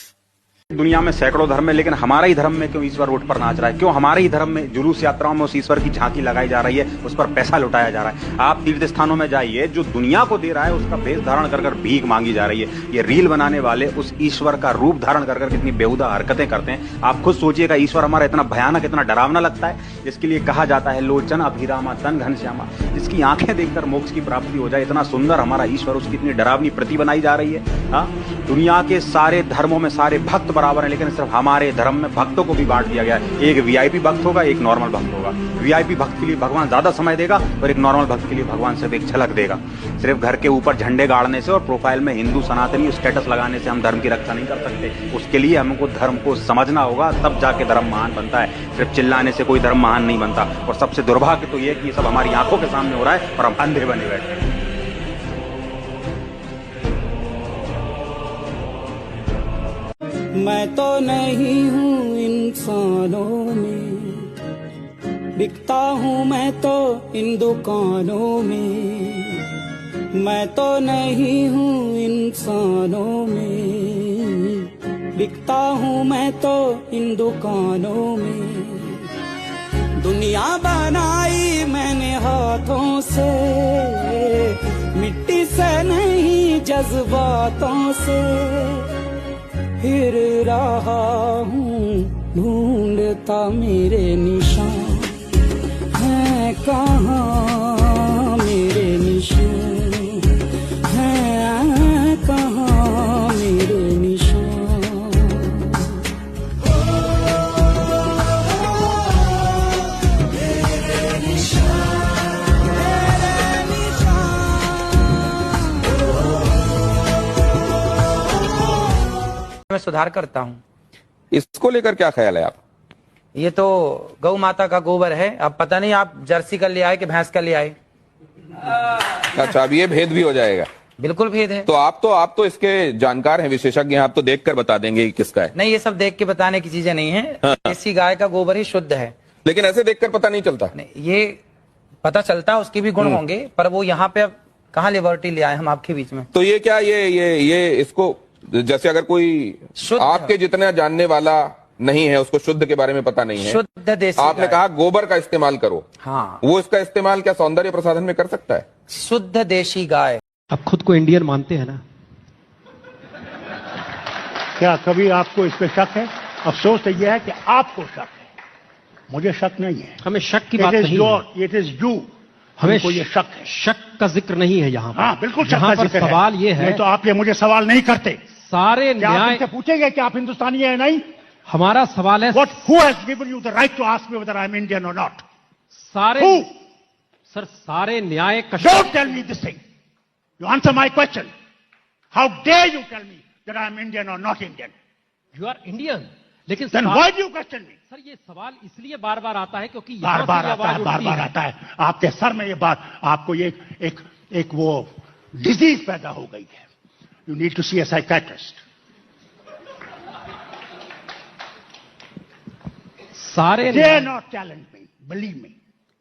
दुनिया में सैकड़ों धर्म है, लेकिन हमारा ही धर्म में क्यों ईश्वर रोड पर नाच रहा है? क्यों हमारे ही धर्म में जुलूस यात्राओं में उस ईश्वर की झांकी लगाई जा रही है, उस पर पैसा लुटाया जा रहा है? आप तीर्थ स्थानों में जाइए, जो दुनिया को दे रहा है उसका वेश धारण कर भीख मांगी जा रही है। ये रील बनाने वाले उस ईश्वर का रूप धारण कर कितनी बेहुदा हरकतें करते हैं। आप खुद सोचिएगा, ईश्वर हमारा इतना भयानक, इतना डरावना लगता है, जिसके लिए कहा जाता है लोचन अभिरामा तन घनश्यामा, जिसकी आंखें देखकर मोक्ष की प्राप्ति हो जाए। इतना सुंदर हमारा ईश्वर, उसकी इतनी डरावनी प्रति बनाई जा रही है। हाँ, दुनिया के सारे धर्मों में सारे भक्त बराबर है, लेकिन सिर्फ हमारे धर्म में भक्तों को भी बांट दिया गया है। एक वीआईपी भक्त होगा, एक नॉर्मल भक्त होगा। वीआईपी भक्त के लिए भगवान ज्यादा समय देगा और एक नॉर्मल भक्त के लिए भगवान सिर्फ एक झलक देगा। सिर्फ घर के ऊपर झंडे गाड़ने से और प्रोफाइल में हिंदू सनातनी स्टेटस लगाने से हम धर्म की रक्षा नहीं कर सकते। उसके लिए हमको धर्म को समझना होगा, तब जाके धर्म महान बनता है। सिर्फ चिल्लाने से कोई धर्म महान नहीं बनता। और सबसे दुर्भाग्य तो ये कि ये सब हमारी आंखों के सामने हो रहा है और हम अंधे बने बैठे हैं। मैं तो नहीं हूँ इंसानों में, बिकता हूँ मैं तो इन दुकानों में। मैं तो नहीं हूँ इंसानों में, बिकता हूँ मैं तो इन दुकानों में। दुनिया बनाई मैंने हाथों से, मिट्टी से नहीं जज्बातों से। फिर रहा हूँ ढूंढता मेरे निशान, है कहाँ मेरे निशान, है कहाँ मेरे निशान। मेरे निशान, मेरे मैं सुधार करता हूँ। इसको लेकर क्या ख्याल है आप? ये तो गौ माता का गोबर है। अब पता नहीं आप जर्सी का ले आए कि भैंस का ले आए। अच्छा, अब ये भेद भी हो जाएगा? बिल्कुल भेद है। तो आप तो इसके जानकार हैं, विशेषज्ञ हैं, आप तो देखकर बता देंगे कि किसका है। नहीं, ये सब देख के बताने की चीजें नहीं है। देसी गाय का गोबर ही शुद्ध है। लेकिन ऐसे देखकर पता नहीं चलता? नहीं, ये पता चलता, उसके भी गुण होंगे, पर वो यहाँ पे अब कहाँ लिबर्टी ले आए हम आपके बीच में। तो ये क्या ये इसको, जैसे अगर कोई आपके जितना जानने वाला नहीं है, उसको शुद्ध के बारे में पता नहीं है, शुद्ध देसी आपने कहा गोबर का इस्तेमाल करो, हाँ, वो इसका इस्तेमाल क्या सौंदर्य प्रसाधन में कर सकता है? शुद्ध देशी गाय। आप खुद को इंडियन मानते हैं ना? क्या कभी आपको इस पे शक है? अफसोस तो यह है कि आपको शक है, मुझे शक नहीं है। हमें शक की बात नहीं है। इट इज यू, हमें ये शक है। शक का जिक्र नहीं है यहाँ पर। हाँ, बिल्कुल शक का जिक्र है। सवाल ये है, तो आप ये मुझे सवाल नहीं करते। सारे न्याय पूछेंगे कि आप हिंदुस्तानी है नहीं? हमारा सवाल है, who has given you the right to ask me whether I am Indian or not? सारे सर, सारे न्याय का, don't tell me this thing. You answer my question. How dare you tell me that I am Indian और not Indian? You are Indian, लेकिन then why do you question me? Sir ये सवाल इसलिए बार बार आता है क्योंकि बार बार आता है आपके सर में ये बात, आपको ये एक वो डिजीज पैदा हो गई है. You need to see a psychiatrist. सारे Dare not challenge me. Believe me.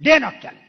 Dare not challenge.